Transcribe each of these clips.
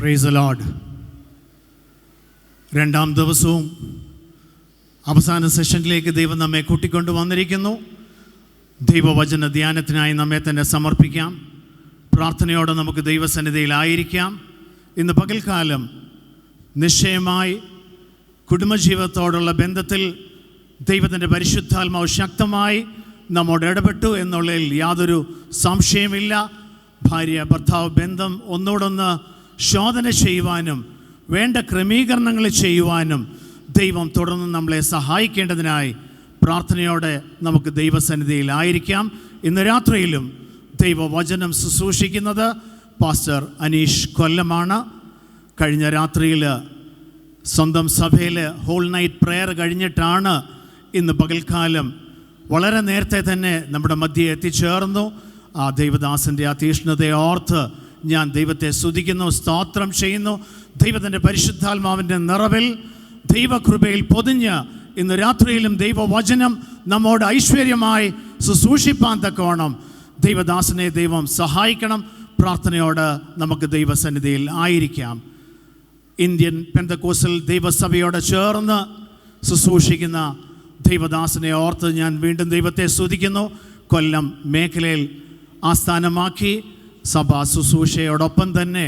Price the Lord. രണ്ടാം ദിവസവും അവസാന സെഷനിലേക്ക് ദൈവം നമ്മെ കൂട്ടിക്കൊണ്ട് വന്നിരിക്കുന്നു. ദൈവവചന ധ്യാനത്തിനായി നമ്മെ തന്നെ സമർപ്പിക്കാം. പ്രാർത്ഥനയോടെ നമുക്ക് ദൈവസന്നിധിയിലായിരിക്കാം. ഇന്ന് പകൽക്കാലം നിശ്ചയമായി കുടുംബജീവിതത്തോടുള്ള ബന്ധത്തിൽ ദൈവത്തിൻ്റെ പരിശുദ്ധാത്മാവ് ശക്തമായി നമ്മോട് ഇടപെട്ടു എന്നുള്ളതിൽ യാതൊരു സംശയമില്ല. ഭാര്യ ഭർത്താവ് ബന്ധം ഒന്നുകൂടൊന്ന് ശോധന ചെയ്യുവാനും വേണ്ട ക്രമീകരണങ്ങൾ ചെയ്യുവാനും ദൈവം തുടർന്ന് നമ്മളെ സഹായിക്കേണ്ടതിനായി പ്രാർത്ഥനയോടെ നമുക്ക് ദൈവസന്നിധിയിലായിരിക്കാം. ഇന്ന് രാത്രിയിലും ദൈവവചനം ശുശ്രൂഷിക്കുന്നത് പാസ്റ്റർ അനീഷ് കൊല്ലമാണ്. കഴിഞ്ഞ രാത്രിയിൽ സ്വന്തം സഭയിൽ ഹോൾ നൈറ്റ് പ്രെയർ കഴിഞ്ഞിട്ടാണ് ഇന്ന് പകൽക്കാലം വളരെ നേരത്തെ തന്നെ നമ്മുടെ മധ്യേ എത്തിച്ചേർന്നു. ആ ദൈവദാസൻ്റെ ആ തീഷ്ണതയെ ഓർത്ത് ഞാൻ ദൈവത്തെ സ്തുതിക്കുന്നു, സ്തോത്രം ചെയ്യുന്നു. ദൈവത്തിൻ്റെ പരിശുദ്ധാത്മാവിൻ്റെ നിറവിൽ ദൈവകൃപയിൽ പൊതിഞ്ഞ് ഇന്ന് രാത്രിയിലും ദൈവവചനം നമ്മോട് ഐശ്വര്യമായി ശുശ്രൂഷിപ്പാൻ തക്കവണ്ണം ദൈവദാസനെ ദൈവം സഹായിക്കണം. പ്രാർത്ഥനയോട് നമുക്ക് ദൈവസന്നിധിയിൽ ആയിരിക്കാം. ഇന്ത്യൻ പെന്തക്കോസ്റ്റൽ ദൈവസഭയോട് ചേർന്ന് ശുശ്രൂഷിക്കുന്ന ദൈവദാസനെ ഓർത്ത് ഞാൻ വീണ്ടും ദൈവത്തെ സ്തുതിക്കുന്നു. കൊല്ലം മേഖലയിൽ ആസ്ഥാനമാക്കി സഭാ ശുശ്രൂഷയോടൊപ്പം തന്നെ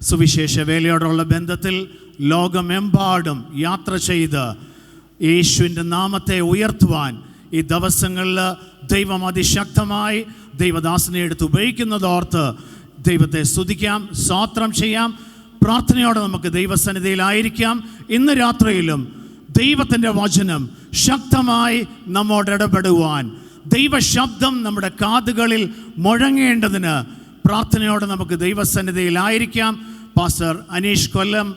സുവിശേഷ വേലയോടുള്ള ബന്ധത്തിൽ ലോകമെമ്പാടും യാത്ര ചെയ്ത് യേശുവിൻ്റെ നാമത്തെ ഉയർത്തുവാൻ ഈ ദിവസങ്ങളിൽ ദൈവം അതിശക്തമായി ദൈവദാസനെ എടുത്ത് ഉപയോഗിക്കുന്നതോർത്ത് ദൈവത്തെ സ്തുതിക്കാം, സ്തോത്രം ചെയ്യാം. പ്രാർത്ഥനയോടെ നമുക്ക് ദൈവസന്നിധിയിലായിരിക്കാം. ഇന്ന് രാത്രിയിലും ദൈവത്തിൻ്റെ വചനം ശക്തമായി നമ്മോട് ഇടപെടുവാൻ, ദൈവശബ്ദം നമ്മുടെ കാതുകളിൽ മുഴങ്ങേണ്ടതിന് പ്രാർത്ഥനയോടെ നമുക്ക് ദൈവസന്നിധിയിലായിരിക്കാം. പാസ്റ്റർ അനീഷ് കൊല്ലം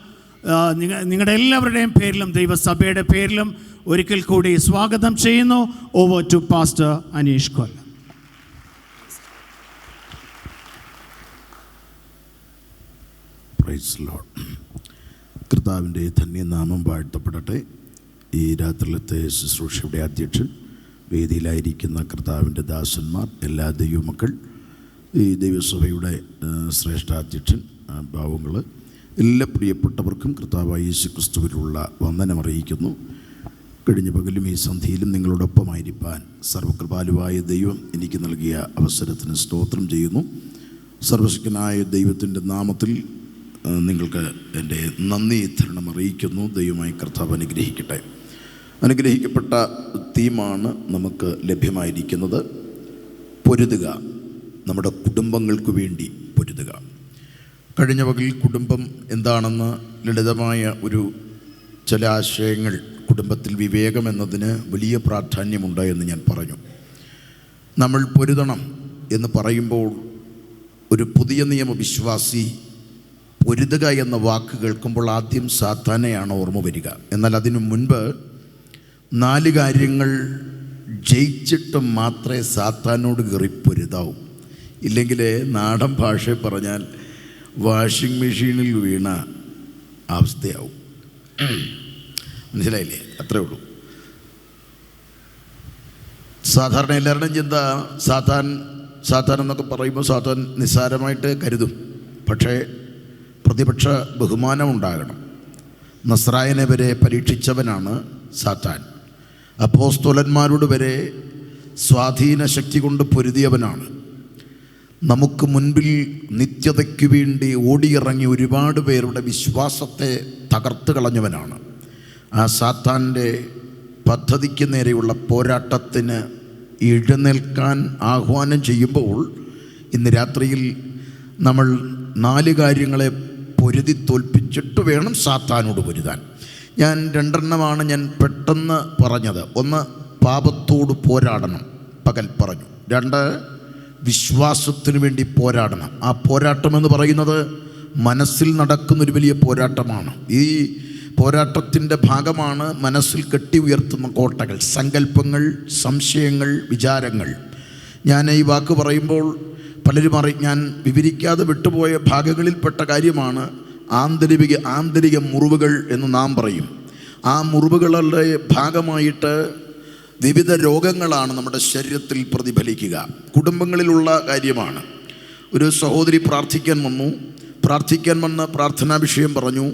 നിങ്ങളുടെ എല്ലാവരുടെയും പേരിലും ദൈവസഭയുടെ പേരിലും ഒരിക്കൽ കൂടി സ്വാഗതം ചെയ്യുന്നു. Over to pastor Aneesh Kollam. Praise Lord. കർത്താവിൻ്റെ ധന്യനാമം വാഴ്ത്തപ്പെടട്ടെ. ഈ രാത്രിയിലത്തെ ശുശ്രൂഷയുടെ അധ്യക്ഷൻ, വേദിയിലായിരിക്കുന്ന കർത്താവിൻ്റെ ദാസന്മാർ, എല്ലാ ദൈവമക്കൾ, ഈ ദൈവസഭയുടെ ശ്രേഷ്ഠാധ്യക്ഷൻ, ഭാവങ്ങൾ, എല്ലാ പ്രിയപ്പെട്ടവർക്കും കർത്താവായ യേശു ക്രിസ്തുവിലുള്ള വന്ദനം അറിയിക്കുന്നു. കഴിഞ്ഞ പകലും ഈ സന്ധ്യയിലും നിങ്ങളോടൊപ്പമായിരിക്കാൻ സർവകൃപാലുവായ ദൈവം എനിക്ക് നൽകിയ അവസരത്തിന് സ്തോത്രം ചെയ്യുന്നു. സർവശക്തനായ ദൈവത്തിൻ്റെ നാമത്തിൽ നിങ്ങൾക്ക് എൻ്റെ നന്ദി തരണം അറിയിക്കുന്നു. ദൈവമായി കർത്താവ് അനുഗ്രഹിക്കട്ടെ. അനുഗ്രഹിക്കപ്പെട്ട തീമാണ് നമുക്ക് ലഭ്യമായിരിക്കുന്നത്. പൊരുതുക, നമ്മുടെ കുടുംബങ്ങൾക്ക് വേണ്ടി പൊരുതുക. കഴിഞ്ഞ പകലിൽ കുടുംബം എന്താണെന്ന് ലളിതമായ ചില ആശയങ്ങൾ, കുടുംബത്തിൽ വിവേകം എന്നതിന് വലിയ പ്രാധാന്യമുണ്ട് എന്ന് ഞാൻ പറഞ്ഞു. നമ്മൾ പൊരുതണം എന്ന് പറയുമ്പോൾ ഒരു പുതിയ നിയമവിശ്വാസി പൊരുതുക എന്ന വാക്ക് കേൾക്കുമ്പോൾ ആദ്യം സാത്താനെയാണ് ഓർമ്മ വരിക. എന്നാൽ അതിനു മുൻപ് 4 കാര്യങ്ങൾ ജയിച്ചിട്ട് മാത്രമേ സാത്താനോട് കയറി പൊരുതാവൂ. ഇല്ലെങ്കിൽ നാടൻ ഭാഷയിൽ പറഞ്ഞാൽ വാഷിംഗ് മെഷീനിൽ വീണ അവസ്ഥയാവും. മനസ്സിലായില്ലേ? അത്രേ ഉള്ളൂ. സാധാരണ എല്ലാവരുടെയും ചിന്ത സാത്താൻ എന്നൊക്കെ പറയുമ്പോൾ സാത്താൻ നിസ്സാരമായിട്ട് കരുതും. പക്ഷേ പ്രതിപക്ഷ ബഹുമാനം ഉണ്ടാകണം. നസ്രായനെ വരെ പരീക്ഷിച്ചവനാണ് സാത്താൻ. അപ്പോസ്തലന്മാരോട് വരെ സ്വാധീന ശക്തി കൊണ്ട് പൊരുതിയവനാണ്. നമുക്ക് മുൻപിൽ നിത്യതയ്ക്ക് വേണ്ടി ഓടിയിറങ്ങി ഒരുപാട് പേരുടെ വിശ്വാസത്തെ തകർത്ത് കളഞ്ഞവനാണ്. ആ സാത്താൻ്റെ പദ്ധതിക്ക് നേരെയുള്ള പോരാട്ടത്തിന് എഴുന്നേൽക്കാൻ ആഹ്വാനം ചെയ്യുമ്പോൾ ഇന്ന് രാത്രിയിൽ നമ്മൾ 4 കാര്യങ്ങളെ പൊരുതി തോൽപ്പിച്ചിട്ട് വേണം സാത്താനോട് പൊരുതാൻ. ഞാൻ 2 ഞാൻ പെട്ടെന്ന് പറഞ്ഞത്. 1, പാപത്തോട് പോരാടണം, പകൽ പറഞ്ഞു. 2, വിശ്വാസത്തിന് വേണ്ടി പോരാടണം. ആ പോരാട്ടം എന്ന് പറയുന്നത് മനസ്സിൽ നടക്കുന്നൊരു വലിയ പോരാട്ടമാണ്. ഈ പോരാട്ടത്തിൻ്റെ ഭാഗമാണ് മനസ്സിൽ കെട്ടി ഉയർത്തുന്ന കോട്ടകൾ, സങ്കല്പങ്ങൾ, സംശയങ്ങൾ, വിചാരങ്ങൾ. ഞാൻ ഈ വാക്ക് പറയുമ്പോൾ പലരും ഞാൻ വിവരിക്കാതെ വിട്ടുപോയ ഭാഗങ്ങളിൽപ്പെട്ട കാര്യമാണ് ആന്തരിക മുറിവുകൾ എന്ന് നാം പറയും. ആ മുറിവുകളുടെ ഭാഗമായിട്ട് വിവിധ രോഗങ്ങളാണ് നമ്മുടെ ശരീരത്തിൽ പ്രതിഫലിക്കുക. കുടുംബങ്ങളിലുള്ള കാര്യമാണ്. ഒരു സഹോദരി പ്രാർത്ഥിക്കാൻ വന്നു. പ്രാർത്ഥിക്കാൻ വന്ന പ്രാർത്ഥനാ വിഷയം പറഞ്ഞു.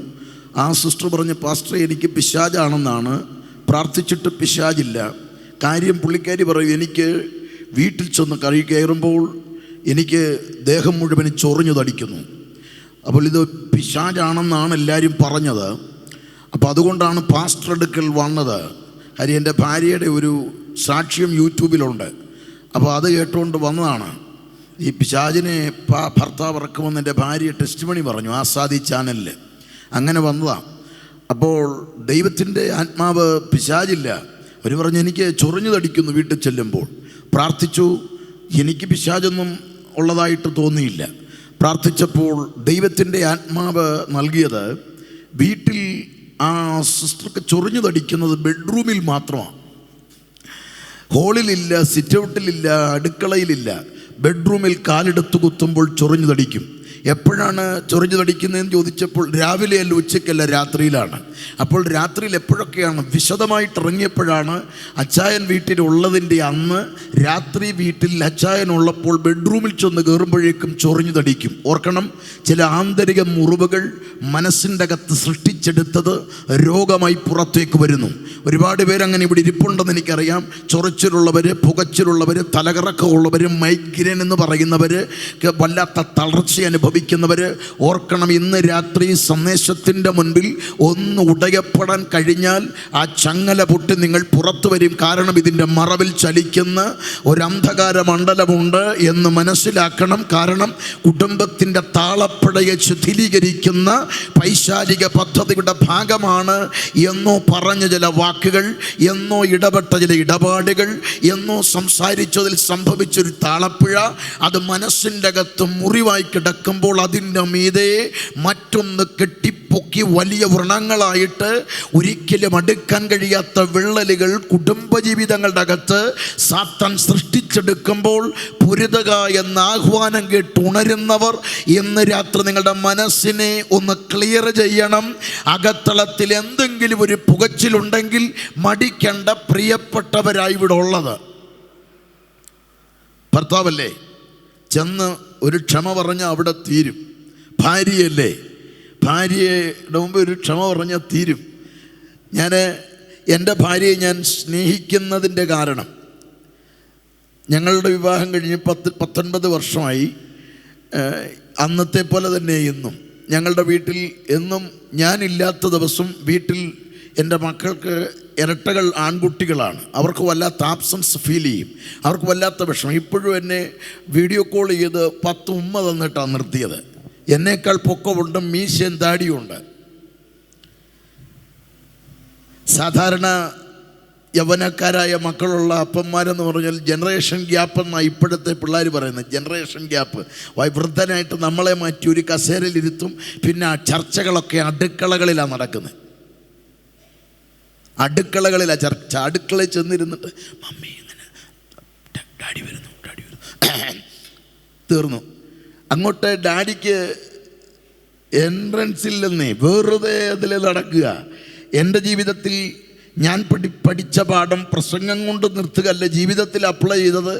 ആ സിസ്റ്റർ പറഞ്ഞു, പാസ്റ്റർ എനിക്ക് പിശാചാണെന്നാണ്, പ്രാർത്ഥിച്ചിട്ട് പിശാചില്ല. കാര്യം പുള്ളിക്കാരി പറയും, എനിക്ക് വീട്ടിൽ ചെന്ന് കയറുമ്പോൾ എനിക്ക് ദേഹം മുഴുവൻ ചൊറിഞ്ഞു തടിക്കുന്നു. അപ്പോൾ ഇത് പിശാചാണെന്നാണ് എല്ലാവരും പറഞ്ഞത്. അപ്പോൾ അതുകൊണ്ടാണ് പാസ്റ്റർ അടുക്കൽ വന്നത്. കാര്യം എൻ്റെ ഭാര്യയുടെ ഒരു സാക്ഷ്യം യൂട്യൂബിലുണ്ട്. അപ്പോൾ അത് കേട്ടുകൊണ്ട് വന്നതാണ്. ഈ പിശാചിനെ ഭർത്താവ് ഇറക്കുമെന്ന് എൻ്റെ ഭാര്യ ടെസ്റ്റിമണി പറഞ്ഞു ആസാദി ചാനലിൽ. അങ്ങനെ വന്നതാണ്. അപ്പോൾ ദൈവത്തിൻ്റെ ആത്മാവ് പിശാചില്ല. അവർ പറഞ്ഞു എനിക്ക് ചൊറിഞ്ഞു തടിക്കുന്നു. വീട്ടിൽ ചെല്ലുമ്പോൾ പ്രാർത്ഥിച്ചു, എനിക്ക് പിശാചൊന്നും ഉള്ളതായിട്ട് തോന്നിയില്ല. പ്രാർത്ഥിച്ചപ്പോൾ ദൈവത്തിൻ്റെ ആത്മാവ് നൽകിയത് വീട്ടിൽ ആ സിസ്റ്റർക്ക് ചൊറിഞ്ഞു തടിക്കുന്നത് ബെഡ്റൂമിൽ മാത്രമാണ്. ഹോളിലില്ല, സിറ്റൗട്ടിലില്ല, അടുക്കളയിലില്ല. ബെഡ്റൂമിൽ കാലെടുത്ത് കുത്തുമ്പോൾ ചൊറിഞ്ഞു തടിക്കും. എപ്പോഴാണ് ചൊറിഞ്ഞു തടിക്കുന്നതെന്ന് ചോദിച്ചപ്പോൾ രാവിലെയല്ല, ഉച്ചയ്ക്കല്ല, രാത്രിയിലാണ്. അപ്പോൾ രാത്രിയിൽ എപ്പോഴൊക്കെയാണ് വിശദമായിട്ട് ഇറങ്ങിയപ്പോഴാണ് അച്ചായൻ വീട്ടിലുള്ളതിൻ്റെ അന്ന് രാത്രി വീട്ടിൽ അച്ചായൻ ഉള്ളപ്പോൾ ബെഡ്റൂമിൽ ചെന്ന് കയറുമ്പോഴേക്കും ചൊറിഞ്ഞു തടിക്കും. ഓർക്കണം, ചില ആന്തരിക മുറിവുകൾ മനസ്സിൻ്റെ അകത്ത് സൃഷ്ടിച്ചെടുത്തത് രോഗമായി പുറത്തേക്ക് വരുന്നു. ഒരുപാട് പേരങ്ങനെ ഇവിടെ ഇരിപ്പുണ്ടെന്ന് എനിക്കറിയാം. ചൊറിച്ചിലുള്ളവർ, പുകച്ചിലുള്ളവർ, തലകറക്കമുള്ളവർ, മൈഗ്രെയിൻ എന്ന് പറയുന്നവർ, വല്ലാത്ത തളർച്ച അനുഭവിക്കുന്നവർ. ഓർക്കണം, ഇന്ന് രാത്രി സന്ദേശത്തിൻ്റെ മുൻപിൽ ഒന്ന് ഉടയപ്പെടാൻ കഴിഞ്ഞാൽ ആ ചങ്ങല പൊട്ടി നിങ്ങൾ പുറത്തു വരും. കാരണം ഇതിൻ്റെ മറവിൽ ചലിക്കുന്ന ഒരു അന്ധകാര മണ്ഡലമുണ്ട് എന്ന് മനസ്സിലാക്കണം. കാരണം കുടുംബത്തിൻ്റെ താളപ്പടയെ ശിഥിലീകരിക്കുന്ന പൈശാചിക പദ്ധതിയുടെ ഭാഗമാണ് എന്നോ പറഞ്ഞ ചില വാക്കുകൾ, എന്നോ ഇടപെട്ട ചില ഇടപാടുകൾ, എന്നോ സംസാരിച്ചതിൽ സംഭവിച്ചൊരു താളപ്പിഴ. അത് മനസ്സിൻ്റെ അകത്ത് മുറിവായി കിടക്കുമ്പോൾ അതിൻ്റെ മീതെ മറ്റൊന്ന് കെട്ടിപ്പൊക്കി വലിയ വ്രണങ്ങളായിട്ട് ഒരിക്കലും അടുക്കാൻ കഴിയാത്ത വിള്ളലുകൾ കുടുംബജീവിതങ്ങളുടെ അകത്ത് സാത്താൻ സൃഷ്ടിച്ചെടുക്കുമ്പോൾ പൊരുതുക എന്ന ആഹ്വാനം കേട്ട് ഉണരുന്നവർ ഇന്ന് രാത്രി നിങ്ങളുടെ മനസ്സിനെ ഒന്ന് ക്ലിയർ ചെയ്യണം. അകത്തളത്തിൽ എന്തെങ്കിലും ഒരു പുകച്ചിലുണ്ടെങ്കിൽ മടിക്കേണ്ട. പ്രിയപ്പെട്ടവരായി ഇവിടെ ഉള്ളത് ഭർത്താവല്ലേ, ചെന്ന് ഒരു ക്ഷമ പറഞ്ഞാൽ അവിടെ തീരും. ഭാര്യയല്ലേ, ഭാര്യയുടെ മുമ്പ് ഒരു ക്ഷമ പറഞ്ഞാൽ തീരും. എൻ്റെ ഭാര്യയെ ഞാൻ സ്നേഹിക്കുന്നതിൻ്റെ കാരണം, ഞങ്ങളുടെ വിവാഹം കഴിഞ്ഞ് 19 വർഷമായി. അന്നത്തെ പോലെ തന്നെ ഇന്നും ഞങ്ങളുടെ വീട്ടിൽ എന്നും ഞാനില്ലാത്ത ദിവസം വീട്ടിൽ എൻ്റെ മക്കൾക്ക് ഇരട്ടകൾ ആൺകുട്ടികളാണ്. അവർക്ക് വല്ലാത്ത ആബ്സൻസ് ഫീൽ ചെയ്യും, അവർക്ക് വല്ലാത്ത വിഷമം. ഇപ്പോഴും എന്നെ വീഡിയോ കോൾ ചെയ്ത് 10 ഉമ്മ തന്നിട്ടാണ് നിർത്തിയത്. എന്നേക്കാൾ പൊക്കമുണ്ട്, മീശയും താടിയുണ്ട്. സാധാരണ യൗവനക്കാരായ മക്കളുള്ള അപ്പന്മാരെന്ന് പറഞ്ഞാൽ ജനറേഷൻ ഗ്യാപ്പ് എന്നാണ് ഇപ്പോഴത്തെ പിള്ളേർ പറയുന്നത്. Generation gap. വൃദ്ധനായിട്ട് നമ്മളെ മാറ്റി ഒരു കസേരയിലിരുത്തും. പിന്നെ ആ ചർച്ചകളൊക്കെ അടുക്കളകളിലാണ് നടക്കുന്നത്. അടുക്കളകളിലാണ് ചർച്ച. അടുക്കളയിൽ ചെന്നിരുന്നിട്ട് മമ്മി ഇങ്ങനെ ഡാഡി വരുന്നു തീർന്നു. അങ്ങോട്ട് ഡാഡിക്ക് എൻട്രൻസില്ലെന്നേ, വെറുതെ അതിൽ നടക്കുക. എൻ്റെ ജീവിതത്തിൽ ഞാൻ പഠിച്ച പാഠം പ്രസംഗം കൊണ്ട് നിർത്തുകയല്ല, ജീവിതത്തിൽ അപ്ലൈ ചെയ്തത്.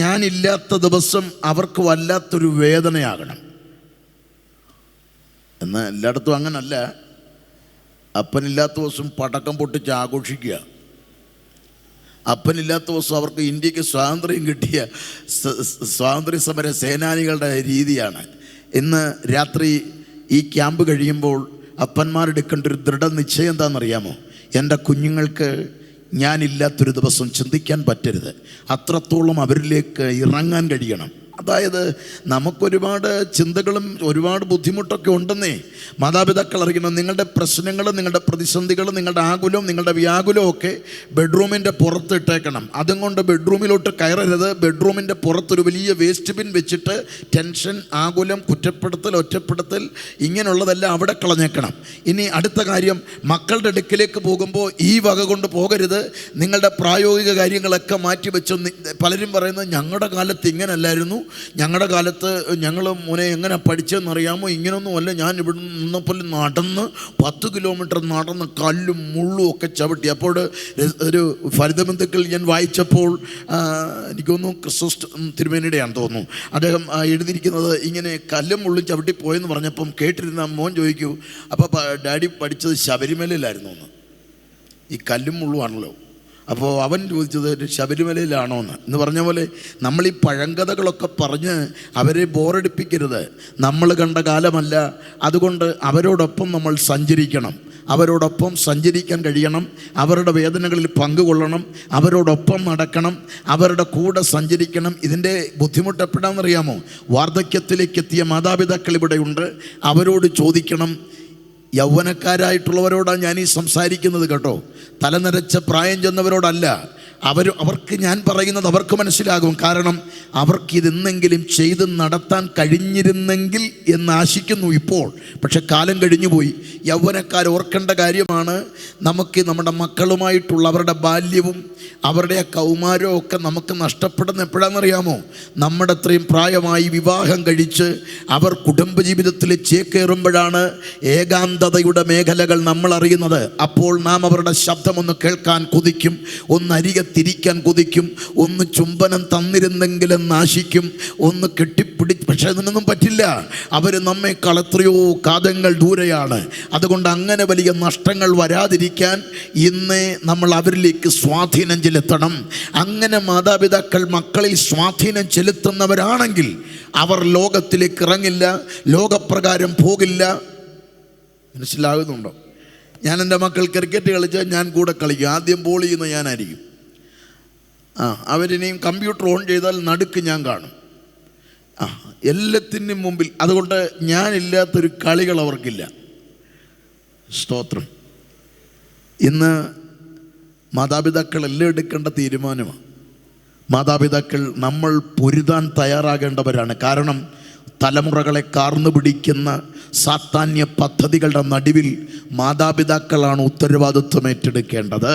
ഞാനില്ലാത്ത ദിവസം അവർക്ക് വല്ലാത്തൊരു വേദനയാകണം. എന്നാൽ എല്ലായിടത്തും അങ്ങനല്ല. അപ്പനില്ലാത്ത ദിവസം പടക്കം പൊട്ടിച്ച് ആഘോഷിക്കുക. അപ്പനില്ലാത്ത ദിവസം അവർക്ക് ഇന്ത്യക്ക് സ്വാതന്ത്ര്യം കിട്ടിയ സ്വാതന്ത്ര്യ സമര സേനാനികളുടെ രീതിയാണ്. ഇന്ന് രാത്രി ഈ ക്യാമ്പ് കഴിയുമ്പോൾ അപ്പന്മാരെടുക്കേണ്ട ഒരു ദൃഢനിശ്ചയം എന്താണെന്നറിയാമോ? എൻ്റെ കുഞ്ഞുങ്ങൾക്ക് ഞാനില്ലാത്തൊരു ദിവസം ചിന്തിക്കാൻ പറ്റരുത്. അത്രത്തോളം അവരിലേക്ക് ഇറങ്ങാൻ കഴിയണം. അതായത് നമുക്കൊരുപാട് ചിന്തകളും ഒരുപാട് ബുദ്ധിമുട്ടൊക്കെ ഉണ്ടെന്നേ. മാതാപിതാക്കൾ അറിയണം, നിങ്ങളുടെ പ്രശ്നങ്ങൾ, നിങ്ങളുടെ പ്രതിസന്ധികൾ, നിങ്ങളുടെ ആകുലം, നിങ്ങളുടെ വ്യാകുലം ഒക്കെ ബെഡ്റൂമിൻ്റെ പുറത്ത് ഇട്ടേക്കണം. അതും കൊണ്ട് ബെഡ്റൂമിലോട്ട് കയറരുത്. ബെഡ്റൂമിൻ്റെ പുറത്തൊരു വലിയ വേസ്റ്റ് ബിൻ വെച്ചിട്ട് ടെൻഷൻ, ആകുലം, കുറ്റപ്പെടുത്തൽ, ഒറ്റപ്പെടുത്തൽ ഇങ്ങനെയുള്ളതെല്ലാം അവിടെ കളഞ്ഞേക്കണം. ഇനി അടുത്ത കാര്യം, മക്കളുടെ അടുക്കിലേക്ക് പോകുമ്പോൾ ഈ വക കൊണ്ട് പോകരുത്. നിങ്ങളുടെ പ്രായോഗിക കാര്യങ്ങളൊക്കെ മാറ്റിവെച്ച്, പലരും പറയുന്നത് ഞങ്ങളുടെ കാലത്ത് ഇങ്ങനല്ലായിരുന്നു, ഞങ്ങളുടെ കാലത്ത് ഞങ്ങൾ മോനെ എങ്ങനെ പഠിച്ചതെന്നറിയാമോ, ഇങ്ങനെയൊന്നുമല്ല, ഞാൻ ഇവിടെ നിന്നപ്പോൾ നടന്ന് 10 കിലോമീറ്റർ നടന്ന് കല്ലും മുള്ളും ഒക്കെ ചവിട്ടി. അപ്പോൾ ഒരു ഫലിതബന്ധുക്കൾ ഞാൻ വായിച്ചപ്പോൾ എനിക്കൊന്നും ക്രിസ്തുസ് തിരുമേനിയുടെയാണെന്ന് തോന്നുന്നു, അദ്ദേഹം എഴുതിയിരിക്കുന്നത് ഇങ്ങനെ കല്ലും മുള്ളും ചവിട്ടി പോയെന്ന് പറഞ്ഞപ്പം കേട്ടിരുന്ന മോൻ ചോദിക്കൂ, അപ്പോൾ ഡാഡി പഠിച്ചത് ശബരിമലയിലായിരുന്നു എന്ന്. ഈ കല്ലും മുള്ളുമാണല്ലോ. അപ്പോൾ അവൻ ചോദിച്ചത് ശബരിമലയിലാണോ എന്ന് പറഞ്ഞ പോലെ നമ്മൾ ഈ പഴങ്കഥകളൊക്കെ പറഞ്ഞ് അവരെ ബോറടിപ്പിക്കരുത്. നമ്മൾ കണ്ട കാലമല്ല, അതുകൊണ്ട് അവരോടൊപ്പം നമ്മൾ സഞ്ചരിക്കണം, അവരോടൊപ്പം സഞ്ചരിക്കാൻ കഴിയണം, അവരുടെ വേദനകളിൽ പങ്കുകൊള്ളണം, അവരോടൊപ്പം നടക്കണം, അവരുടെ കൂടെ സഞ്ചരിക്കണം. ഇതിൻ്റെ ബുദ്ധിമുട്ട് എപ്പോഴാണെന്നറിയാമോ? വാർദ്ധക്യത്തിലേക്ക് എത്തിയ മാതാപിതാക്കൾ ഇവിടെയുണ്ട്, അവരോട് ചോദിക്കണം. യൗവനക്കാരായിട്ടുള്ളവരോടാണ് ഞാൻ ഈ സംസാരിക്കുന്നത് കേട്ടോ, തലനരച്ച പ്രായം ചെന്നവരോടല്ല. അവർക്ക് ഞാൻ പറയുന്നത് അവർക്ക് മനസ്സിലാകും. കാരണം അവർക്കിതെന്തെങ്കിലും ചെയ്ത് നടത്താൻ കഴിഞ്ഞിരുന്നെങ്കിൽ എന്ന് ആശിക്കുന്നു ഇപ്പോൾ. പക്ഷെ കാലം കഴിഞ്ഞുപോയി. യൗവനക്കാർ ഓർക്കേണ്ട കാര്യമാണ്, നമുക്ക് നമ്മുടെ മക്കളുമായിട്ടുള്ള അവരുടെ ബാല്യവും അവരുടെ കൗമാരവും ഒക്കെ നമുക്ക് നഷ്ടപ്പെടുന്ന എപ്പോഴാണെന്നറിയാമോ? നമ്മുടെ അത്രയും പ്രായമായി വിവാഹം കഴിച്ച് അവർ കുടുംബജീവിതത്തിൽ ചേക്കേറുമ്പോഴാണ് ഏകാന്തതയുടെ മേഖലകൾ നമ്മൾ അറിയുന്നത്. അപ്പോൾ നാം അവരുടെ ശബ്ദമൊന്ന് കേൾക്കാൻ കൊതിക്കും, ഒന്ന് അരികെ തിരിക്കാൻ കൊതിക്കും, ഒന്ന് ചുംബനം തന്നിരുന്നെങ്കിലും നാശിക്കും, ഒന്ന് പക്ഷെ അതിനൊന്നും പറ്റില്ല. അവർ നമ്മെക്കാൾ എത്രയോ കാതങ്ങൾ ദൂരെയാണ്. അതുകൊണ്ട് അങ്ങനെ വലിയ നഷ്ടങ്ങൾ വരാതിരിക്കാൻ ഇന്ന് നമ്മൾ അവരിലേക്ക് സ്വാധീനം ചെലുത്തണം. അങ്ങനെ മാതാപിതാക്കൾ മക്കളിൽ സ്വാധീനം ചെലുത്തുന്നവരാണെങ്കിൽ അവർ ലോകത്തിലേക്ക് ഇറങ്ങില്ല, ലോകപ്രകാരം പോകില്ല. മനസ്സിലാകുന്നുണ്ടോ? ഞാൻ എൻ്റെ മക്കൾ ക്രിക്കറ്റ് കളിച്ചാൽ ഞാൻ കൂടെ കളിക്കും. ആദ്യം ബോൾ ചെയ്യുന്ന ഞാനായിരിക്കും. അവരിനെയും കമ്പ്യൂട്ടർ ഓൺ ചെയ്താൽ നടുക്ക് ഞാൻ കാണും. എല്ലാത്തിനും മുമ്പിൽ. അതുകൊണ്ട് ഞാനില്ലാത്തൊരു കളികൾ അവർക്കില്ല. സ്തോത്രം. ഇന്ന് മാതാപിതാക്കൾ എല്ലാം എടുക്കേണ്ട തീരുമാനമാണ്. മാതാപിതാക്കൾ നമ്മൾ പൊരുതാൻ തയ്യാറാകേണ്ടവരാണ്. കാരണം തലമുറകളെ കാർന്നു പിടിക്കുന്ന സാത്താന്യ പദ്ധതികളുടെ നടുവിൽ മാതാപിതാക്കളാണ് ഉത്തരവാദിത്വം ഏറ്റെടുക്കേണ്ടത്.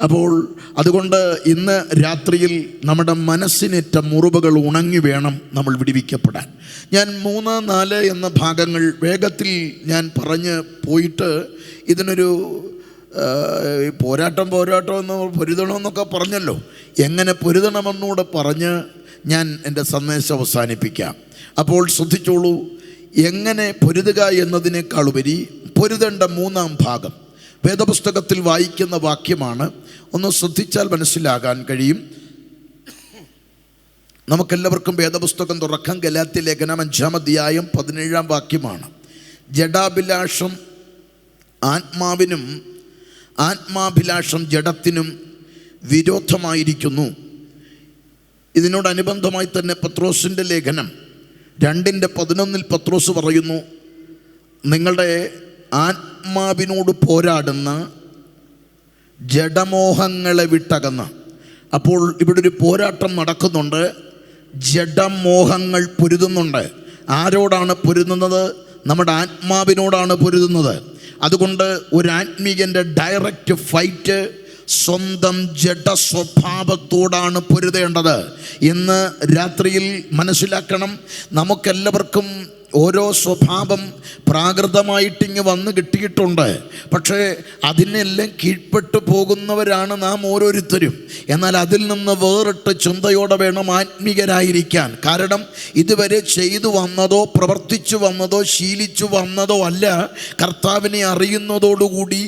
അപ്പോൾ അതുകൊണ്ട് ഇന്ന് രാത്രിയിൽ നമ്മുടെ മനസ്സിനേറ്റ മുറിവുകൾ ഉണങ്ങി വേണം നമ്മൾ വിടുവിക്കപ്പെടാൻ. ഞാൻ 3, 4 എന്ന ഭാഗങ്ങൾ വേഗത്തിൽ ഞാൻ പറഞ്ഞ് പോയിട്ട് ഇതിനൊരു പോരാട്ടം എന്ന് പൊരുതണമെന്നൊക്കെ പറഞ്ഞല്ലോ. എങ്ങനെ പൊരുതണമെന്നൂടെ പറഞ്ഞ് ഞാൻ എൻ്റെ സന്ദേശം അവസാനിപ്പിക്കാം. അപ്പോൾ ശ്രദ്ധിച്ചോളൂ, എങ്ങനെ പൊരുതുക എന്നതിനേക്കാളുപരി പൊരുതേണ്ട 3-ാം ഭാഗം വേദപുസ്തകത്തിൽ വായിക്കുന്ന വാക്യമാണ്. ഒന്ന് ശ്രദ്ധിച്ചാൽ മനസ്സിലാകാൻ കഴിയും. നമുക്കെല്ലാവർക്കും വേദപുസ്തകം തുറക്കാം. ഗലാത്യ ലേഖനം 5-ാം അധ്യായം 17-ാം വാക്യമാണ്. ജഡാഭിലാഷം ആത്മാവിനും ആത്മാഭിലാഷം ജഡത്തിനും വിരോധമായിരിക്കുന്നു. ഇതിനോടനുബന്ധമായി തന്നെ പത്രോസിൻ്റെ ലേഖനം 2:11 പത്രോസ് പറയുന്നു, നിങ്ങളുടെ ആത്മാവിനോട് പോരാടുന്ന ജഡമോഹങ്ങളെ വിട്ടകന്ന്. അപ്പോൾ ഇവിടെ ഒരു പോരാട്ടം നടക്കുന്നുണ്ട്. ജഡമോഹങ്ങൾ പൊരുതുന്നുണ്ട്. ആരോടാണ് പൊരുതുന്നത്? നമ്മുടെ ആത്മാവിനോടാണ് പൊരുതുന്നത്. അതുകൊണ്ട് ഒരു ആത്മീയൻ്റെ ഡയറക്റ്റ് ഫൈറ്റ് സ്വന്തം ജഡ സ്വഭാവത്തോടാണ് പൊരുതേണ്ടത്. ഇന്ന് രാത്രിയിൽ മനസ്സിലാക്കണം, നമുക്കെല്ലാവർക്കും ഓരോ സ്വഭാവം പ്രാകൃതമായിട്ടിങ്ങ് വന്ന് കിട്ടിയിട്ടുണ്ട്. പക്ഷേ അതിനെല്ലാം കീഴ്പ്പെട്ടു പോകുന്നവരാണ് നാം ഓരോരുത്തരും. എന്നാൽ അതിൽ നിന്ന് വേറിട്ട് ചിന്തയോടെ വേണം ആത്മീയരായിരിക്കാൻ. കാരണം ഇതുവരെ ചെയ്തു വന്നതോ പ്രവർത്തിച്ചു വന്നതോ ശീലിച്ചു വന്നതോ അല്ല, കർത്താവിനെ അറിയുന്നതോടുകൂടി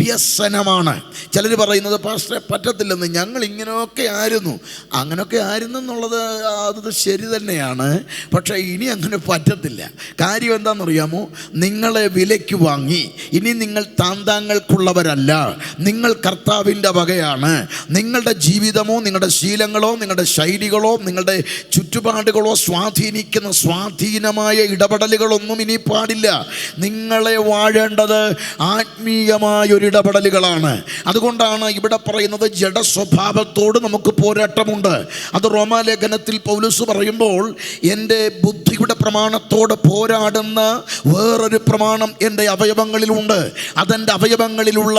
അഭ്യസനമാണ്. ചിലർ പറയുന്നത് പാസ്റ്ററെ പറ്റത്തില്ലെന്ന്, ഞങ്ങൾ ഇങ്ങനെയൊക്കെ ആയിരുന്നു. അങ്ങനെയൊക്കെ ആയിരുന്നു എന്നുള്ളത് അത് ശരി തന്നെയാണ്. പക്ഷേ ഇനി അങ്ങനെ പറ്റത്തില്ല. കാര്യം എന്താണെന്നറിയാമോ? നിങ്ങളെ വിലയ്ക്ക് വാങ്ങി. ഇനി നിങ്ങൾ താന്താങ്ങൾക്കുള്ളവരല്ല, നിങ്ങൾ കർത്താവിൻ്റെ വകയാണ്. നിങ്ങളുടെ ജീവിതമോ നിങ്ങളുടെ ശീലങ്ങളോ നിങ്ങളുടെ ശൈലികളോ നിങ്ങളുടെ ചുറ്റുപാടുകളോ സ്വാധീനിക്കുന്ന സ്വാധീനമായ ഇടപെടലുകളൊന്നും ഇനി പാടില്ല. നിങ്ങളെ വാഴേണ്ടത് ആത്മീയമായൊരു ഇടപെടലുകളാണ്. അതുകൊണ്ടാണ് ഇവിടെ പറയുന്നത് ജഡസ്വഭാവത്തോട് നമുക്ക് പോരാട്ടമുണ്ട്. അത് റോമാലേഖനത്തിൽ പൗലോസ് പറയുമ്പോൾ എൻ്റെ ബുദ്ധിയുടെ പ്രമാണത്തോട് പോരാടുന്ന വേറൊരു പ്രമാണം എൻ്റെ അവയവങ്ങളിലുണ്ട്. അതെൻ്റെ അവയവങ്ങളിലുള്ള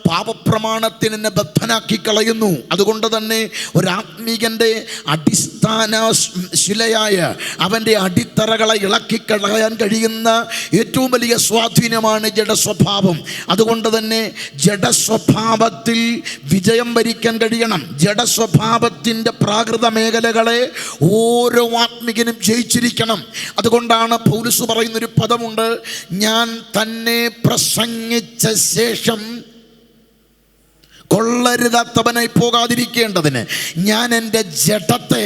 പാപപ്രമാണത്തിന് എന്നെ ബദ്ധനാക്കി കളയുന്നു. അതുകൊണ്ട് തന്നെ ഒരാത്മീകൻ്റെ അടിസ്ഥാന ശിലയായ അവൻ്റെ അടിത്തറകളെ ഇളക്കിക്കളയാൻ കഴിയുന്ന ഏറ്റവും വലിയ സ്വാധീനമാണ് ജഡസ്വഭാവം. അതുകൊണ്ട് തന്നെ ജഡസ്വഭാവത്തിൽ വിജയം വരിക്കാൻ കഴിയണം. ജഡസ്വഭാവത്തിൻ്റെ പ്രാകൃത മേഖലകളെ ഓരോ ആത്മികനും ജയിച്ചിരിക്കണം. അതുകൊണ്ടാണ് പൗലോസ് പറയുന്നൊരു പദമുണ്ട്, ഞാൻ തന്നെ പ്രസംഗിച്ച ശേഷം കൊള്ളരുതാത്തവനായി പോകാതിരിക്കേണ്ടതിന് ഞാൻ എൻ്റെ ജഡത്തെ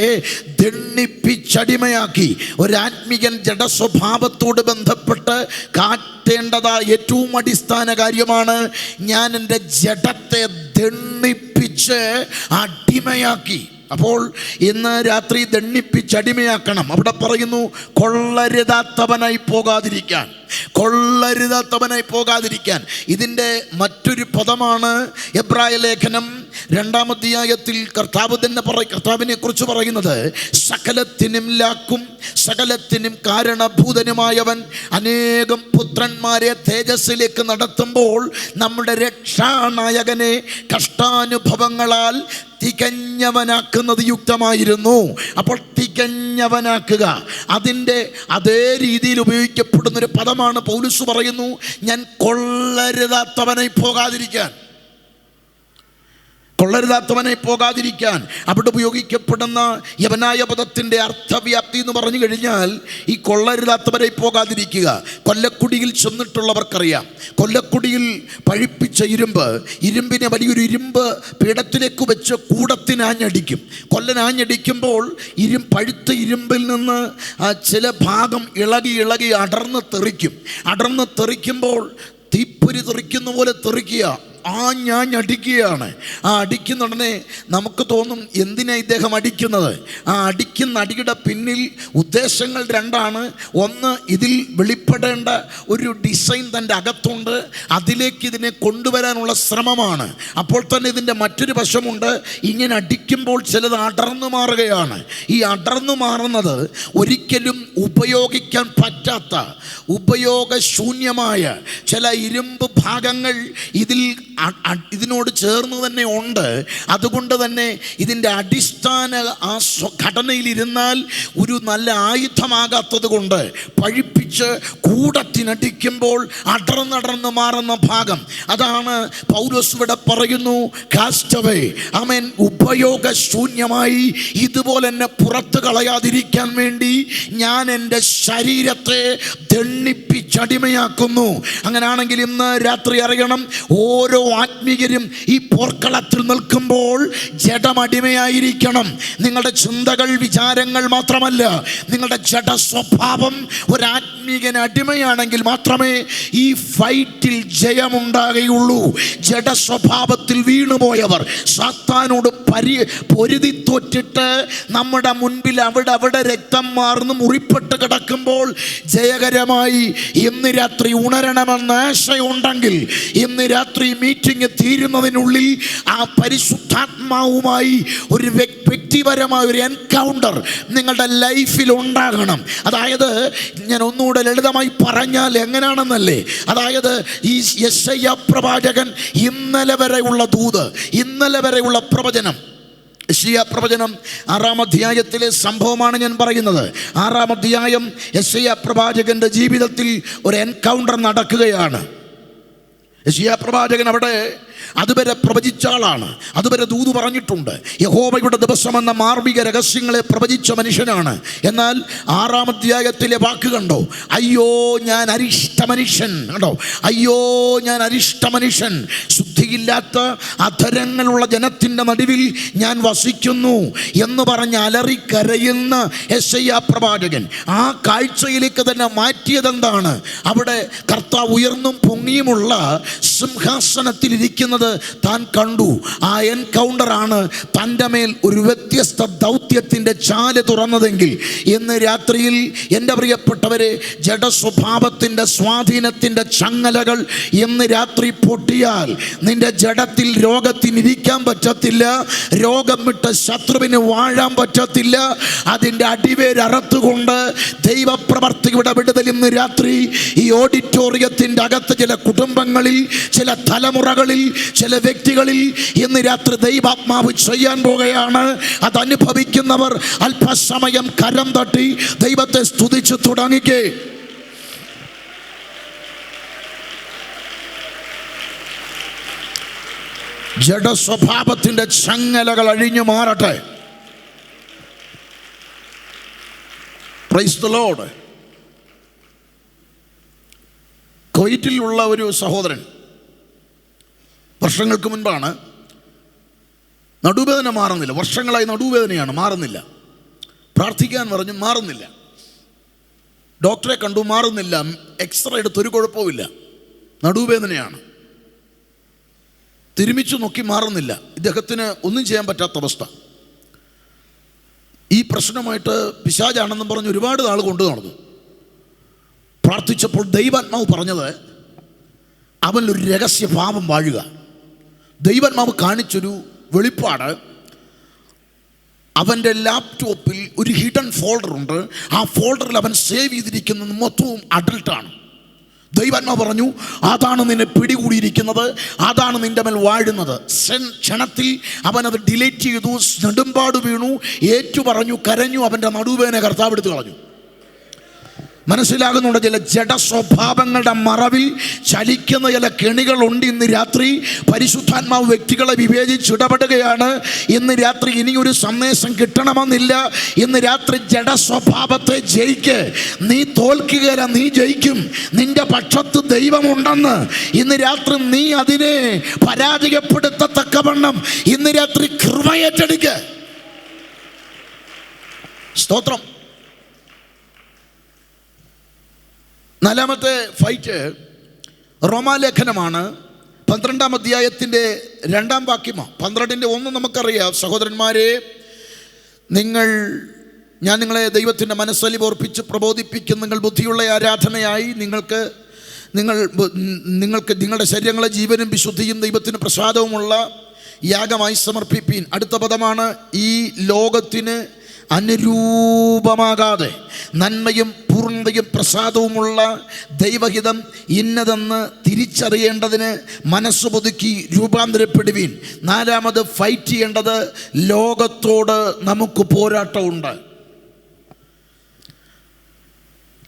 ദണ്ഡിപ്പിച്ചടിമയാക്കി. ഒരാത്മികൻ ജഡസ്വഭാവത്തോട് ബന്ധപ്പെട്ട് കാട്ടേണ്ടതായ ഏറ്റവും അടിസ്ഥാന കാര്യമാണ്, ഞാൻ എൻ്റെ ജഡത്തെ ദണ്ഡിപ്പിച്ച് അടിമയാക്കി. അപ്പോൾ ഇന്ന് രാത്രി ദണ്ഡിപ്പിച്ചടിമയാക്കണം. അവിടെ പറയുന്നു കൊള്ളരുതാത്തവനായി പോകാതിരിക്കാൻ, കൊള്ളരുതാത്തവനായി പോകാതിരിക്കാൻ. ഇതിൻ്റെ മറ്റൊരു പദമാണ് എബ്രായ ലേഖനം 2-ാം അധ്യായത്തിൽ കർത്താവിനെ കുറിച്ച് പറയുന്നത്, സകലത്തിനും ലാക്കും സകലത്തിനും കാരണഭൂതനുമായവൻ അനേകം പുത്രന്മാരെ തേജസ്സിലേക്ക് നടത്തുമ്പോൾ നമ്മുടെ രക്ഷാനായകനെ കഷ്ടാനുഭവങ്ങളാൽ തികഞ്ഞവനാക്കുന്നത് യുക്തമായിരുന്നു. അപ്പോൾ തികഞ്ഞവനാക്കുക, അതിൻ്റെ അതേ രീതിയിൽ ഉപയോഗിക്കപ്പെടുന്നൊരു പദമാണ് പൗലോസ് പറയുന്നു, ഞാൻ കൊള്ളരുതാത്തവനായി പോകാതിരിക്കാൻ. കൊള്ളരുതാത്തവനായി പോകാതിരിക്കാൻ അവിടെ ഉപയോഗിക്കപ്പെടുന്ന യവനായ പദത്തിൻ്റെ അർത്ഥവ്യാപ്തി എന്ന് പറഞ്ഞു കഴിഞ്ഞാൽ, ഈ കൊള്ളരുതാത്തവനായി പോകാതിരിക്കുക. കൊല്ലക്കുടിയിൽ ചെന്നിട്ടുള്ളവർക്കറിയാം, കൊല്ലക്കുടിയിൽ പഴിപ്പിച്ച ഇരുമ്പിനെ വലിയൊരു ഇരുമ്പ് പീഠത്തിലേക്ക് വെച്ച് കൂടത്തിനാഞ്ഞടിക്കും. കൊല്ലനാഞ്ഞടിക്കുമ്പോൾ പഴുത്ത ഇരുമ്പിൽ നിന്ന് ചില ഭാഗം ഇളകി അടർന്ന് തെറിക്കുമ്പോൾ തീപ്പൊരി തെറിക്കുന്ന പോലെ തെറിക്കുക. ഞാൻ അടിക്കുകയാണ്. അടിക്കുന്ന ഉടനെ നമുക്ക് തോന്നും, എന്തിനാ ഇദ്ദേഹം അടിക്കുന്നത്? അടിക്കുന്ന അടിയുടെ പിന്നിൽ ഉദ്ദേശങ്ങൾ രണ്ടാണ്. ഒന്ന്, ഇതിൽ വെളിപ്പെടേണ്ട ഒരു ഡിസൈൻ തൻ്റെ അകത്തുണ്ട്, അതിലേക്ക് ഇതിനെ കൊണ്ടുവരാനുള്ള ശ്രമമാണ്. അപ്പോൾ തന്നെ ഇതിൻ്റെ മറ്റൊരു വശമുണ്ട്, ഇങ്ങനെ അടിക്കുമ്പോൾ ചിലത് അടർന്നു മാറുകയാണ്. ഈ അടർന്നു മാറുന്നത് ഒരിക്കലും ഉപയോഗിക്കാൻ പറ്റാത്ത ഉപയോഗശൂന്യമായ ചില ഇരുമ്പ് ഭാഗങ്ങൾ ഇതിനോട് ചേർന്ന് തന്നെ ഉണ്ട്. അതുകൊണ്ട് തന്നെ ഇതിൻ്റെ അടിസ്ഥാന ഘടനയിലിരുന്നാൽ ഒരു നല്ല ആയുധമാകാത്തത് കൊണ്ട് പഴിപ്പിച്ച് കൂടത്തിനടിക്കുമ്പോൾ അടർന്നടർന്ന് മാറുന്ന ഭാഗം, അതാണ് പൗലോസ് ഇവിടെ പറയുന്നു, കാസ്റ്റവേ, ആമേൻ, ഉപയോഗശൂന്യമായി ഇതുപോലെ എന്നെ പുറത്ത് കളയാതിരിക്കാൻ വേണ്ടി ഞാൻ എൻ്റെ ശരീരത്തെ ദണ്ഡിപ്പിച്ചടിമയാക്കുന്നു. അങ്ങനെയാണെങ്കിൽ ഇന്ന് രാത്രി അറിയണം, ഓരോ ആത്മീയരും ഈ പോർക്കളത്തിൽ നിൽക്കുമ്പോൾ ജഡമടിമയായിരിക്കണം. നിങ്ങളുടെ ചിന്തകൾ, വിചാരങ്ങൾ മാത്രമല്ല, നിങ്ങളുടെ ജഡ സ്വഭാവം ഒരാത്മീയന് അടിമയാണെങ്കിൽ മാത്രമേ ഈ ഫൈറ്റിൽ ജയമുണ്ടാകുകയുള്ളൂ. ജഡ സ്വഭാവത്തിൽ വീണുപോയവർ സാത്താനോട് പൊരുതി തോറ്റിട്ട് നമ്മുടെ മുൻപിൽ അവിടെ രക്തം മാർന്ന് മുറിപ്പെട്ട് കിടക്കുമ്പോൾ ജയകരമായി ഇന്ന് രാത്രി ഉണരണമെന്ന് ആശയുണ്ടെങ്കിൽ, ഇന്ന് രാത്രി മീറ്റിംഗ് തീരുന്നതിനുള്ളിൽ ആ പരിശുദ്ധാത്മാവുമായി ഒരു വ്യക്തിപരമായ ഒരു എൻകൗണ്ടർ നിങ്ങളുടെ ലൈഫിൽ ഉണ്ടാകണം. അതായത് ഞാൻ ഒന്നുകൂടെ ലളിതമായി പറഞ്ഞാൽ എങ്ങനെയാണെന്നല്ലേ, അതായത് ഈ യെശയ്യാ പ്രവാചകൻ ഇന്നലെ വരെയുള്ള ദൂത്, ഇന്നലെ വരെയുള്ള പ്രവചനം, യെശയ്യാ പ്രവചനം 6-ാം അധ്യായത്തിലെ സംഭവമാണ് ഞാൻ പറയുന്നത്. 6-ാം അധ്യായം യെശയ്യാ പ്രവാചകൻ്റെ ജീവിതത്തിൽ ഒരു എൻകൗണ്ടർ നടക്കുകയാണ്. യെശയ്യാ പ്രവാചകൻ അവിടെ അതുവരെ പ്രവചിച്ച ആളാണ്, അതുവരെ ദൂത് പറഞ്ഞിട്ടുണ്ട്. യഹോവയുടെ ദിവസമെന്ന മാർമിക രഹസ്യങ്ങളെ പ്രവചിച്ച മനുഷ്യനാണ്. എന്നാൽ 6-ാം അധ്യായത്തിലെ വാക്ക് കണ്ടോ, അയ്യോ ഞാൻ അരിഷ്ട മനുഷ്യൻ, കണ്ടോ, അയ്യോ ഞാൻ അരിഷ്ട മനുഷ്യൻ, ശുദ്ധിയില്ലാത്ത അധരങ്ങളുള്ള ജനത്തിൻ്റെ നടുവിൽ ഞാൻ വസിക്കുന്നു എന്ന് പറഞ്ഞ് അലറിക്കരയുന്ന യെശയ്യാ പ്രവാചകൻ ആ കാഴ്ചയിലേക്ക് തന്നെ മാറ്റിയതെന്താണ്? അവിടെ കർത്താവ് ഉയർന്നും പൊങ്ങിയുമുള്ള സിംഹാസനത്തിൽ ഇരിക്കുന്നത് താൻ കണ്ടു. ആ എൻകൗണ്ടറാണ് തൻ്റെ മേൽ ഒരു വ്യത്യസ്ത ദൗത്യത്തിൻ്റെ ചാല് തുറന്നതെങ്കിൽ ഇന്ന് രാത്രിയിൽ എൻ്റെ പ്രിയപ്പെട്ടവരെ, ജഡസ്വഭാവത്തിൻ്റെ സ്വാധീനത്തിൻ്റെ ചങ്ങലകൾ ഇന്ന് രാത്രി പൊട്ടിയാൽ നിന്റെ ജഡത്തിൽ രോഗത്തിനിരിക്കാൻ പറ്റത്തില്ല, രോഗം വിട്ട് ശത്രുവിന് വാഴാൻ പറ്റത്തില്ല. അതിൻ്റെ അടിവേരറുത്തുകൊണ്ട് ദൈവപ്രവർത്തിയുടെ വിടുതൽ ഇന്ന് രാത്രി ഈ ഓഡിറ്റോറിയത്തിൻ്റെ അകത്ത് ചില കുടുംബങ്ങളിൽ, ചില തലമുറകളിൽ, ചില വ്യക്തികളിൽ ഇന്ന് രാത്രി ദൈവാത്മാവ് ചെയ്യാൻ പോകുകയാണ്. അതനുഭവിക്കുന്നവർ അല്പസമയം കരം തട്ടി ദൈവത്തെ സ്തുതിച്ചു തുടങ്ങിക്കേ. ജഡസ്വഭാവത്തിൻ്റെ ചങ്ങലകൾ അഴിഞ്ഞു മാറട്ടെ. Price the Lord. കുവൈറ്റിലുള്ള ഒരു സഹോദരൻ വർഷങ്ങൾക്ക് മുൻപാണ് നടുവേദന മാറുന്നില്ല. വർഷങ്ങളായി നടുവേദനയാണ്, മാറുന്നില്ല. പ്രാർത്ഥിക്കാൻ പറഞ്ഞു, മാറുന്നില്ല. ഡോക്ടറെ കണ്ടു, മാറുന്നില്ല. എക്സ്റേ എടുത്ത് ഒരു കുഴപ്പമില്ല, നടുവേദനയാണ്. തിരുമിച്ചു നോക്കി, മാറുന്നില്ല. ഇദ്ദേഹത്തിന് ഒന്നും ചെയ്യാൻ പറ്റാത്ത അവസ്ഥ. ഈ പ്രശ്നമായിട്ട് പിശാചാണെന്നും പറഞ്ഞ് ഒരുപാട് നാൾ കൊണ്ടു നടന്നു. പ്രാർത്ഥിച്ചപ്പോൾ ദൈവാത്മാവ് പറഞ്ഞത് അവനൊരു രഹസ്യഭാവം വാഴുക. ദൈവാത്മാവ് കാണിച്ചൊരു വെളിപ്പാട്. അവൻ്റെ ലാപ്ടോപ്പിൽ ഒരു ഹിഡൻ ഫോൾഡറുണ്ട്. ആ ഫോൾഡറിൽ അവൻ സേവ് ചെയ്തിരിക്കുന്നത് മൊത്തവും അഡൾട്ടാണ്. ദൈവാത്മാവ് പറഞ്ഞു, അതാണ് നിന്നെ പിടികൂടിയിരിക്കുന്നത്, അതാണ് നിൻ്റെ മേൽ വാഴുന്നത്. ക്ഷണത്തിൽ അവനത് ഡിലീറ്റ് ചെയ്തു. നെടുമ്പാട് വീണു, ഏറ്റു പറഞ്ഞു, കരഞ്ഞു. അവൻ്റെ നടുവേദന കർത്താവ് എടുത്ത് കളഞ്ഞു. മനസ്സിലാകുന്നുണ്ട്, ചില ജഡസ്വഭാവങ്ങളുടെ മറവിൽ ചലിക്കുന്ന ചില കെണികളുണ്ട്. ഇന്ന് രാത്രി പരിശുദ്ധാത്മാവ് വ്യക്തികളെ വിവേചിച്ചിടപെടുകയാണ്. ഇന്ന് രാത്രി ഇനിയൊരു സന്ദേശം കിട്ടണമെന്നില്ല. ഇന്ന് രാത്രി ജഡസ്വഭാവത്തെ ജയിക്ക്. നീ തോൽക്കുകയില്ല, നീ ജയിക്കും. നിന്റെ പക്ഷത്ത് ദൈവമുണ്ടെന്ന് ഇന്ന് രാത്രി നീ അതിനെ പരാജയപ്പെടുത്തത്തക്കവണ്ണം ഇന്ന് രാത്രി കൃപയേറ്റെടുക്ക. സ്തോത്രം. നാലാമത്തെ ഫൈറ്റ് റോമാലേഖനമാണ്. 12-ാം അധ്യായത്തിൻ്റെ 2-ാം വാക്യമോ 12-ന്റെ 1 നമുക്കറിയാം. സഹോദരന്മാരെ, ഞാൻ നിങ്ങളെ ദൈവത്തിൻ്റെ മനസ്സലിവ് ഓർപ്പിച്ച് പ്രബോധിപ്പിക്കും. നിങ്ങൾ ബുദ്ധിയുള്ള ആരാധനയായി നിങ്ങൾക്ക് നിങ്ങളുടെ ശരീരങ്ങളെ ജീവനും വിശുദ്ധിയും ദൈവത്തിന് പ്രസാദവുമുള്ള യാഗമായി സമർപ്പിപ്പീൻ. അടുത്ത പദമാണ്, ഈ ലോകത്തിന് അനുരൂപമാകാതെ നന്മയും പൂർണ്ണതയും പ്രസാദവുമുള്ള ദൈവഹിതം ഇന്നതെന്ന് തിരിച്ചറിയേണ്ടതിന് മനസ്സ് പുതുക്കി രൂപാന്തരപ്പെടുവീൻ. 4-ാമത് ഫൈറ്റ് ചെയ്യേണ്ടത്, ലോകത്തോട് നമുക്ക് പോരാട്ടമുണ്ട്.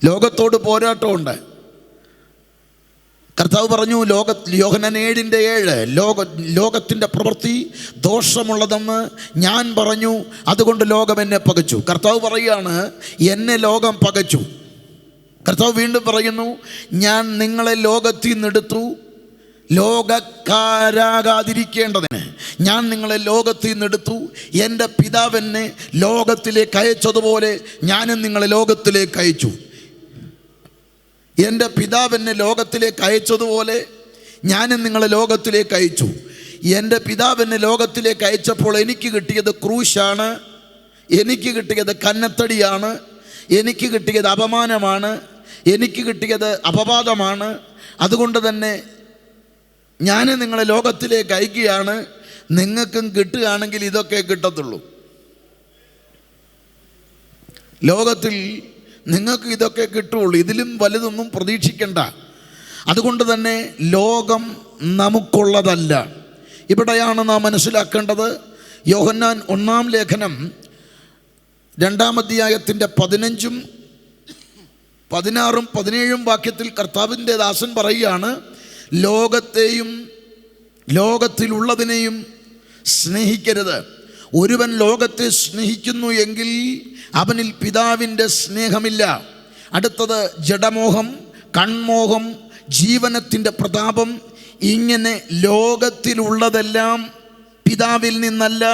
ലോകത്തോട് പോരാട്ടമുണ്ട്. കർത്താവ് പറഞ്ഞു, യോഹന്നാൻ 7:7 ലോകത്തിൻ്റെ പ്രവൃത്തി ദോഷമുള്ളതെന്ന് ഞാൻ പറഞ്ഞു, അതുകൊണ്ട് ലോകം എന്നെ പകച്ചു. കർത്താവ് പറയുകയാണ്, എന്നെ ലോകം പകച്ചു. കർത്താവ് വീണ്ടും പറയുന്നു, ഞാൻ നിങ്ങളെ ലോകത്തിൽ നിന്നെടുത്തു ലോകക്കാരാകാതിരിക്കേണ്ടതിന്. ഞാൻ നിങ്ങളെ ലോകത്തിൽ നിന്നെടുത്തു. എൻ്റെ പിതാവെന്നെ ലോകത്തിലേക്ക് അയച്ചതുപോലെ ഞാനും നിങ്ങളെ ലോകത്തിലേക്ക് അയച്ചു. എൻ്റെ പിതാവെന്നെ ലോകത്തിലേക്ക് അയച്ചതുപോലെ ഞാനും നിങ്ങളെ ലോകത്തിലേക്ക് അയച്ചു. എൻ്റെ പിതാവെന്നെ ലോകത്തിലേക്ക് അയച്ചപ്പോൾ എനിക്ക് കിട്ടിയത് ക്രൂശാണ്, എനിക്ക് കിട്ടിയത് കന്നത്തടിയാണ്, എനിക്ക് കിട്ടിയത് അപമാനമാണ്, എനിക്ക് കിട്ടിയത് അപവാദമാണ്. അതുകൊണ്ട് തന്നെ ഞാൻ നിങ്ങളെ ലോകത്തിലേക്ക് അയക്കുകയാണ്. നിങ്ങൾക്കും കിട്ടുകയാണെങ്കിൽ ഇതൊക്കെ കിട്ടത്തുള്ളൂ. ലോകത്തിൽ നിങ്ങൾക്ക് ഇതൊക്കെ കിട്ടുള്ളൂ, ഇതിലും വലുതൊന്നും പ്രതീക്ഷിക്കണ്ട. അതുകൊണ്ട് തന്നെ ലോകം നമുക്കുള്ളതല്ല. ഇവിടെയാണ് നാം മനസ്സിലാക്കേണ്ടത്. യോഹന്നാൻ 1-ാം ലേഖനം 2-ാം അധ്യായത്തിൻ്റെ 15, 16, 17 വാക്യത്തിൽ കർത്താവിൻ്റെ ദാസൻ പറയുകയാണ്, ലോകത്തെയും ലോകത്തിലുള്ളതിനെയും സ്നേഹിക്കരുത്. ഒരുവൻ ലോകത്തെ സ്നേഹിക്കുന്നു എങ്കിൽ അവനിൽ പിതാവിൻ്റെ സ്നേഹമില്ല. അടുത്തത് ജഡമോഹം, കൺമോഹം, ജീവനത്തിൻ്റെ പ്രതാപം ഇങ്ങനെ ലോകത്തിലുള്ളതെല്ലാം പിതാവിൽ നിന്നല്ല,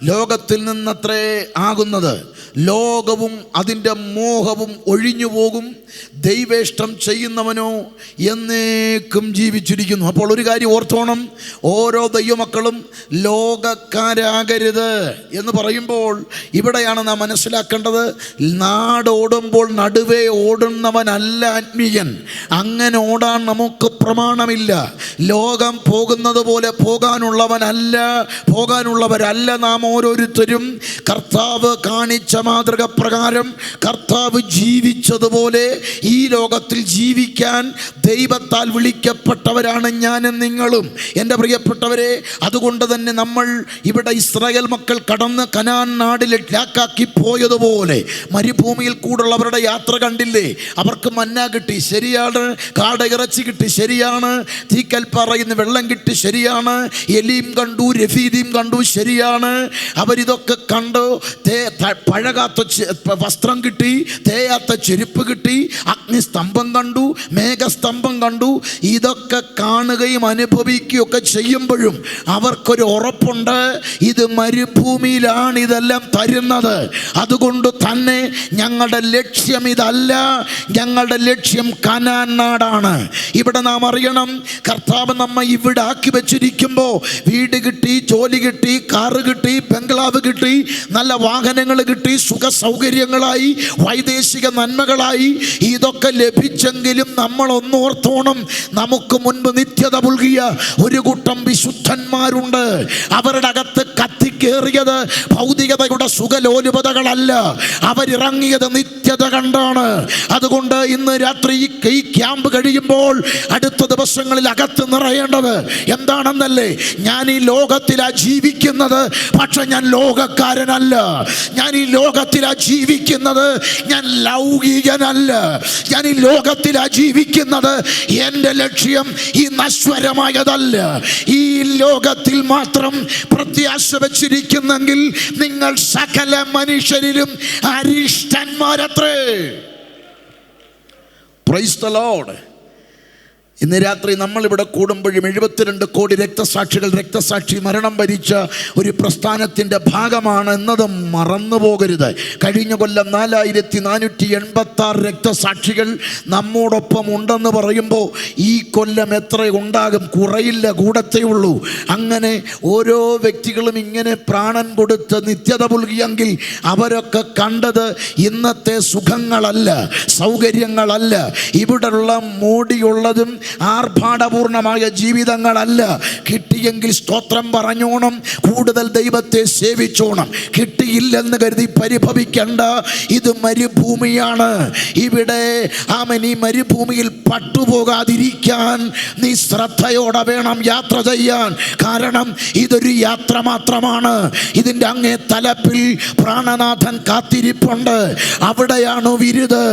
ലോകത്തിൽ നിന്നത്രേ ആകുന്നത്. ലോകവും അതിൻ്റെ മോഹവും ഒഴിഞ്ഞു പോകും, ദൈവേഷ്ടം ചെയ്യുന്നവനോ എന്നേക്കും ജീവിച്ചിരിക്കുന്നു. അപ്പോൾ ഒരു കാര്യം ഓർത്തോണം, ഓരോ ദൈവമക്കളും ലോകക്കാരാകരുത് എന്ന് പറയുമ്പോൾ ഇവിടെയാണ് നാം മനസ്സിലാക്കേണ്ടത്. നാടോടുമ്പോൾ നടുവേ ഓടുന്നവനല്ല ആത്മീയൻ. അങ്ങനെ ഓടാൻ നമുക്ക് പ്രമാണമില്ല. ലോകം പോകുന്നത് പോലെ പോകാനുള്ളവരല്ല നാം ഓരോരുത്തരും. കർത്താവ് കാണിച്ച മാതൃക പ്രകാരം കർത്താവ് ജീവിച്ചതുപോലെ ഈ ലോകത്തിൽ ജീവിക്കാൻ ദൈവത്താൽ വിളിക്കപ്പെട്ടവരാണ് ഞാനും നിങ്ങളും. എൻ്റെ പ്രിയപ്പെട്ടവരെ, അതുകൊണ്ട് തന്നെ നമ്മൾ ഇവിടെ ഇസ്രായേൽ മക്കൾ കടന്ന് കനാൻ നാടിലേക്ക് പോയതുപോലെ മരുഭൂമിയിൽ കൂടുള്ളവരുടെ യാത്ര കണ്ടില്ലേ? അവർക്ക് മന്ന കിട്ടി, ശരിയാണ്. കാടയിറച്ചി കിട്ടി, ശരിയാണ്. തീക്കൽപ്പാറയിൽ നിന്ന് വെള്ളം കിട്ടി, ശരിയാണ്. എലീം കണ്ടു, രഫീദീം കണ്ടു, ശരിയാണ്. അവരിതൊക്കെ കണ്ടു. പഴകാത്ത വസ്ത്രം കിട്ടി, തേയാത്ത ചെരുപ്പ് കിട്ടി, അഗ്നിസ്തംഭം കണ്ടു, മേഘസ്തംഭം കണ്ടു. ഇതൊക്കെ കാണുകയും അനുഭവിക്കുകയൊക്കെ ചെയ്യുമ്പോഴും അവർക്കൊരു ഉറപ്പുണ്ട്, ഇത് മരുഭൂമിയിലാണ് ഇതെല്ലാം തരുന്നത്. അതുകൊണ്ട് തന്നെ ഞങ്ങളുടെ ലക്ഷ്യം ഇതല്ല, ഞങ്ങളുടെ ലക്ഷ്യം കനാൻ നാടാണ്. ഇവിടെ നാം അറിയണം, കർത്താവ് നമ്മെ ഇവിടെ ആക്കി വെച്ചിരിക്കുമ്പോൾ വീട് കിട്ടി, ജോലി കിട്ടി, കാറ് കിട്ടി, ബംഗ്ലാവ് കിട്ടി, നല്ല വാഹനങ്ങൾ കിട്ടി, സുഖ സൗകര്യങ്ങളായി, വൈദേശിക നന്മകളായി, ഇതൊക്കെ ലഭിച്ചെങ്കിലും നമ്മൾ ഒന്നോർത്തോണം, നമുക്ക് മുൻപ് നിത്യത പുൽകിയ ഒരു കൂട്ടം വിശുദ്ധന്മാരുണ്ട്. അവരുടെ അകത്ത് കത്തിക്കേറിയത് ഭൗതികതയുടെ സുഖലോലുപതകളല്ല, അവരിറങ്ങിയത് നിത്യത കണ്ടാണ്. അതുകൊണ്ട് ഇന്ന് രാത്രി ഈ ക്യാമ്പ് കഴിയുമ്പോൾ അടുത്ത ദിവസങ്ങളിൽ അകത്ത് നിറയേണ്ടത് എന്താണെന്നല്ലേ? ഞാൻ ഈ ലോകത്തിലാ ജീവിക്കുന്നത്, പക്ഷെ ഞാൻ ലോകക്കാരനല്ല. ഞാൻ ഈ ലോകത്തിലാ ജീവിക്കുന്നത്, ഞാൻ ലൗകികനല്ല. ഞാൻ ഈ ലോകത്തിലാ ജീവിക്കുന്നത്, എൻ്റെ ലക്ഷ്യം ഈ നശ്വരമായതല്ല. ഈ ലോകത്തിൽ മാത്രം പ്രത്യാശ വച്ചിരിക്കുന്നെങ്കിൽ നിങ്ങൾ സകല മനുഷ്യരിലും അരിഷ്ടന്മാരത്രേ. Price the Lord. ഇന്ന് രാത്രി നമ്മളിവിടെ കൂടുമ്പോഴും 72 കോടി രക്തസാക്ഷി മരണം വരിച്ച ഒരു പ്രസ്ഥാനത്തിൻ്റെ ഭാഗമാണ് എന്നത് മറന്നു പോകരുത്. കഴിഞ്ഞ കൊല്ലം 4486 രക്തസാക്ഷികൾ നമ്മോടൊപ്പം ഉണ്ടെന്ന് പറയുമ്പോൾ ഈ കൊല്ലം എത്ര ഉണ്ടാകും? കുറയില്ല, കൂടത്തേ ഉള്ളൂ. അങ്ങനെ ഓരോ വ്യക്തികളും ഇങ്ങനെ പ്രാണൻ കൊടുത്ത് നിത്യത പുൽകിയെങ്കിൽ അവരൊക്കെ കണ്ടത് ഇന്നത്തെ സുഖങ്ങളല്ല, സൗകര്യങ്ങളല്ല, ഇവിടെയുള്ള മോടിയുള്ളതും ആർഭാടപൂർണമായ ജീവിതങ്ങളല്ല. കിട്ടിയെങ്കിൽ സ്തോത്രം പറഞ്ഞോണം, കൂടുതൽ ദൈവത്തെ സേവിച്ചോണം. കിട്ടിയില്ലെന്ന് കരുതി പരിഭവിക്കണ്ട. ഇത് മരുഭൂമിയാണ്. ഇവിടെ ഈ മരുഭൂമിയിൽ പട്ടുപോകാതിരിക്കാൻ നീ ശ്രദ്ധയോടെ വേണം യാത്ര ചെയ്യാൻ. കാരണം ഇതൊരു യാത്ര മാത്രമാണ്. ഇതിൻ്റെ അങ്ങേ തലപ്പിൽ പ്രാണനാഥൻ കാത്തിരിപ്പുണ്ട്. അവിടെയാണ് വിരുത്.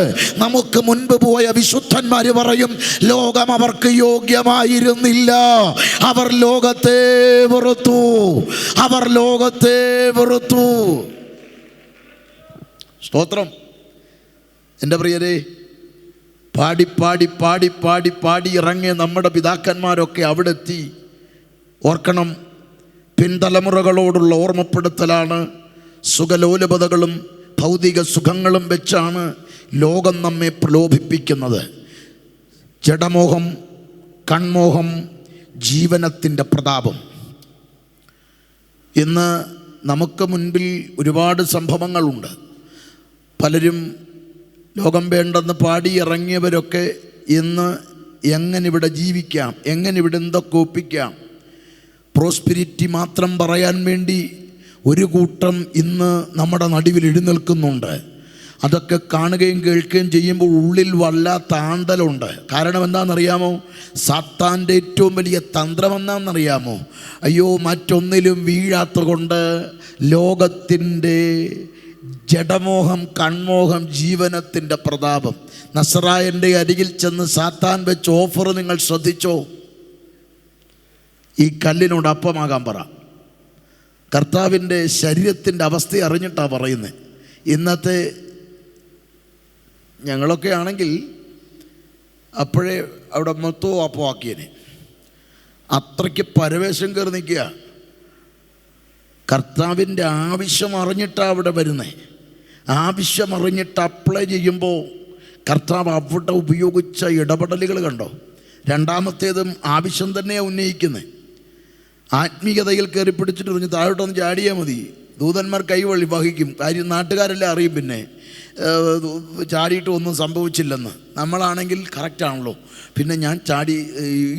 നമുക്ക് മുൻപ് പോയ വിശുദ്ധന്മാർ പറയും, ലോകം അവർക്ക് യോഗ്യമായിരുന്നില്ല, അവർ ലോകത്തെ വെറുത്തു. സ്തോത്രം. എൻ്റെ പ്രിയരെ, പാടി ഇറങ്ങിയ നമ്മുടെ പിതാക്കന്മാരൊക്കെ അവിടെ എത്തി. ഓർക്കണം, പിൻതലമുറകളോടുള്ള ഓർമ്മപ്പെടുത്തലാണ്. സുഖലോലുപതകളും ഭൗതിക സുഖങ്ങളും വെച്ചാണ് ലോകം നമ്മെ പ്രലോഭിപ്പിക്കുന്നത്. ജഡമോഹം, കൺമോഹം, ജീവനത്തിൻ്റെ പ്രതാപം. ഇന്ന് നമുക്ക് മുൻപിൽ ഒരുപാട് സംഭവങ്ങളുണ്ട്. പലരും ലോകം വേണ്ടെന്ന് പാടി ഇറങ്ങിയവരൊക്കെ ഇന്ന് എങ്ങനെ ഇവിടെ ജീവിക്കാം, എങ്ങനെ ഇവിടെ എന്തൊക്കെ ഒപ്പിക്കാം, പ്രോസ്പിരിറ്റി മാത്രം പറയാൻ വേണ്ടി ഒരു കൂട്ടം ഇന്ന് നമ്മുടെ നടുവിൽ എഴുന്നേൽക്കുന്നുണ്ട്. അതൊക്കെ കാണുകയും കേൾക്കുകയും ചെയ്യുമ്പോൾ ഉള്ളിൽ വല്ലാത്ത ആന്തലുണ്ട്. കാരണം എന്താണെന്നറിയാമോ? സാത്താൻ്റെ ഏറ്റവും വലിയ തന്ത്രം എന്താണെന്നറിയാമോ? അയ്യോ, മറ്റൊന്നിലും വീഴാത്ത കൊണ്ട് ലോകത്തിൻ്റെ ജഡമോഹം, കൺമോഹം, ജീവനത്തിൻ്റെ പ്രതാപം. നസറായൻ്റെ അരികിൽ ചെന്ന് സാത്താൻ വെച്ച് ഓഫർ നിങ്ങൾ ശ്രദ്ധിച്ചോ? ഈ കല്ലിനോട് അപ്പമാകാൻ പറ. കർത്താവിൻ്റെ ശരീരത്തിൻ്റെ അവസ്ഥ അറിഞ്ഞിട്ടാണ് പറയുന്നത്. ഇന്നത്തെ ഞങ്ങളൊക്കെ ആണെങ്കിൽ അപ്പോഴേ അവിടെ മൊത്തവും അപ്പമാക്കിയനെ. അത്രയ്ക്ക് പരവേശം കയറി നിൽക്കുക. കർത്താവിൻ്റെ ആവശ്യം അറിഞ്ഞിട്ടാണ് അവിടെ വരുന്നത്. ആവശ്യം അറിഞ്ഞിട്ട് അപ്ലൈ ചെയ്യുമ്പോൾ കർത്താവ് അവിടെ ഉപയോഗിച്ച ഇടപെടലുകൾ കണ്ടോ. രണ്ടാമത്തേതും ആവശ്യം തന്നെയാണ് ഉന്നയിക്കുന്നത്. ആത്മീയതയിൽ കയറി പിടിച്ചിട്ട് പറഞ്ഞ് താഴോട്ടൊന്ന് ചാടിയാൽ മതി, ദൂതന്മാർ കൈവഴി വഹിക്കും. കാര്യം നാട്ടുകാരെല്ലാം അറിയും. പിന്നെ ചാടിയിട്ട് ഒന്നും സംഭവിച്ചില്ലെന്ന്. നമ്മളാണെങ്കിൽ കറക്റ്റാണല്ലോ. പിന്നെ ഞാൻ ചാടി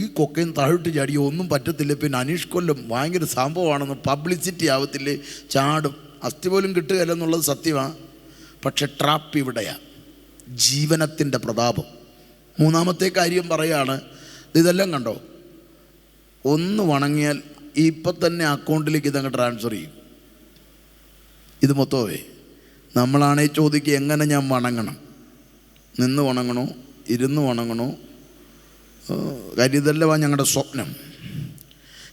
ഈ കൊക്കയും താഴോട്ട് ചാടിയോ ഒന്നും പറ്റത്തില്ല, പിന്നെ അനീഷ് കൊല്ലം ഭയങ്കര സംഭവമാണെന്ന് പബ്ലിസിറ്റി ആവത്തില്ലേ, ചാടും. അസ്ഥി പോലും കിട്ടുകയില്ലെന്നുള്ളത് സത്യമാണ്. പക്ഷെ ട്രാപ്പ് ഇവിടെയാണ്, ജീവനത്തിൻ്റെ പ്രതാപം. മൂന്നാമത്തെ കാര്യം പറയാണ്, ഇതെല്ലാം കണ്ടോ, ഒന്ന് വണങ്ങിയാൽ ഇപ്പം തന്നെ അക്കൗണ്ടിലേക്ക് ഇതങ്ങ് ട്രാൻസ്ഫർ ചെയ്യും. ഇത് മൊത്തമേ നമ്മളാണെങ്കിൽ ചോദിക്കുക, എങ്ങനെ ഞാൻ വണങ്ങണം? നിന്ന് വണങ്ങണോ, ഇരുന്ന് വണങ്ങണോ? കാര്യം ഇതെല്ലാം ഞങ്ങളുടെ സ്വപ്നം.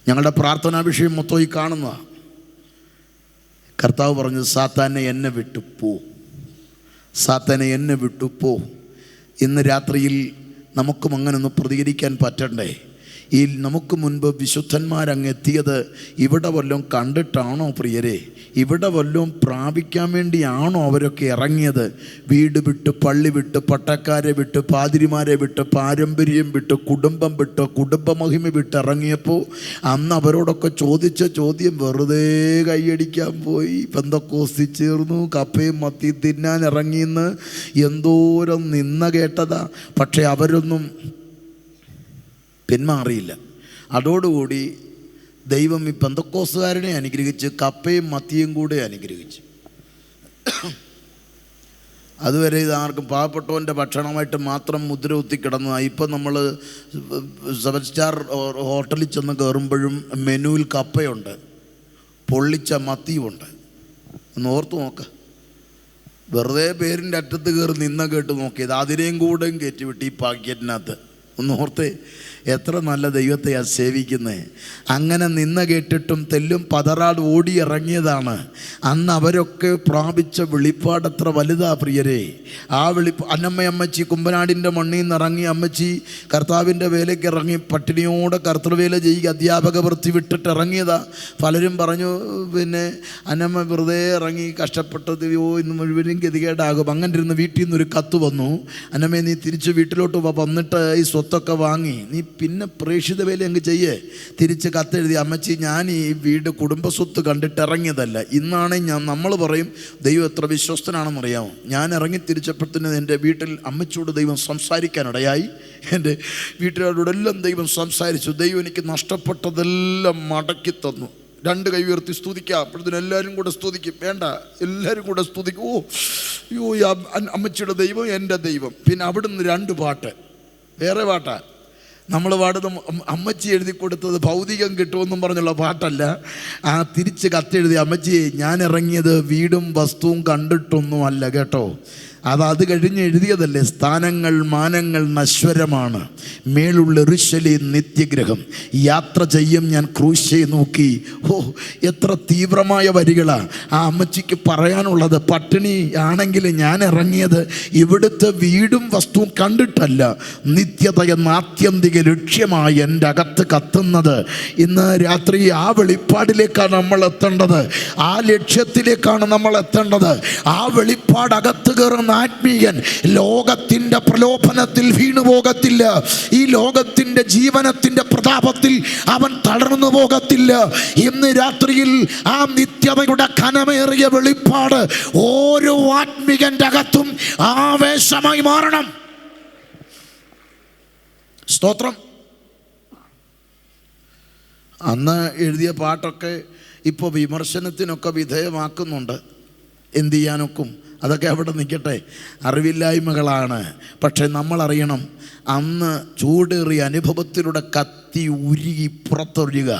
ഞങ്ങളുടെ പ്രാർത്ഥനാ വിഷയം മൊത്തം ഈ കാണുന്നതാണ്. കർത്താവ് പറഞ്ഞു, സാത്താനെ എന്നെ വിട്ടു പോ, സാത്താനെ എന്നെ വിട്ടു പോ. ഇന്ന് രാത്രിയിൽ നമുക്കും അങ്ങനെ ഒന്ന് പ്രതികരിക്കാൻ പറ്റണ്ടേ? ഈ നമുക്ക് മുൻപ് വിശുദ്ധന്മാരങ്ങ് എത്തിയത് ഇവിടെ വല്ലതും കണ്ടിട്ടാണോ പ്രിയരെ? ഇവിടെ വല്ലതും പ്രാപിക്കാൻ വേണ്ടിയാണോ അവരൊക്കെ ഇറങ്ങിയത്? വീട് വിട്ട്, പള്ളി വിട്ട്, പട്ടക്കാരെ വിട്ട്, പാതിരിമാരെ വിട്ട്, പാരമ്പര്യം വിട്ട്, കുടുംബം വിട്ട്, കുടുംബമഹിമ വിട്ട് ഇറങ്ങിയപ്പോൾ അന്ന് അവരോടൊക്കെ ചോദിച്ച ചോദ്യം വെറുതെ കൈയടിക്കാൻ പോയി. പെന്തക്കോസ്തി ചേർന്നു, കപ്പയും മത്തി തിന്നാൻ ഇറങ്ങിയെന്ന് എന്തോരം നിന്ന കേട്ടതാ. പക്ഷെ അവരൊന്നും പിന്മാറിയില്ല. അതോടുകൂടി ദൈവം ഈ പെന്തക്കോസ്തുകാരനെ അനുഗ്രഹിച്ച് കപ്പയും മത്തിയും കൂടെ അനുഗ്രഹിച്ചു. അതുവരെ ഇതാർക്കും പാവപ്പെട്ടവൻ്റെ ഭക്ഷണമായിട്ട് മാത്രം മുദ്ര കുത്തി കിടന്നതാണ്. ഇപ്പം നമ്മൾ 7 സ്റ്റാർ ഹോട്ടലിൽ ചെന്ന് കയറുമ്പോഴും മെനുവിൽ കപ്പയുണ്ട്, പൊള്ളിച്ച മത്തിയുമുണ്ട്. ഒന്ന് ഓർത്ത് നോക്ക്. വെറുതെ പേരിൻ്റെ അറ്റത്ത് കയറി നിന്ന കേട്ട് നോക്കിയത്, അതിനെയും കൂടെയും കയറ്റി വിട്ട് ഈ പാക്കറ്റിനകത്ത്. ഒന്ന് ഓർത്തേ, എത്ര നല്ല ദൈവത്തെയാണ് സേവിക്കുന്നത്. അങ്ങനെ നിന്ന കേട്ടിട്ടും തെല്ലും പതറാട് ഓടി ഇറങ്ങിയതാണ്. അന്ന് അവരൊക്കെ പ്രാപിച്ച വെളിപ്പാട് എത്ര വലുതാ പ്രിയരെ. ആ അന്നമ്മയമ്മച്ചി കുമ്പനാടിൻ്റെ മണ്ണിൽ നിന്ന് ഇറങ്ങി അമ്മച്ചി കർത്താവിൻ്റെ വേലയ്ക്ക് ഇറങ്ങി പട്ടിണിയോടെ കർത്തൃവേല ചെയ്യുക, അധ്യാപക വൃത്തി വിട്ടിട്ട് ഇറങ്ങിയതാ. പലരും പറഞ്ഞു, പിന്നെ അന്നമ്മ വെറുതെ ഇറങ്ങി കഷ്ടപ്പെട്ടത് ഇന്ന് മുഴുവനും ഗതികേടാകും. അങ്ങനെ ഇരുന്ന് വീട്ടിൽ നിന്നൊരു കത്ത് വന്നു, അന്നമ്മേ നീ തിരിച്ച് വീട്ടിലോട്ട് വന്നിട്ട് ഈ സ്വത്തൊക്കെ വാങ്ങി നീ പിന്നെ പ്രേക്ഷിത വേല അങ്ങ് ചെയ്യേ. തിരിച്ച് കത്തെഴുതി, അമ്മച്ചി ഞാൻ ഈ വീട് കുടുംബസ്വത്ത് കണ്ടിട്ട് ഇറങ്ങിയതല്ല. ഇന്നാണെങ്കിൽ നമ്മൾ പറയും ദൈവം എത്ര വിശ്വസ്തനാണെന്നറിയാമോ. ഞാൻ ഇറങ്ങി തിരിച്ചപ്പോഴത്തേന് എൻ്റെ വീട്ടിൽ അമ്മച്ചിയോട് ദൈവം സംസാരിക്കാനിടയായി. എൻ്റെ വീട്ടുകാരോടെല്ലാം ദൈവം സംസാരിച്ചു. ദൈവം എനിക്ക് നഷ്ടപ്പെട്ടതെല്ലാം മടക്കി തന്നു. 2 കൈ ഉയർത്തി സ്തുതിക്കാം. അപ്പോഴത്തേനും എല്ലാവരും കൂടെ സ്തുതിക്കും. വേണ്ട, എല്ലാവരും കൂടെ സ്തുതിക്കും. അയ്യോ അമ്മച്ചിയുടെ ദൈവം എൻ്റെ ദൈവം. പിന്നെ അവിടുന്ന് 2 പാട്ട്, വേറെ പാട്ടാ. നമ്മൾ പാടുന്ന അമ്മച്ചി എഴുതി കൊടുത്തത് ഭൗതികം കിട്ടുമെന്നും പറഞ്ഞുള്ള പാട്ടല്ല. ആ തിരിച്ച് കത്തെഴുതി, അമ്മച്ചിയെ ഞാൻ ഇറങ്ങിയത് വീടും വസ്തുവും കണ്ടിട്ടൊന്നും അല്ല കേട്ടോ, അത് കഴിഞ്ഞ് എഴുതിയതല്ലേ. സ്ഥാനങ്ങൾ മാനങ്ങൾ നശ്വരമാണ്, മേലുള്ള യെരൂശലേം നിത്യഗ്രഹം. യാത്ര ചെയ്യും ഞാൻ ക്രൂശെ നോക്കി. എത്ര തീവ്രമായ വരികളാ ആ അമ്മച്ചിക്ക് പറയാനുള്ളത്. പട്ടിണി ആണെങ്കിൽ ഞാൻ ഇറങ്ങിയത് ഇവിടുത്തെ വീടും വസ്തുവും കണ്ടിട്ടല്ല, നിത്യത എന്ന ആത്യന്തിക ലക്ഷ്യമായി എൻ്റെ അകത്ത് കത്തുന്നത്. ഇന്ന് രാത്രി ആ വെളിപ്പാടിലേക്കാണ് നമ്മൾ എത്തേണ്ടത്, ആ ലക്ഷ്യത്തിലേക്കാണ് നമ്മൾ എത്തേണ്ടത്. ആ വെളിപ്പാട് അകത്ത് കയറുന്ന ആത്മീയൻ ലോകത്തിൻ്റെ പ്രലോഭനത്തിൽ വീണുപോകത്തില്ല. ഈ ലോകത്തിൻ്റെ ജീവനത്തിൻ്റെ പ്രതാപത്തിൽ അവൻ തളർന്നു പോകത്തില്ല. ഇന്ന് രാത്രിയിൽ ആ നിത്യതയുടെ ഘനമേറിയ വെളിപ്പാട് ഓരോ ആത്മീയൻ്റെ അകത്തും ആവേശമായി മാറണം. സ്തോത്രം. അന്ന് എഴുതിയ പാട്ടൊക്കെ ഇപ്പോൾ വിമർശനത്തിനൊക്കെ വിധേയമാക്കുന്നുണ്ട്. എന്ത് ചെയ്യാനൊക്കും, അതൊക്കെ അവിടെ നിൽക്കട്ടെ, അറിവില്ലായ്മകളാണ്. പക്ഷെ നമ്മളറിയണം, അന്ന് ചൂടേറിയ അനുഭവത്തിലൂടെ കത്തി ഉരുകി പുറത്തൊഴുക.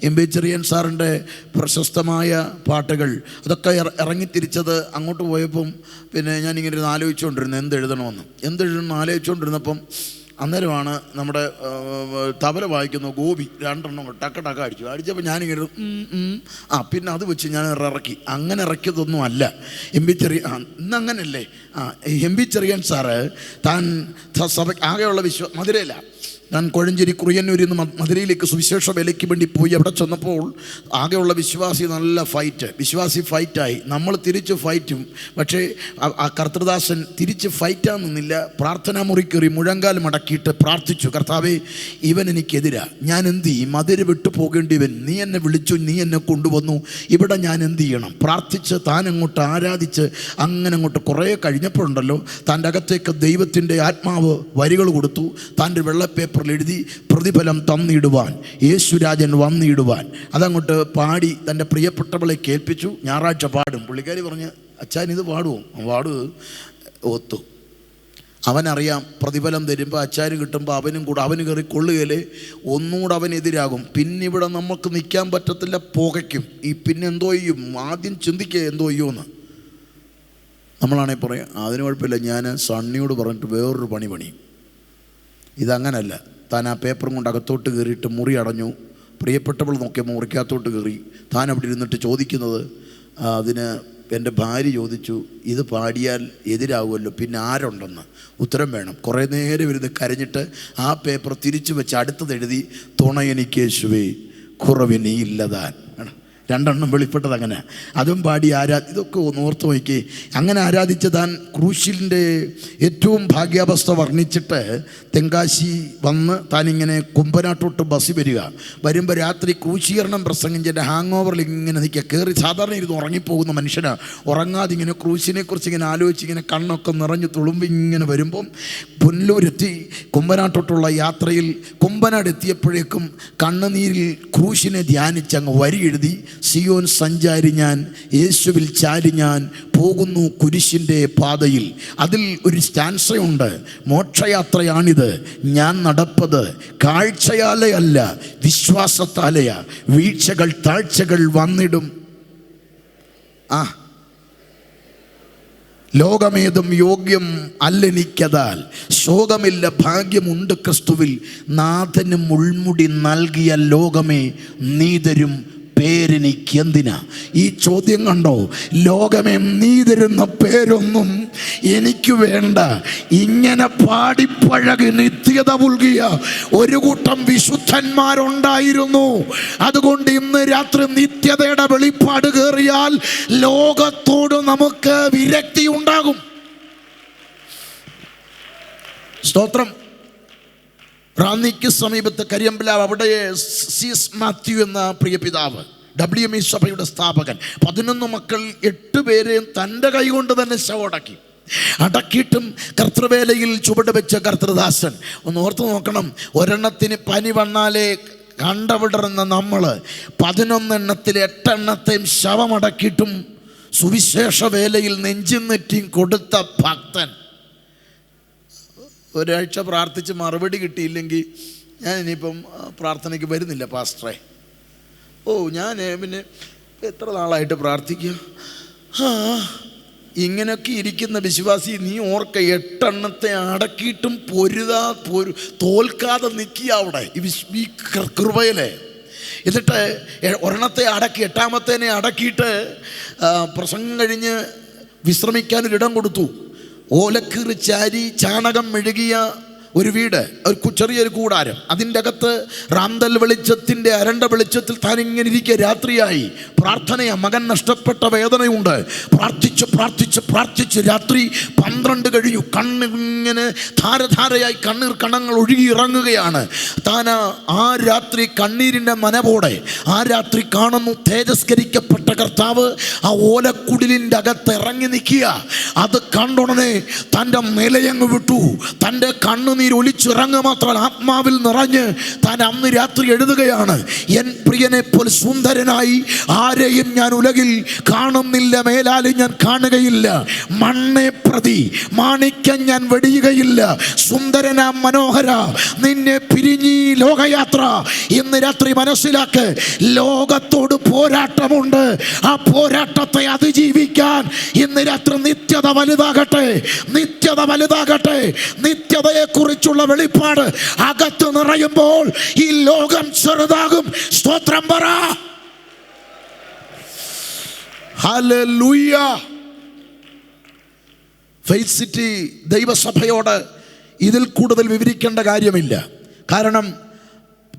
എം.ബി. ചെറിയൻ സാറിൻ്റെ പ്രശസ്തമായ പാട്ടുകൾ അതൊക്കെ ഇറങ്ങിത്തിരിച്ചത് അങ്ങോട്ട് പോയപ്പം പിന്നെ ഞാനിങ്ങനെ ആലോചിച്ചുകൊണ്ടിരുന്നു എന്തെഴുതണമെന്ന് ആലോചിച്ചുകൊണ്ടിരുന്നപ്പം അന്നേരമാണ് നമ്മുടെ തബല വായിക്കുന്ന ഗോപി 2 എണ്ണം ടക്ക അടിച്ചപ്പോൾ ഞാനിങ്ങനെ പിന്നെ അത് വെച്ച് ഞാൻ ഇറക്കി. അങ്ങനെ ഇറക്കിയതൊന്നും അല്ല. ഇന്നങ്ങനല്ലേ എംബിച്ചെറിയാൻ സാറ് താൻ സഭ ആകെയുള്ള മധുരയിലാണ്. ഞാൻ കോഴഞ്ചേരി കുറിയന്നൂരിൽ നിന്ന് മധുരയിലേക്ക് സുവിശേഷ വേലയ്ക്ക് വേണ്ടി പോയി. അവിടെ ചെന്നപ്പോൾ ആകെയുള്ള വിശ്വാസി ഫൈറ്റായി. നമ്മൾ തിരിച്ച് ഫൈറ്റും. പക്ഷേ ആ കർത്തൃദാസൻ തിരിച്ച് ഫൈറ്റാൻ നിന്നില്ല. പ്രാർത്ഥനാ മുറി കയറി മുഴങ്കാൽ മടക്കിയിട്ട് പ്രാർത്ഥിച്ചു, കർത്താവേ, ഇവൻ എനിക്കെതിരാ, ഞാൻ എന്ത് ചെയ്യും? മധുര വിട്ടു പോകേണ്ടിവൻ. നീ എന്നെ വിളിച്ചു, നീ എന്നെ കൊണ്ടുവന്നു, ഇവിടെ ഞാൻ എന്ത് ചെയ്യണം? പ്രാർത്ഥിച്ച് താൻ അങ്ങോട്ട് ആരാധിച്ച് അങ്ങനെ അങ്ങോട്ട് കുറേ കഴിഞ്ഞപ്പോഴുണ്ടല്ലോ, തൻ്റെ അകത്തേക്ക് ദൈവത്തിൻ്റെ ആത്മാവ് വരികൾ കൊടുത്തു. താൻ്റെ വെള്ളപ്പേപ്പർ എഴുതി പ്രതിഫലം തന്നിടുവാൻ, യേശുരാജൻ വന്നിടുവാൻ. അതങ്ങോട്ട് പാടി തൻ്റെ പ്രിയപ്പെട്ടവളെ കേൾപ്പിച്ചു. ഞായറാഴ്ച പാടും. പുള്ളിക്കാരി പറഞ്ഞ്, അച്ഛൻ ഇത് പാടുമോ? പാടു. ഒത്തു. അവനറിയാം പ്രതിഫലം തരുമ്പോൾ അച്ചാര് കിട്ടുമ്പോൾ അവന് കയറി കൊള്ളുകയില്ലേ, ഒന്നുകൂടെ അവനെതിരാകും. പിന്നെ ഇവിടെ നമുക്ക് നിൽക്കാൻ പറ്റത്തില്ല, പുകയ്ക്കും. പിന്നെ എന്തോ ചെയ്യും? ആദ്യം ചിന്തിക്കുക എന്തോ ചെയ്യുമെന്ന്. നമ്മളാണെങ്കിൽ പറയാം, അതിന് കുഴപ്പമില്ല, ഞാൻ സണ്ണിയോട് പറഞ്ഞിട്ട് വേറൊരു പണി. ഇതങ്ങനല്ല. താൻ ആ പേപ്പറും കൊണ്ട് അകത്തോട്ട് കയറിയിട്ട് മുറി അടഞ്ഞു. പ്രിയപ്പെട്ടവൾ നോക്കിയപ്പോൾ മുറിക്കകത്തോട്ട് കയറി. താൻ അവിടെ ഇരുന്നിട്ട് ചോദിക്കുന്നത്, അതിന് എൻ്റെ ഭാര്യ ചോദിച്ചു, ഇത് പാടിയാൽ എതിരാകുമല്ലോ, പിന്നെ ആരുണ്ടെന്ന് ഉത്തരം വേണം. കുറേ നേരം ഇരുന്ന് കരഞ്ഞിട്ട് ആ പേപ്പർ തിരിച്ചു വെച്ച് അടുത്തത് എഴുതി, തുണയെനിക്ക് യേശുവേ, കുറവിനി ഇല്ലതാൻ. 2 എണ്ണം വെളിപ്പെട്ടത് അങ്ങനെ. അതും പാടി ഇതൊക്കെ ഓർത്ത് നോക്കി. അങ്ങനെ ആരാധിച്ച് താൻ ക്രൂശിൻ്റെ ഏറ്റവും ഭാഗ്യാവസ്ഥ വർണ്ണിച്ചിട്ട് തെങ്കാശി വന്ന് താനിങ്ങനെ കുമ്പനാട്ടോട്ട് ബസ് വരുമ്പോൾ രാത്രി ക്രൂശീകരണം പ്രസംഗിച്ചിട്ട് ഹാങ് ഓവറിൽ ഇങ്ങനെ നിൽക്കുക. കയറി സാധാരണ ഇരുന്ന് ഉറങ്ങിപ്പോകുന്ന മനുഷ്യനാണ്. ഉറങ്ങാതെ ഇങ്ങനെ ക്രൂശിനെക്കുറിച്ച് ഇങ്ങനെ ആലോചിച്ച് ഇങ്ങനെ കണ്ണൊക്കെ നിറഞ്ഞ് തുളുമ്പി ഇങ്ങനെ വരുമ്പം പുനലൂരെത്തി കുമ്പനാട്ടോട്ടുള്ള യാത്രയിൽ കുമ്പനാട് എത്തിയപ്പോഴേക്കും കണ്ണുനീരിൽ ക്രൂശിനെ ധ്യാനിച്ച് അങ്ങ് വരി എഴുതി, സിയോൻ സഞ്ചാരി ഞാൻ, യേശുവിൽ ചാരി ഞാൻ പോകുന്നു കുരിശിൻ്റെ പാതയിൽ. അതിൽ ഒരു സ്റ്റാൻസയുണ്ട്, മോക്ഷയാത്രയാണിത്, ഞാൻ നടപ്പത് കാഴ്ചയാലെയല്ല വിശ്വാസത്താലെയാ, വീഴ്ചകൾ താഴ്ചകൾ വന്നിടും. ലോകമേതും യോഗ്യം അല്ലെനിക്കതാൽ, ശോകമില്ല ഭാഗ്യമുണ്ട് ക്രിസ്തുവിൽ, നാഥന് മുൾമുടി നൽകിയ ലോകമേ നീ തരും പേരെനിക്ക് എന്തിനാ? ഈ ചോദ്യം കണ്ടോ? ലോകമേ നീ തരുന്ന പേരൊന്നും എനിക്ക് വേണ്ട. ഇങ്ങനെ പാടിപ്പഴകി നിത്യത പുൽകിയ ഒരു കൂട്ടം വിശുദ്ധന്മാരുണ്ടായിരുന്നു. അതുകൊണ്ട് ഇന്ന് രാത്രി നിത്യതയുടെ വെളിപ്പാട് കയറിയാൽ ലോകത്തോട് നമുക്ക് വിരക്തി ഉണ്ടാകും. സ്തോത്രം. റാന്നിക്ക് സമീപത്ത് കരിയമ്പലാവ്, അവിടെ സി.എസ്. മാത്യു എന്ന പ്രിയ പിതാവ്, WME സഭയുടെ സ്ഥാപകൻ, 11 മക്കൾ, 8 പേരെയും തൻ്റെ കൈകൊണ്ട് തന്നെ ശവമടക്കി. അടക്കിയിട്ടും കർത്തൃവേലയിൽ ചുവട് വെച്ച കർത്തൃദാസൻ. ഒന്ന് ഓർത്ത് നോക്കണം, ഒരെണ്ണത്തിന് പനി വന്നാലേ കണ്ടവിടർന്ന നമ്മൾ 11 എണ്ണത്തിൽ 8 എണ്ണത്തെയും ശവമടക്കിയിട്ടും സുവിശേഷ വേലയിൽ നെഞ്ചും നെറ്റിയും കൊടുത്ത ഭക്തൻ. ഒരാഴ്ച പ്രാർത്ഥിച്ച് മറുപടി കിട്ടിയില്ലെങ്കിൽ ഞാൻ ഇനിയിപ്പം പ്രാർത്ഥനയ്ക്ക് വരുന്നില്ല പാസ്റ്ററെ. ഞാൻ പിന്നെ എത്ര നാളായിട്ട് പ്രാർത്ഥിക്കുക. ഇങ്ങനെയൊക്കെ ഇരിക്കുന്ന വിശ്വാസി, നീ ഓർക്ക, 8 എണ്ണത്തെ അടക്കിയിട്ടും തോൽക്കാതെ നിൽക്കുക അവിടെ ഈ കൃപയിലെ. എന്നിട്ട് ഒരെണ്ണത്തെ അടക്കി, 8ാമത്തേനെ അടക്കിയിട്ട് പ്രസംഗം കഴിഞ്ഞ് വിശ്രമിക്കാനൊരിടം കൊടുത്തു. ഓലക്കീറി ചാരി ചാണകം മെഴുകിയ ഒരു വീട്, ഒരു ചെറിയൊരു കൂടാരം. അതിൻ്റെ അകത്ത് റാന്തൽ വെളിച്ചത്തിൻ്റെ അരണ്ട വെളിച്ചത്തിൽ താനിങ്ങനെ ഇരിക്കുക. രാത്രിയായി, പ്രാർത്ഥനയാ, മകൻ നഷ്ടപ്പെട്ട വേദനയുണ്ട്. പ്രാർത്ഥിച്ച് രാത്രി 12 കഴിഞ്ഞു. കണ്ണിങ്ങനെ ധാരധാരയായി കണ്ണീർ കണങ്ങൾ ഒഴുകി ഇറങ്ങുകയാണ്. താൻ ആ രാത്രി കണ്ണീരിൻ്റെ മനവോടെ ആ രാത്രി കാണുന്നു, തേജസ്കരിക്കപ്പെട്ട കർത്താവ് ആ ഓലക്കുടിലിൻ്റെ അകത്ത് ഇറങ്ങി നിൽക്കുക. അത് കണ്ടുടനെ തൻ്റെ നിലയങ്ങ് വിട്ടു. തൻ്റെ കണ്ണുനീർ ഒലിച്ചിറങ്ങുക മാത്രമല്ല, ആത്മാവിൽ നിറഞ്ഞ് താൻ അന്ന് രാത്രി എഴുതുകയാണ്, എൻ പ്രിയനെ പോലെ സുന്ദരനായി ആ ആരെയും ഞാൻ ഉലകിൽ കാണുന്നില്ല, മേലാലും ഞാൻ കാണുകയില്ല. മണ്ണെ പ്രതി മാണിക്യം ഞാൻ വെടിയുകയില്ല. സുന്ദരനാ മനോഹര, നിന്നെ പിരിഞ്ഞീ ലോകയാത്ര. ഇന്ന് രാത്രി മനസ്സിലാക്ക്, ലോകത്തോട് പോരാട്ടമുണ്ട്. ആ പോരാട്ടത്തെ അതിജീവിക്കാൻ ഇന്ന് രാത്രി നിത്യത വലുതാകട്ടെ, നിത്യത വലുതാകട്ടെ. നിത്യതയെ കുറിച്ചുള്ള വെളിപ്പാട് അകത്ത് നിറയുമ്പോൾ ഈ ലോകം ചെറുതാകും. സ്തോത്രം പറ. ഹല്ലേലൂയ. ഫെയ്ത്ത് സിറ്റി ദൈവസഭയോട് ഇതിൽ കൂടുതൽ വിവരിക്കേണ്ട കാര്യമില്ല. കാരണം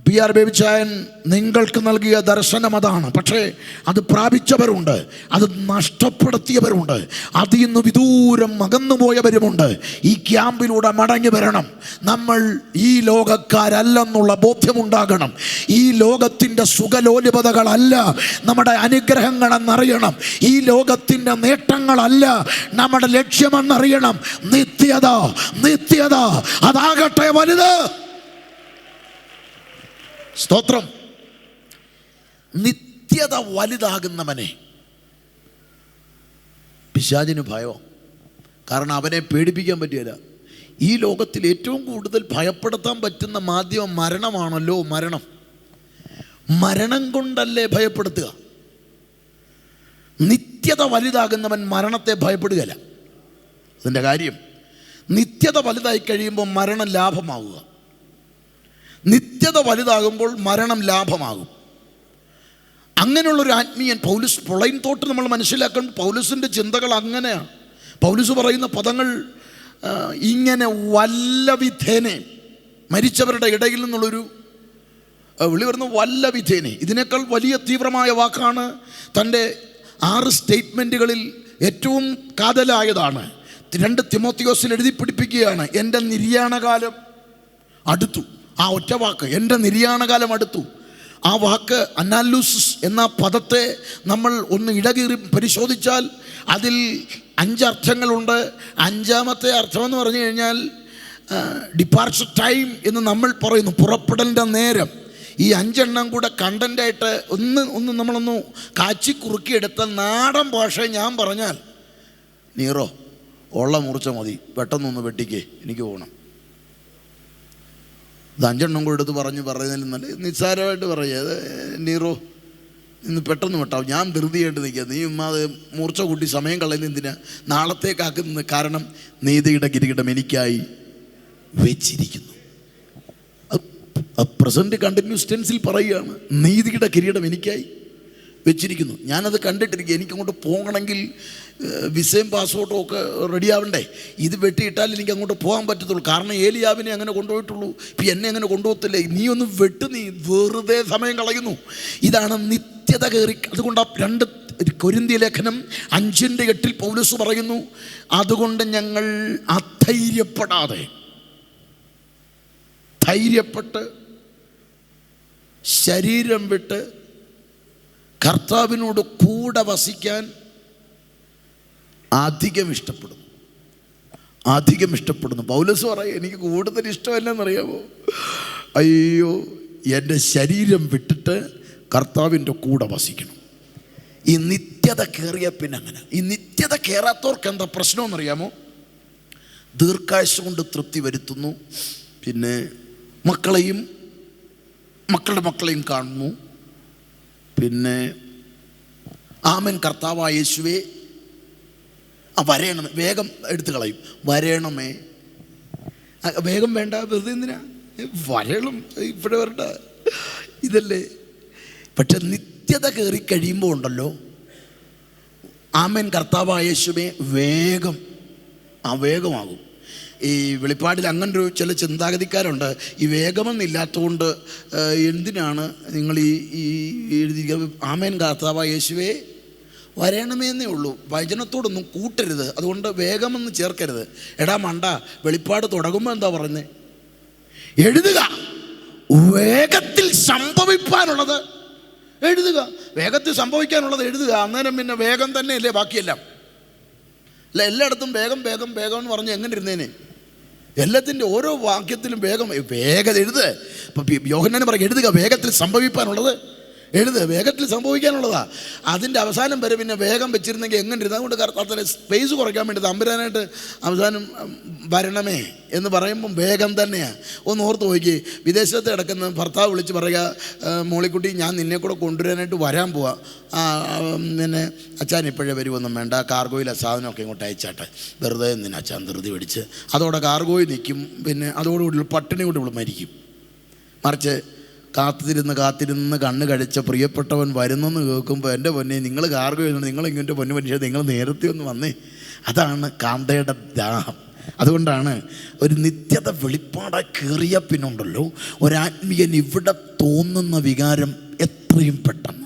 PR ബേബിച്ചായൻ നിങ്ങൾക്ക് നൽകിയ ദർശനം അതാണ്. പക്ഷേ അത് പ്രാപിച്ചവരുണ്ട്, അത് നഷ്ടപ്പെടുത്തിയവരുണ്ട്, അതിൽ നിന്ന് വിദൂരം അകന്നുപോയവരുമുണ്ട്. ഈ ക്യാമ്പിലൂടെ മടങ്ങി വരണം. നമ്മൾ ഈ ലോകക്കാരല്ലെന്നുള്ള ബോധ്യമുണ്ടാകണം. ഈ ലോകത്തിൻ്റെ സുഖലോലുപതകളല്ല നമ്മുടെ അനുഗ്രഹങ്ങളെന്നറിയണം. ഈ ലോകത്തിൻ്റെ നേട്ടങ്ങളല്ല നമ്മുടെ ലക്ഷ്യമെന്നറിയണം. നിത്യത, നിത്യത അതാകട്ടെ വലുത്. സ്തോത്രം. നിത്യത വലുതാകുന്നവനെ പിശാചിന് ഭയം. കാരണം അവനെ പേടിപ്പിക്കാൻ പറ്റില്ല. ഈ ലോകത്തിൽ ഏറ്റവും കൂടുതൽ ഭയപ്പെടുത്താൻ പറ്റുന്ന മാധ്യമം മരണമാണല്ലോ. മരണം കൊണ്ടല്ലേ ഭയപ്പെടുത്തുക. നിത്യത വലുതാകുന്നവൻ മരണത്തെ ഭയപ്പെടുകയില്ല. അതിൻ്റെ കാര്യം, നിത്യത വലുതായി കഴിയുമ്പോൾ മരണം ലാഭമാവുക. നിത്യത വലുതാകുമ്പോൾ മരണം ലാഭമാകും. അങ്ങനെയുള്ളൊരു ആത്മീയൻ പൗലോസ്. പൊളൈൻ തോട്ട് നമ്മൾ മനസ്സിലാക്കണം. പൗലോസിൻ്റെ ചിന്തകൾ അങ്ങനെയാണ്. പൗലോസ് പറയുന്ന പദങ്ങൾ ഇങ്ങനെ വല്ല വിധേനെ, മരിച്ചവരുടെ ഇടയിൽ നിന്നുള്ളൊരു വിളി വരുന്ന വല്ല വിധേനെ. ഇതിനേക്കാൾ വലിയ തീവ്രമായ വാക്കാണ് തൻ്റെ 6 സ്റ്റേറ്റ്മെൻറ്റുകളിൽ ഏറ്റവും കാതലായതാണ്. 2 തിമോത്തിയോസിൽ എഴുതി പിടിപ്പിക്കുകയാണ്, എൻ്റെ നിര്യാണകാലം അടുത്തു. ആ ഒറ്റ വാക്ക്, എൻ്റെ നിര്യാണകാലം അടുത്തു. ആ വാക്ക് അനാലൂസിസ് എന്ന പദത്തെ നമ്മൾ ഒന്ന് ഇടകീറി പരിശോധിച്ചാൽ അതിൽ 5 അർത്ഥങ്ങളുണ്ട്. 5ാമത്തെ അർത്ഥമെന്ന് പറഞ്ഞു കഴിഞ്ഞാൽ ഡിപ്പാർച്ചർ ടൈം എന്ന് നമ്മൾ പറയുന്നു, പുറപ്പെടലിൻ്റെ നേരം. ഈ 5 എണ്ണം കൂടെ കണ്ടൻ്റായിട്ട് ഒന്ന് നമ്മളൊന്ന് കാച്ചി കുറുക്കിയെടുത്ത നാടൻ ഭാഷ ഞാൻ പറഞ്ഞാൽ, നീറോ ഉള്ള മുറിച്ച മതി, പെട്ടെന്നൊന്ന് വെട്ടിക്കേ, എനിക്ക് പോകണം. ഇത് 5 എണ്ണം കൂടെ എടുത്ത് പറയുന്നതിൽ നല്ല നിസ്സാരമായിട്ട് പറയുക, അത് നീറോ ഇന്ന് പെട്ടെന്ന് വെട്ടാവും, ഞാൻ ധൃതിയായിട്ട് നിൽക്കുക, നീ അത് മൂർച്ച കൂട്ടി സമയം കളയുന്ന എന്തിനാ, നാളത്തേക്കാക്കുന്നത്. കാരണം നീതിയുടെ കിരീടം എനിക്കായി വെച്ചിരിക്കുന്നു. പ്രസൻറ്റ് കണ്ടിന്യൂസ് ടെൻസിൽ പറയുകയാണ്, നീതിയുടെ കിരീടം എനിക്കായി വെച്ചിരിക്കുന്നു. ഞാനത് കണ്ടിട്ടിരിക്കുക. എനിക്കങ്ങോട്ട് പോകണമെങ്കിൽ വിസയും പാസ്പോർട്ടും ഒക്കെ റെഡിയാവണ്ടേ. ഇത് വെട്ടിയിട്ടാൽ എനിക്ക് അങ്ങോട്ട് പോകാൻ പറ്റത്തുള്ളൂ. കാരണം ഏലിയാവിനെ അങ്ങനെ കൊണ്ടുപോയിട്ടുള്ളൂ, ഇപ്പം എന്നെ അങ്ങനെ കൊണ്ടുപോകത്തില്ലേ. നീ ഒന്ന് വെട്ട്, നീ വെറുതെ സമയം കളയുന്നു. ഇതാണ് നിത്യത കയറി. അതുകൊണ്ട് 2 കൊരിന്ത്യ ലേഖനം 5:8 പൗലോസ് പറയുന്നു, അതുകൊണ്ട് ഞങ്ങൾ അധൈര്യപ്പെടാതെ ധൈര്യപ്പെട്ട് ശരീരം വിട്ട് കർത്താവിനോട് കൂടെ വസിക്കാൻ അധികം ഇഷ്ടപ്പെടുന്നു. പൗലോസ് പറയും, എനിക്ക് കൂടുതൽ ഇഷ്ടമല്ലെന്നറിയാമോ? അയ്യോ, എൻ്റെ ശരീരം വിട്ടിട്ട് കർത്താവിൻ്റെ കൂടെ വസിക്കണം. ഈ നിത്യത കയറിയ പിന്നെ അങ്ങനെ. ഈ നിത്യത കയറാത്തവർക്ക് എന്താ പ്രശ്നമെന്നറിയാമോ? ദീർഘായുസ്സ് കൊണ്ട് തൃപ്തി വരുത്തുന്നു, പിന്നെ മക്കളുടെ മക്കളെയും കാണുന്നു, പിന്നെ ആമൻ കർത്താവായ യേശുവേ വരയണമേ, വേഗം എടുത്തു കളയും. വരയണമേ, വേഗം വേണ്ട, വെറുതെ എന്തിനാ വരളും, ഇവിടെ വരണ്ട, ഇതല്ലേ. പക്ഷെ നിത്യത കയറി കഴിയുമ്പോൾ ഉണ്ടല്ലോ, ആമൻ കർത്താവായ യേശുവേ വേഗമാകും. ഈ വെളിപ്പാടിൽ അങ്ങനൊരു ചില ചിന്താഗതിക്കാരുണ്ട്. ഈ വേഗമെന്നില്ലാത്തതുകൊണ്ട് എന്തിനാണ് നിങ്ങൾ ഈ എഴുതിയിരിക്കുക, ആമേൻ കർത്താവായ യേശുവേ വരണമെന്നേ ഉള്ളൂ, വചനത്തോടൊന്നും കൂട്ടരുത്, അതുകൊണ്ട് വേഗമെന്ന് ചേർക്കരുത്. എടാ മണ്ട, വെളിപ്പാട് തുടങ്ങുമ്പോൾ എന്താ പറയുന്നത്? എഴുതുക, വേഗത്തിൽ സംഭവിക്കാനുള്ളത് എഴുതുക, വേഗത്തിൽ സംഭവിക്കാനുള്ളത് എഴുതുക. അന്നേരം പിന്നെ വേഗം തന്നെയല്ലേ ബാക്കിയെല്ലാം. അല്ല, എല്ലായിടത്തും വേഗം എന്ന് പറഞ്ഞ് എങ്ങനെ ഇരുന്നേനെ? എല്ലാത്തിൻ്റെ ഓരോ വാക്യത്തിലും വേഗത എഴുതുക. ഇപ്പം യോഹന്നാൻ പറയും, എഴുതുക, വേഗത്തിൽ സംഭവിക്കാനുള്ളത് വേഗത്തിൽ സംഭവിക്കാനുള്ളതാ. അതിൻ്റെ അവസാനം വരെ പിന്നെ വേഗം വെച്ചിരുന്നെങ്കിൽ എങ്ങനെ ഇരുന്ന്, അതുകൊണ്ട് കർത്താവിന് സ്പേസ് കുറയ്ക്കാൻ വേണ്ടി തമ്പുരാനായിട്ട് അവസാനം വരണമേ എന്ന് പറയുമ്പം വേഗം തന്നെയാണ്. ഒന്ന് ഓർത്ത് നോക്കി, വിദേശത്ത് കിടക്കുന്ന ഭർത്താവ് വിളിച്ച് പറയുക, മോളിക്കുട്ടി ഞാൻ നിന്നെ കൂടെ കൊണ്ടുവരാനായിട്ട് വരാൻ പോവാം, പിന്നെ അച്ഛൻ ഇപ്പോഴേ വരുമൊന്നും വേണ്ട, കാർഗോയിലെ സാധനമൊക്കെ ഇങ്ങോട്ട് അയച്ചാട്ടെ, വെറുതെ നിന്നെ അച്ഛൻ ധൃതി പിടിച്ച് അതോടെ കാർഗോയിൽ നിൽക്കും, പിന്നെ അതോടുകൂടി പട്ടിണി കൊണ്ട് ഇവിടെ മരിക്കും. മറിച്ച് കാത്തിരുന്ന് കണ്ണ് കഴിച്ച പ്രിയപ്പെട്ടവൻ വരുന്നെന്ന് കേൾക്കുമ്പോൾ എൻ്റെ പൊന്നെ നിങ്ങൾ കാർഗോ ചെയ്യുന്നുണ്ട്, നിങ്ങൾ ഇങ്ങോട്ട് പൊന്നു മനുഷ്യ നിങ്ങൾ നേരത്തെ ഒന്ന് വന്നേ. അതാണ് കാന്തയുടെ ദാഹം. അതുകൊണ്ടാണ് ഒരു നിത്യത വെളിപ്പാടായി കയറിയ പിന്നുണ്ടല്ലോ ഒരാത്മീയൻ ഇവിടെ തോന്നുന്ന വികാരം എത്രയും പെട്ടെന്ന്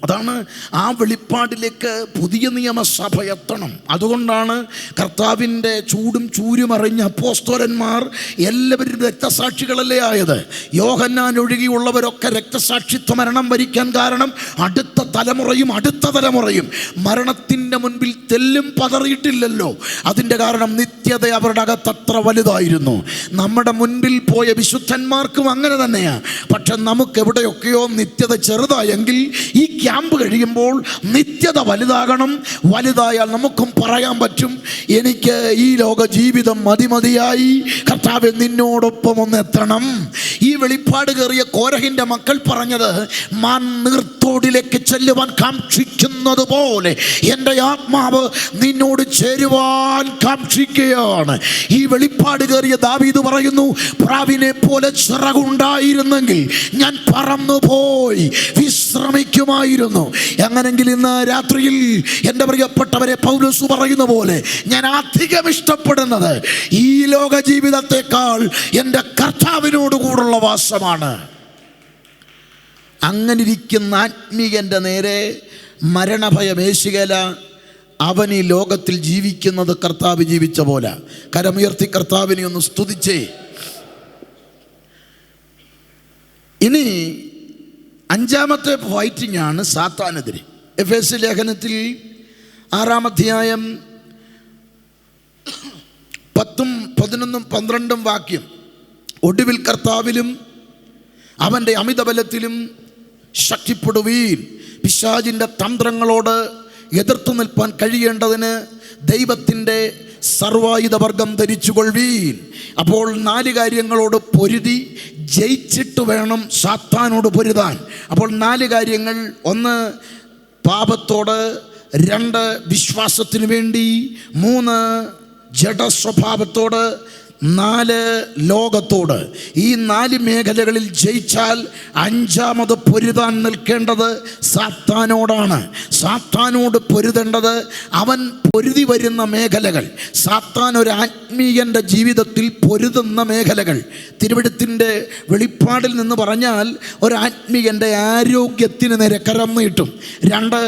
അതാണ് ആ വെളിപ്പാടിലേക്ക് പുതിയ നിയമസഭ എത്തണം. അതുകൊണ്ടാണ് കർത്താവിൻ്റെ ചൂടും ചൂരും അറിഞ്ഞ അപ്പോസ്തലന്മാർ എല്ലാവരും രക്തസാക്ഷികളല്ലേ ആയത്. യോഹന്നാൻ ഒഴികെയുള്ളവരൊക്കെ രക്തസാക്ഷിത്വ മരണം വരിക്കാൻ കാരണം അടുത്ത തലമുറയും മരണത്തിൻ്റെ മുൻപിൽ തെല്ലും പതറിയിട്ടില്ലല്ലോ. അതിൻ്റെ കാരണം നിത്യത അവരുടെ അകത്തത്ര വലുതായിരുന്നു. നമ്മുടെ മുൻപിൽ പോയ വിശുദ്ധന്മാർക്കും അങ്ങനെ തന്നെയാണ്. പക്ഷെ നമുക്ക് എവിടെയൊക്കെയോ നിത്യത ചെറുതായെങ്കിൽ ഈ ക്യാമ്പ് കഴിയുമ്പോൾ നിത്യത വലുതാകണം. വലുതായാൽ നമുക്കും പറയാൻ പറ്റും, എനിക്ക് ഈ ലോക ജീവിതം മതിയായി, കർത്താവേ നിന്നോടൊപ്പം ഒന്ന് എത്തണം. ഈ വെളിപ്പാട് കയറിയ കോരഹിൻ്റെ മക്കൾ പറഞ്ഞത്, മാൻ നീർത്തോടിലേക്ക് ചെല്ലുവാൻ കാക്ഷിക്കുന്നത് പോലെ എൻ്റെ ആത്മാവ് നിന്നോട് ചേരുവാൻ കാക്ഷിക്കുകയാണ്. ഈ വെളിപ്പാട് കയറിയ ദാവീദ് പറയുന്നു, പ്രാവിനെ പോലെ ചിറകുണ്ടായിരുന്നെങ്കിൽ ഞാൻ പറന്നുപോയി വിശ്രമിക്കുമായിരുന്നു. എങ്ങനെങ്കിൽ ഇന്ന് രാത്രിയിൽ എൻ്റെ പ്രിയപ്പെട്ടവരെ പൗലോസ് പറയുന്ന പോലെ ഞാൻ അധികം ഇഷ്ടപ്പെടുന്നത് ഈ ലോക ജീവിതത്തെക്കാൾ എൻ്റെ കർത്താവിനോട് കൂടുള്ള വാസമാണ്. അങ്ങനിരിക്കുന്ന ആത്മീയൻ്റെ നേരെ മരണഭയമേശുകയില്ല. അവൻ ഈ ലോകത്തിൽ ജീവിക്കുന്നത് കർത്താവ് ജീവിച്ച പോലെ. കരമുയർത്തി കർത്താവിനെ ഒന്ന് സ്തുതിച്ചേ. ഇനി അഞ്ചാമത്തെ ഫൈറ്റിംഗ് ആണ് സാത്താനെതിരെ. എഫേസ്യ ലേഖനത്തിൽ 6-ാം അധ്യായം 10, 11, 12 വാക്യം, ഒടുവിൽ കർത്താവിലും അവൻ്റെ അമിതബലത്തിലും ശക്തിപ്പെടുവീൻ, പിശാചിൻ്റെ തന്ത്രങ്ങളോട് എതിർത്തു നിൽപ്പാൻ കഴിയേണ്ടതിന് ദൈവത്തിൻ്റെ സർവായുധവർഗം ധരിച്ചുകൊള്ളുവീൻ. അപ്പോൾ 4 കാര്യങ്ങളോട് പൊരുതി ജയിച്ചിട്ട് വേണം സാത്താനോട് പൊരുതാൻ. അപ്പോൾ 4 കാര്യങ്ങൾ: 1 പാപത്തോട്, 2 വിശ്വാസത്തിന് വേണ്ടി, 3 ജഡസ്വഭാവത്തോട്, 4 ലോകത്തോട്. ഈ 4 മേഖലകളിൽ ജയിച്ചാൽ 5ാമത് പൊരുതാൻ നിൽക്കേണ്ടത് സാത്താനോടാണ്. സാത്താനോട് പൊരുതേണ്ടത് അവൻ പൊരുതി വരുന്ന മേഖലകൾ. സാത്താൻ ഒരു ആത്മീയൻ്റെ ജീവിതത്തിൽ പൊരുതുന്ന മേഖലകൾ. തിരുവെഴുത്തിൻ്റെ വെളിപ്പാടിൽ നിന്ന് പറഞ്ഞാൽ ഒരാത്മീയൻ്റെ ആരോഗ്യത്തിന് നേരെ കരം നീട്ടും, 2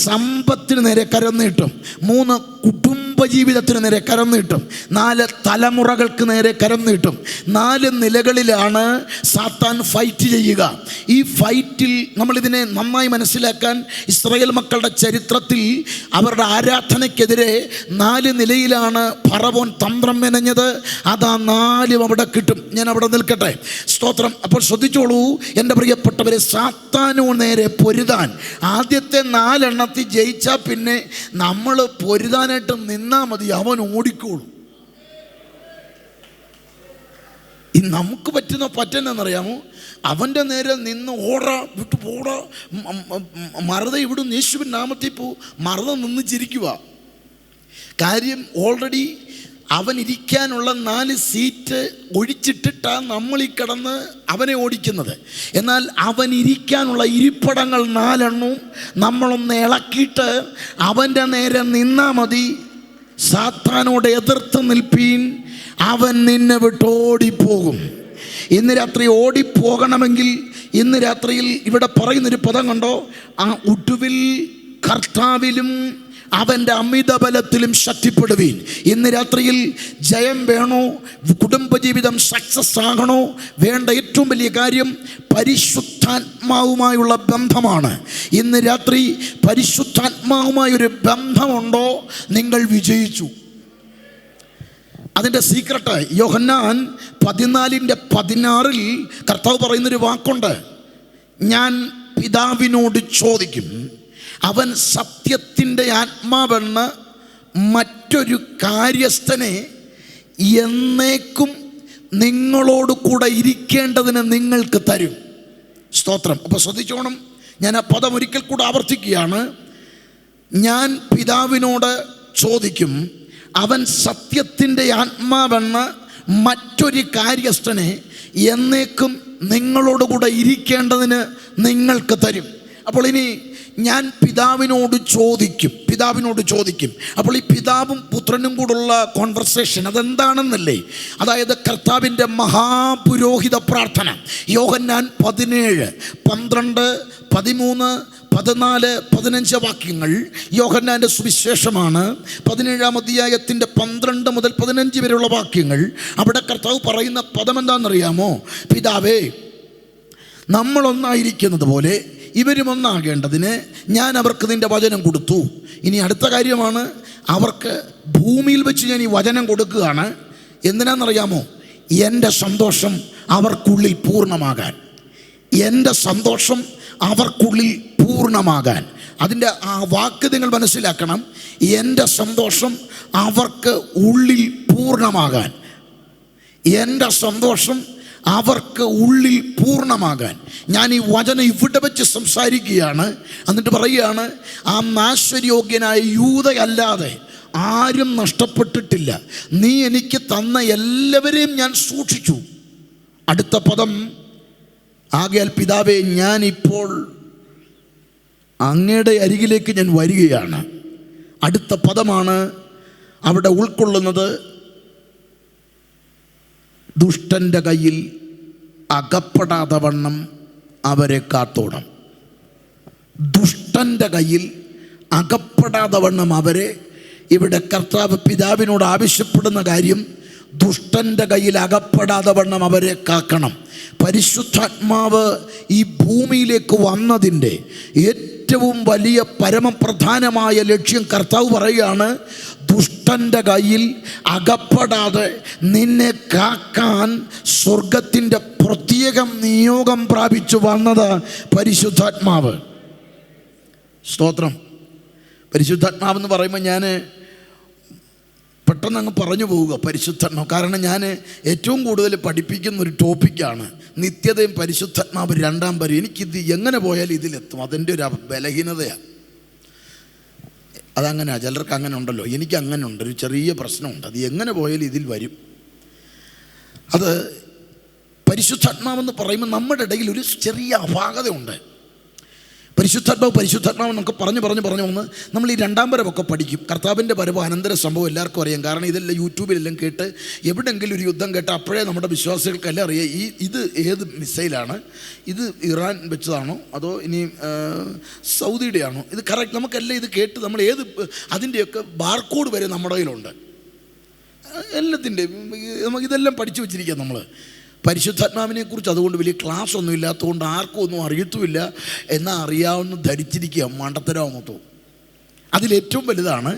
സമ്പത്തിന് നേരെ കരം നീട്ടും, 3 കുടുംബജീവിതത്തിന് നേരെ കരം നീട്ടും, 4 തലമുറകൾക്ക് നേരെ കരം നീട്ടും. 4 നിലകളിലാണ് സാത്താൻ ഫൈറ്റ് ചെയ്യുക. ഈ ഫൈറ്റിൽ നമ്മളിതിനെ നന്നായി മനസ്സിലാക്കാൻ ഇസ്രായേൽ മക്കളുടെ ചരിത്രത്തിൽ അവരുടെ ആരാധനയ്ക്കെതിരെ 4 നിലയിലാണ് ഫറവോൻ തന്ത്രം മെനഞ്ഞത്. അതാ 4 അവിടെ കിട്ടും. ഞാൻ അവിടെ നിൽക്കട്ടെ. സ്തോത്രം. അപ്പോൾ ശ്രദ്ധിച്ചോളൂ എൻ്റെ പ്രിയപ്പെട്ടവരെ, സാത്താനോ നേരെ പൊരുതാൻ ആദ്യത്തെ 4 എണ്ണത്തിൽ ജയിച്ചാൽ പിന്നെ നമ്മൾ പൊരുതാനായിട്ട് നിന്നാൽ മതി, അവൻ ഓടിക്കോളും. ഈ നമുക്ക് പറ്റുന്നറിയാമോ? അവൻ്റെ നേരെ നിന്ന് വിട്ടു പോടാ, മറുത ഇവിടുന്ന് യേശുവിൻ നാമത്തിൽ പോ, മറുത നിന്ന് ചിരിക്കുക. കാര്യം ഓൾറെഡി അവൻ ഇരിക്കാനുള്ള 4 സീറ്റ് ഒഴിച്ചിട്ടിട്ടാണ് നമ്മളീ കിടന്ന് അവനെ ഓടിക്കുന്നത്. എന്നാൽ അവൻ ഇരിക്കാനുള്ള ഇരിപ്പിടങ്ങൾ 4 എണ്ണവും നമ്മളൊന്ന് ഇളക്കിയിട്ട് അവൻ്റെ നേരെ നിന്നാൽ മതി. സാത്താനോട് എതിർത്ത് നിൽപ്പീൻ, അവൻ നിന്നെ വിട്ടോടിപ്പോകും. ഇന്ന് രാത്രി ഓടിപ്പോകണമെങ്കിൽ ഇന്ന് രാത്രിയിൽ ഇവിടെ പറയുന്നൊരു പദം കണ്ടോ? ആ ഒടുവിൽ കർത്താവിലും അവൻ്റെ അമിതബലത്തിലും ശക്തിപ്പെടുവീൻ. ഇന്ന് രാത്രിയിൽ ജയം വേണോ? കുടുംബജീവിതം സക്സസ് ആകണോ? വേണ്ട ഏറ്റവും വലിയ കാര്യം പരിശുദ്ധാത്മാവുമായുള്ള ബന്ധമാണ്. ഇന്ന് രാത്രി പരിശുദ്ധാത്മാവുമായൊരു ബന്ധമുണ്ടോ? നിങ്ങൾ വിജയിച്ചു. അതിൻ്റെ സീക്രട്ട് യോഹന്നാൻ 14:16 കർത്താവ് പറയുന്നൊരു വാക്കുണ്ട്. ഞാൻ പിതാവിനോട് ചോദിക്കും, അവൻ സത്യത്തിൻ്റെ ആത്മാവെന്ന് മറ്റൊരു കാര്യസ്ഥനെ എന്നേക്കും നിങ്ങളോട് കൂടെ ഇരിക്കേണ്ടതിന് നിങ്ങൾക്ക് തരും. സ്തോത്രം. അപ്പോൾ ശ്രദ്ധിച്ചോണം, ഞാൻ ആ പദം ഒരിക്കൽ കൂടെ ആവർത്തിക്കുകയാണ്. ഞാൻ പിതാവിനോട് ചോദിക്കും, അവൻ സത്യത്തിൻ്റെ ആത്മാവെന്ന് മറ്റൊരു കാര്യസ്ഥനെ എന്നേക്കും നിങ്ങളോടുകൂടെ ഇരിക്കേണ്ടതിന് നിങ്ങൾക്ക് തരും. അപ്പോൾ ഇനി ഞാൻ പിതാവിനോട് ചോദിക്കും. അപ്പോൾ ഈ പിതാവും പുത്രനും കൂടുള്ള കോൺവെർസേഷൻ അതെന്താണെന്നല്ലേ? അതായത് കർത്താവിൻ്റെ മഹാപുരോഹിത പ്രാർത്ഥന. യോഹന്നാൻ 17, 12, 13, 14, 15 വാക്യങ്ങൾ യോഹന്നാൻ്റെ സുവിശേഷമാണ്. 17-ാം അധ്യായത്തിൻ്റെ 12 മുതൽ 15 വരെയുള്ള വാക്യങ്ങൾ. അവിടെ കർത്താവ് പറയുന്ന പദം എന്താണെന്നറിയാമോ? പിതാവേ, നമ്മളൊന്നായിരിക്കുന്നത് പോലെ ഇവരും ഒന്നാകേണ്ടതിന് ഞാൻ അവർക്ക് നിൻ്റെ വചനം കൊടുത്തു. ഇനി അടുത്ത കാര്യമാണ്, അവർക്ക് ഭൂമിയിൽ വെച്ച് ഞാൻ ഈ വചനം കൊടുക്കുകയാണ്. എന്തിനാണെന്നറിയാമോ? എൻ്റെ സന്തോഷം അവർക്കുള്ളിൽ പൂർണ്ണമാകാൻ. എൻ്റെ സന്തോഷം അവർക്കുള്ളിൽ പൂർണ്ണമാകാൻ. അതിൻ്റെ ആ വാക്ക് നിങ്ങൾ മനസ്സിലാക്കണം. എൻ്റെ സന്തോഷം അവർക്ക് ഉള്ളിൽ പൂർണ്ണമാകാൻ. എൻ്റെ സന്തോഷം അവർക്ക് ഉള്ളിൽ പൂർണ്ണമാകാൻ. ഞാൻ ഈ വചനം ഇവിടെ വെച്ച് സംസാരിക്കുകയാണ്. എന്നിട്ട് പറയുകയാണ്, ആ നാശയോഗ്യനായ യൂദയല്ലാതെ ആരും നഷ്ടപ്പെട്ടിട്ടില്ല. നീ എനിക്ക് തന്ന എല്ലാവരെയും ഞാൻ സൂക്ഷിച്ചു. അടുത്ത പദം, ആകയാൽ പിതാവേ, ഞാനിപ്പോൾ അങ്ങയുടെ അരികിലേക്ക് ഞാൻ വരികയാണ്. അടുത്ത പദമാണ് അവിടെ ഉൾക്കൊള്ളുന്നത്. ദുഷ്ടൻ്റെ കയ്യിൽ അകപ്പെടാതെ വണ്ണം അവരെ കാത്തോണം. ദുഷ്ടൻ്റെ കയ്യിൽ അകപ്പെടാതെ വണ്ണം അവരെ, ഇവിടെ കർത്താവ് പിതാവിനോട് ആവശ്യപ്പെടുന്ന കാര്യം, ദുഷ്ടൻ്റെ കയ്യിൽ അകപ്പെടാതെ വണ്ണം അവരെ കാക്കണം. പരിശുദ്ധാത്മാവ് ഈ ഭൂമിയിലേക്ക് വന്നതിൻ്റെ ഏറ്റവും വലിയ പരമപ്രധാനമായ ലക്ഷ്യം കർത്താവ് പറയുകയാണ്, ദുഷ്ടൻ്റെ കയ്യിൽ അകപ്പെടാതെ നിന്നെ കാക്കാൻ സ്വർഗത്തിൻ്റെ പ്രത്യേകം നിയോഗം പ്രാപിച്ചു വന്നത് പരിശുദ്ധാത്മാവ്. സ്തോത്രം. പരിശുദ്ധാത്മാവെന്ന് പറയുമ്പോൾ ഞാൻ പെട്ടെന്ന് അങ്ങ് പറഞ്ഞു പോവുക പരിശുദ്ധാത്മാവ്. കാരണം ഞാൻ ഏറ്റവും കൂടുതൽ പഠിപ്പിക്കുന്ന ഒരു ടോപ്പിക്കാണ് നിത്യതയും പരിശുദ്ധാത്മാവ് 2-ാം വരി. എനിക്കിത് എങ്ങനെ പോയാലും ഇതിലെത്തും. അതിൻ്റെ ഒരു ബലഹീനതയാണ്. അതങ്ങനെയാണ്. ചിലർക്ക് അങ്ങനെ ഉണ്ടല്ലോ. എനിക്ക് അങ്ങനെ ഉണ്ട്, ഒരു ചെറിയ പ്രശ്നമുണ്ട്. അത് എങ്ങനെ പോയാലും ഇതിൽ വരും. അത് പരിശുദ്ധാത്മാവെന്ന് പറയുമ്പോൾ നമ്മുടെ ഇടയിൽ ഒരു ചെറിയ അപാകതയുണ്ട്. പരിശുദ്ധാത്മാവ് നമുക്ക് പറഞ്ഞു വന്ന് നമ്മൾ ഈ 2-ാം വരവൊക്കെ പഠിക്കും. കർത്താവിൻ്റെ വരവ് അനന്തര സംഭവം എല്ലാവർക്കും അറിയാം. കാരണം ഇതെല്ലാം യൂട്യൂബിലെല്ലാം കേട്ട്, എവിടെയെങ്കിലും ഒരു യുദ്ധം കേട്ട് അപ്പോഴേ നമ്മുടെ വിശ്വാസികൾക്കെല്ലാം അറിയാം ഇത് ഏത് മിസൈലാണ്, ഇത് ഇറാൻ വെച്ചതാണോ അതോ ഇനി സൗദിയുടെ ആണോ, ഇത് കറക്റ്റ് നമുക്കെല്ലാം ഇത് കേട്ട് നമ്മൾ അതിൻ്റെയൊക്കെ ബാർകോഡ് വരെ നമ്മുടെ കയ്യിലുണ്ട്. എല്ലാത്തിൻ്റെയും നമുക്കിതെല്ലാം പഠിച്ചു വെച്ചിരിക്കാം നമ്മൾ. പരിശുദ്ധാത്മാവിനെക്കുറിച്ച് അതുകൊണ്ട് വലിയ ക്ലാസ് ഒന്നും ഇല്ലാത്തതുകൊണ്ട് ആർക്കും ഒന്നും അറിയത്തുമില്ല. എന്നാൽ അറിയാവുന്ന ധരിച്ചിരിക്കുക മണ്ടത്തരമൊത്തോ. അതിലേറ്റവും വലുതാണ്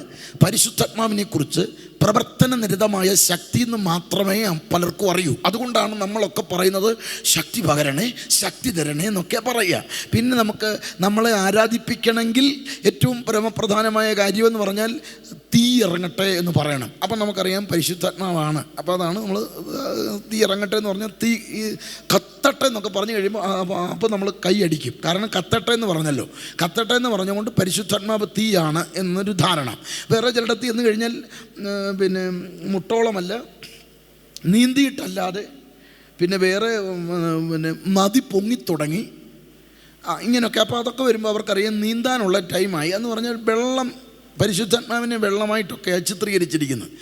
പരിശുദ്ധാത്മാവിനെക്കുറിച്ച് പ്രവർത്തന നിരതമായ ശക്തി എന്ന് മാത്രമേ പലർക്കും അറിയൂ. അതുകൊണ്ടാണ് നമ്മളൊക്കെ പറയുന്നത് ശക്തി പകരണേ, ശക്തി തരണേ എന്നൊക്കെ പറയുക. പിന്നെ നമ്മളെ ആരാധിപ്പിക്കണമെങ്കിൽ ഏറ്റവും പരമപ്രധാനമായ കാര്യമെന്ന് പറഞ്ഞാൽ തീ ഇറങ്ങട്ടെ എന്ന് പറയണം. അപ്പം നമുക്കറിയാം പരിശുദ്ധാത്മാവാണ്. അപ്പോൾ അതാണ് നമ്മൾ തീ ഇറങ്ങട്ടെ എന്ന് പറഞ്ഞാൽ തീ കത്തട്ടെ എന്നൊക്കെ പറഞ്ഞു കഴിയുമ്പോൾ അപ്പോൾ നമ്മൾ കൈയടിക്കും. കാരണം കത്തട്ടെ എന്ന് പറഞ്ഞല്ലോ. കത്തട്ടെ എന്ന് പറഞ്ഞുകൊണ്ട് പരിശുദ്ധാത്മാവ് തീയാണ് എന്നൊരു ധാരണ. വേറെ ചിലയിടത്ത് എന്ന് കഴിഞ്ഞാൽ പിന്നെ മുട്ടോളമല്ല, നീന്തിയിട്ടല്ലാതെ പിന്നെ വേറെ നദി പൊങ്ങിത്തുടങ്ങി ഇങ്ങനെയൊക്കെ. അപ്പോൾ അതൊക്കെ വരുമ്പോൾ അവർക്കറിയാം നീന്താനുള്ള ടൈമായി എന്ന് പറഞ്ഞാൽ വെള്ളം, പരിശുദ്ധാത്മാവിനെ വെള്ളമായിട്ടൊക്കെ ചിത്രീകരിച്ചിരിക്കുന്നത്.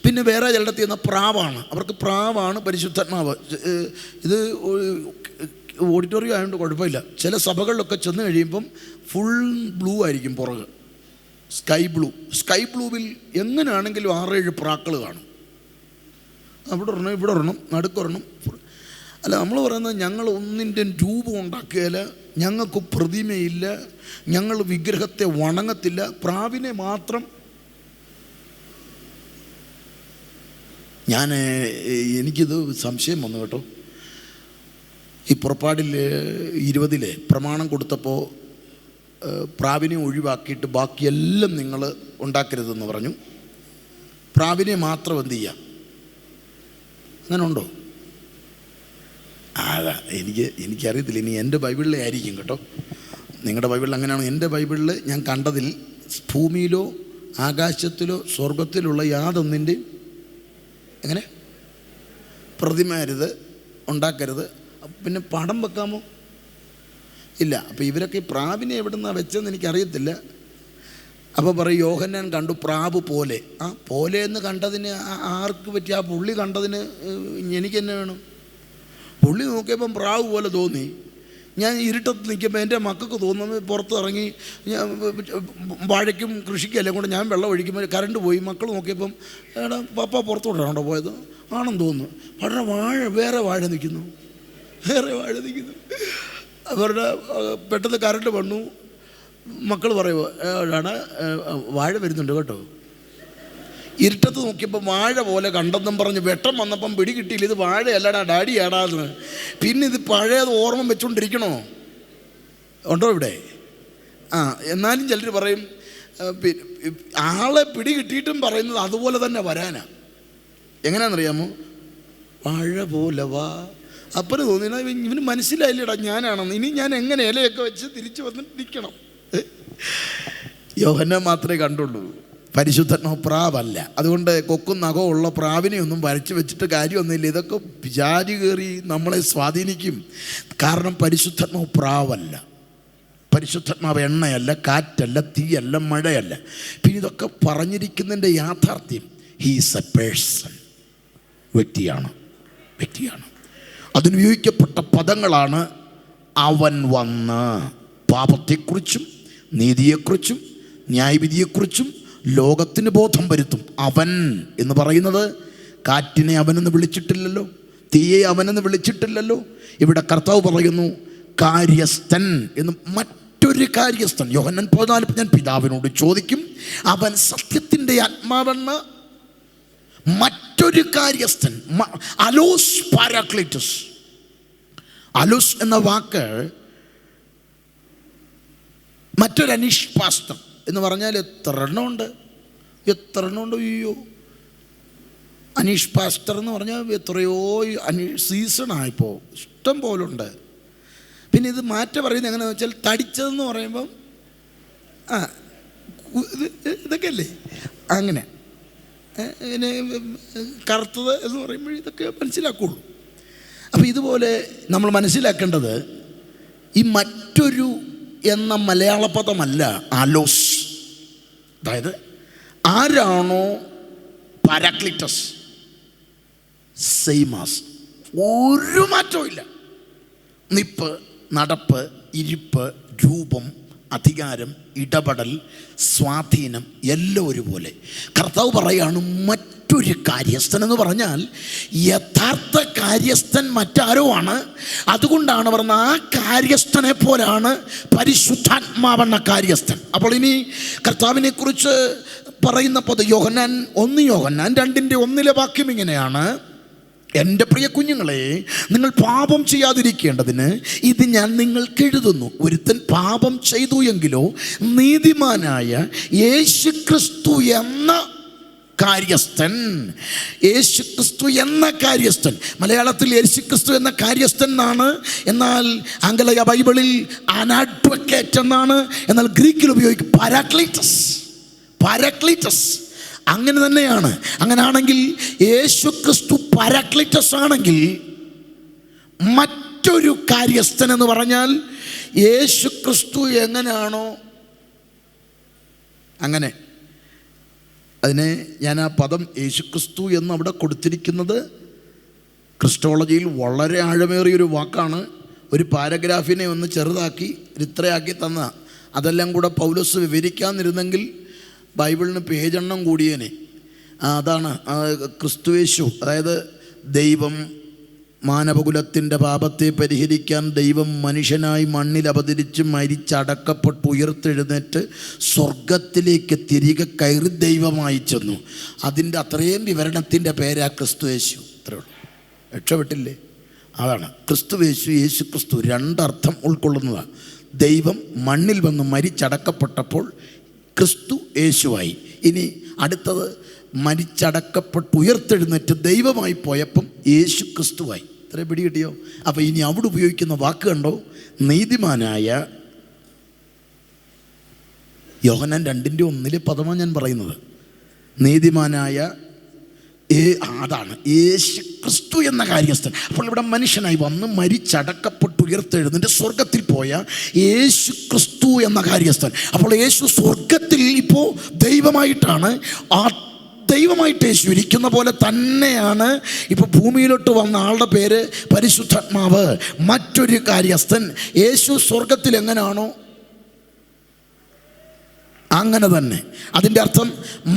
പിന്നെ വേറെ ചിലയിടത്ത് ചെയ്യുന്ന പ്രാവാണ്. അവർക്ക് പ്രാവാണ് പരിശുദ്ധാത്മാവ്. ഇത് ഓഡിറ്റോറിയം ആയതുകൊണ്ട് കുഴപ്പമില്ല. ചില സഭകളിലൊക്കെ ചെന്ന് കഴിയുമ്പം ഫുൾ ബ്ലൂ ആയിരിക്കും പുറകെ, സ്കൈ ബ്ലൂവിൽ എങ്ങനെയാണെങ്കിലും 6-7 പ്രാക്കൾ കാണും. അവിടെ ഒരെണ്ണം, ഇവിടെ ഒരെണ്ണം, നടുക്കൊരെണ്ണം. അല്ല, നമ്മൾ പറയുന്നത് ഞങ്ങൾ ഒന്നിൻ്റെ രൂപം ഉണ്ടാക്കിയാൽ, ഞങ്ങൾക്ക് പ്രതിമയില്ല, ഞങ്ങൾ വിഗ്രഹത്തെ വണങ്ങത്തില്ല, പ്രാവിനെ മാത്രം. എനിക്കിത് സംശയം വന്നു കേട്ടോ. ഈ പുറപ്പാടിൽ 20 പ്രമാണം കൊടുത്തപ്പോൾ പ്രാവിനെ ഒഴിവാക്കിയിട്ട് ബാക്കിയെല്ലാം നിങ്ങൾ ഉണ്ടാക്കരുതെന്ന് പറഞ്ഞു. പ്രാവിനെ മാത്രം എന്ത് ചെയ്യാം? അങ്ങനെ ഉണ്ടോ? അതാ എനിക്കറിയത്തില്ല. ഇനി എൻ്റെ ബൈബിളിലെ ആയിരിക്കും കേട്ടോ. നിങ്ങളുടെ ബൈബിളിൽ അങ്ങനെയാണ്. എൻ്റെ ബൈബിളിൽ ഞാൻ കണ്ടതിൽ ഭൂമിയിലോ ആകാശത്തിലോ സ്വർഗത്തിലുള്ള യാതൊന്നിൻ്റെയും എങ്ങനെ പ്രതിമ ഉണ്ടാക്കരുത്. പിന്നെ പടം വെക്കാമോ? ഇല്ല. അപ്പോൾ ഇവരൊക്കെ ഈ പ്രാവിനെ എവിടെ നിന്നാണ് വെച്ചതെന്ന് എനിക്കറിയത്തില്ല. അപ്പോൾ പറയും യോഹന്നാൻ കണ്ടു പ്രാവ് പോലെ. പോലെ എന്ന് കണ്ടതിന് ആർക്ക് പറ്റി? ആ പുള്ളി കണ്ടതിന് എനിക്ക് തന്നെ വേണം. പുള്ളി നോക്കിയപ്പം പ്രാവ് പോലെ തോന്നി. ഞാൻ ഇരുട്ടത്ത് നിൽക്കുമ്പോൾ എൻ്റെ മക്കൾക്ക് തോന്നുന്നത് പുറത്തിറങ്ങി വാഴയ്ക്കും കൃഷിക്കെല്ലാം കൊണ്ട് ഞാൻ വെള്ളം ഒഴിക്കുമ്പോൾ കറണ്ട് പോയി. മക്കൾ നോക്കിയപ്പം എടാ പപ്പ പുറത്തോട്ടാണോ പോയത്? ആണെന്ന് തോന്നുന്നു. വളരെ വേറെ വാഴ നിൽക്കുന്നു. അവരുടെ പെട്ടെന്ന് കറണ്ട് വന്നു. മക്കൾ പറയുമോ എടാ വാഴ വരുന്നുണ്ട് കേട്ടോ. ഇരുട്ടത്ത് നോക്കിയപ്പോൾ വാഴ പോലെ കണ്ടെന്നും പറഞ്ഞ് വെട്ടം വന്നപ്പം പിടി കിട്ടിയില്ല. ഇത് വാഴയല്ലടാ ഡാഡിയാടാന്ന്. പിന്നെ ഇത് പഴയത് ഓർമ്മ വെച്ചുകൊണ്ടിരിക്കണോ? ഉണ്ടോ ഇവിടെ? എന്നാലും ചിലർ പറയും ആളെ പിടി കിട്ടിയിട്ടും പറയുന്നത് അതുപോലെ തന്നെ വരാനാ. എങ്ങനെയാണെന്നറിയാമോ? വാഴ പോലെ വാ. അപ്പന് തോന്നിയാ ഇവന് മനസ്സിലായില്ലടാ ഞാനാണെന്ന്. ഇനി ഞാൻ എങ്ങനെ ഇലയൊക്കെ വെച്ച് തിരിച്ചു വന്നിട്ട് നിൽക്കണം. യോഹന്നാൻ മാത്രമേ കണ്ടുള്ളൂ. പരിശുദ്ധാത്മാവ് പ്രാവല്ല. അതുകൊണ്ട് കൊക്കും നഖവും ഉള്ള പ്രാവിനെ ഒന്നും വരച്ച് വെച്ചിട്ട് കാര്യമൊന്നുമില്ല. ഇതൊക്കെ വിചാരി കയറി നമ്മളെ സ്വാധീനിക്കും. കാരണം പരിശുദ്ധാത്മാവ് പ്രാവല്ല. പരിശുദ്ധാത്മാവ് എണ്ണയല്ല, കാറ്റല്ല, തീയല്ല, മഴയല്ല. പിന്നെ ഇതൊക്കെ പറഞ്ഞിരിക്കുന്നതിൻ്റെ യാഥാർത്ഥ്യം ഹീസ് എ പേഴ്സൺ. വ്യക്തിയാണ്. അതിനുപയോഗിക്കപ്പെട്ട പദങ്ങളാണ് അവൻ വന്ന് പാപത്തെക്കുറിച്ചും നീതിയെക്കുറിച്ചും ന്യായവിധിയെക്കുറിച്ചും ലോകത്തിന് ബോധം വരുത്തും. അവൻ എന്ന് പറയുന്നത് കാറ്റിനെ അവനെന്ന് വിളിച്ചിട്ടില്ലല്ലോ, തീയെ അവനെന്ന് വിളിച്ചിട്ടില്ലല്ലോ. ഇവിടെ കർത്താവ് പറയുന്നു കാര്യസ്ഥൻ എന്ന്. മറ്റൊരു കാര്യസ്ഥൻ. യോഹന്നാൻ 14 ഞാൻ പിതാവിനോട് ചോദിക്കും, അവൻ സത്യത്തിൻ്റെ ആത്മാവെന്ന് മറ്റൊരു കാര്യസ്ഥൻ. അലോസ് പാരാക്ലീറ്റസ്. അലോസ് എന്ന വാക്ക് മറ്റൊരു അനീഷ് പാസ്റ്റർ എന്ന് പറഞ്ഞാൽ എത്ര എണ്ണമുണ്ട്. അയ്യോ, അനീഷ് പാസ്റ്റർ എന്ന് പറഞ്ഞാൽ എത്രയോ സീസണായിപ്പോൾ ഇഷ്ടം പോലുണ്ട്. പിന്നെ ഇത് മാറ്റം പറയുന്നത് എങ്ങനെയാണെന്ന് വെച്ചാൽ തടിച്ചതെന്ന് പറയുമ്പം ഇതൊക്കെ അല്ലേ അങ്ങനെ. പിന്നെ കറുത്തത് എന്ന് പറയുമ്പോൾ ഇതൊക്കെ മനസ്സിലാക്കുള്ളൂ. അപ്പോൾ ഇതുപോലെ നമ്മൾ മനസ്സിലാക്കേണ്ടത് ഈ മറ്റൊരു എന്ന മലയാള പദമല്ല അലോസ്. അതായത് ആരാണോ പാരാക്ലിറ്റസ് സെയിമാസ്, ഒരു മാറ്റവും ഇല്ല. നിപ്പ്, നടപ്പ്, ഇരിപ്പ്, രൂപം, അധികാരം, ഇടപെടൽ, സ്വാധീനം എല്ലാം ഒരുപോലെ. കർത്താവ് പറയാണ് മറ്റൊരു കാര്യസ്ഥൻ എന്ന് പറഞ്ഞാൽ യഥാർത്ഥ കാര്യസ്ഥൻ മറ്റാരോ ആണ്. അതുകൊണ്ടാണ് പറഞ്ഞത് ആ കാര്യസ്ഥനെ പോലാണ് പരിശുദ്ധാത്മാവെന്ന കാര്യസ്ഥൻ. അപ്പോൾ ഇനി കർത്താവിനെ കുറിച്ച് പറയുന്ന പദം യോഹന്നാൻ 2:1 വാക്യം ഇങ്ങനെയാണ്: എൻ്റെ പ്രിയ കുഞ്ഞുങ്ങളെ, നിങ്ങൾ പാപം ചെയ്യാതിരിക്കേണ്ടതിന് ഇത് ഞാൻ നിങ്ങൾക്ക് എഴുതുന്നു. ഒരുത്തൻ പാപം ചെയ്തു എങ്കിലോ നീതിമാനായ യേശുക്രിസ്തു എന്ന കാര്യസ്ഥൻ. യേശുക്രിസ്തു എന്ന കാര്യസ്ഥൻ. മലയാളത്തിൽ യേശുക്രിസ്തു എന്ന കാര്യസ്ഥൻ എന്നാണ്. എന്നാൽ ആംഗലേയ ബൈബിളിൽ അഡ്വക്കേറ്റ് എന്നാണ്. എന്നാൽ ഗ്രീക്കിൽ ഉപയോഗിക്കും പാരാക്ലീറ്റസ്. അങ്ങനെ തന്നെയാണ്. അങ്ങനെയാണെങ്കിൽ യേശുക്രിസ്തു പാരാക്ലീറ്റസ് ആണെങ്കിൽ മറ്റൊരു കാര്യസ്ഥൻ എന്ന് പറഞ്ഞാൽ യേശുക്രിസ്തു എങ്ങനെയാണോ അങ്ങനെ. അതിനെ ഞാൻ ആ പദം യേശുക്രിസ്തു എന്ന് അവിടെ കൊടുത്തിരിക്കുന്നത് ക്രിസ്റ്റോളജിയിൽ വളരെ ആഴമേറിയൊരു വാക്കാണ്. ഒരു പാരഗ്രാഫിനെ ഒന്ന് ചെറുതാക്കി ഇത്രയാക്കി തന്ന അതെല്ലാം കൂടെ പൗലോസ് വിവരിക്കാനിരുന്നെങ്കിൽ ബൈബിളിന് പേജെണ്ണം കൂടിയേനെ. അതാണ് ക്രിസ്തുയേശു. അതായത് ദൈവം മാനവകുലത്തിൻ്റെ പാപത്തെ പരിഹരിക്കാൻ ദൈവം മനുഷ്യനായി മണ്ണിൽ അവതരിച്ച് മരിച്ചടക്കപ്പെട്ട് ഉയർത്തെഴുന്നേറ്റ് സ്വർഗത്തിലേക്ക് തിരികെ കയറി ദൈവമായി ചെന്നു. അതിൻ്റെ അത്രയും വിവരണത്തിൻ്റെ പേരാ ക്രിസ്തുയേശു. അത്രേ ഉള്ളൂ. രക്ഷപ്പെട്ടില്ലേ? അതാണ് ക്രിസ്തുവേശു, യേശു ക്രിസ്തു രണ്ടർത്ഥം ഉൾക്കൊള്ളുന്നതാണ്. ദൈവം മണ്ണിൽ വന്ന് മരിച്ചടക്കപ്പെട്ടപ്പോൾ ക്രിസ്തു യേശുവായി. ഇനി അടുത്തത് മരിച്ചടക്കപ്പെട്ട് ഉയർത്തെഴുന്നേറ്റ് ദൈവമായി പോയപ്പം യേശു ക്രിസ്തുവായി. ഇത്രയും പിടി കിട്ടിയോ? അപ്പോൾ ഇനി അവിടെ ഉപയോഗിക്കുന്ന വാക്ക് കണ്ടോ? നീതിമാനായ, യോഹന്നാൻ 2:1 പദമാണ് ഞാൻ പറയുന്നത്. നീതിമാനായ അതാണ് യേശു ക്രിസ്തു എന്ന കാര്യസ്ഥൻ. അപ്പോൾ ഇവിടെ മനുഷ്യനായി വന്ന് മരിച്ചടക്കപ്പെട്ട് ഉയർത്തെഴുന്നേറ്റ് സ്വർഗത്തിൽ പോയ യേശു ക്രിസ്തു എന്ന കാര്യസ്ഥൻ. അപ്പോൾ യേശു സ്വർഗത്തിൽ ഇപ്പോൾ ദൈവമായിട്ടാണ്. ആ ദൈവമായിട്ട് യേശു ഇരിക്കുന്ന പോലെ തന്നെയാണ് ഇപ്പോൾ ഭൂമിയിലോട്ട് വന്ന ആളുടെ പേര് പരിശുദ്ധാത്മാവ്, മറ്റൊരു കാര്യസ്ഥൻ. യേശു സ്വർഗത്തിൽ എങ്ങനെയാണോ അങ്ങനെ തന്നെ. അതിൻ്റെ അർത്ഥം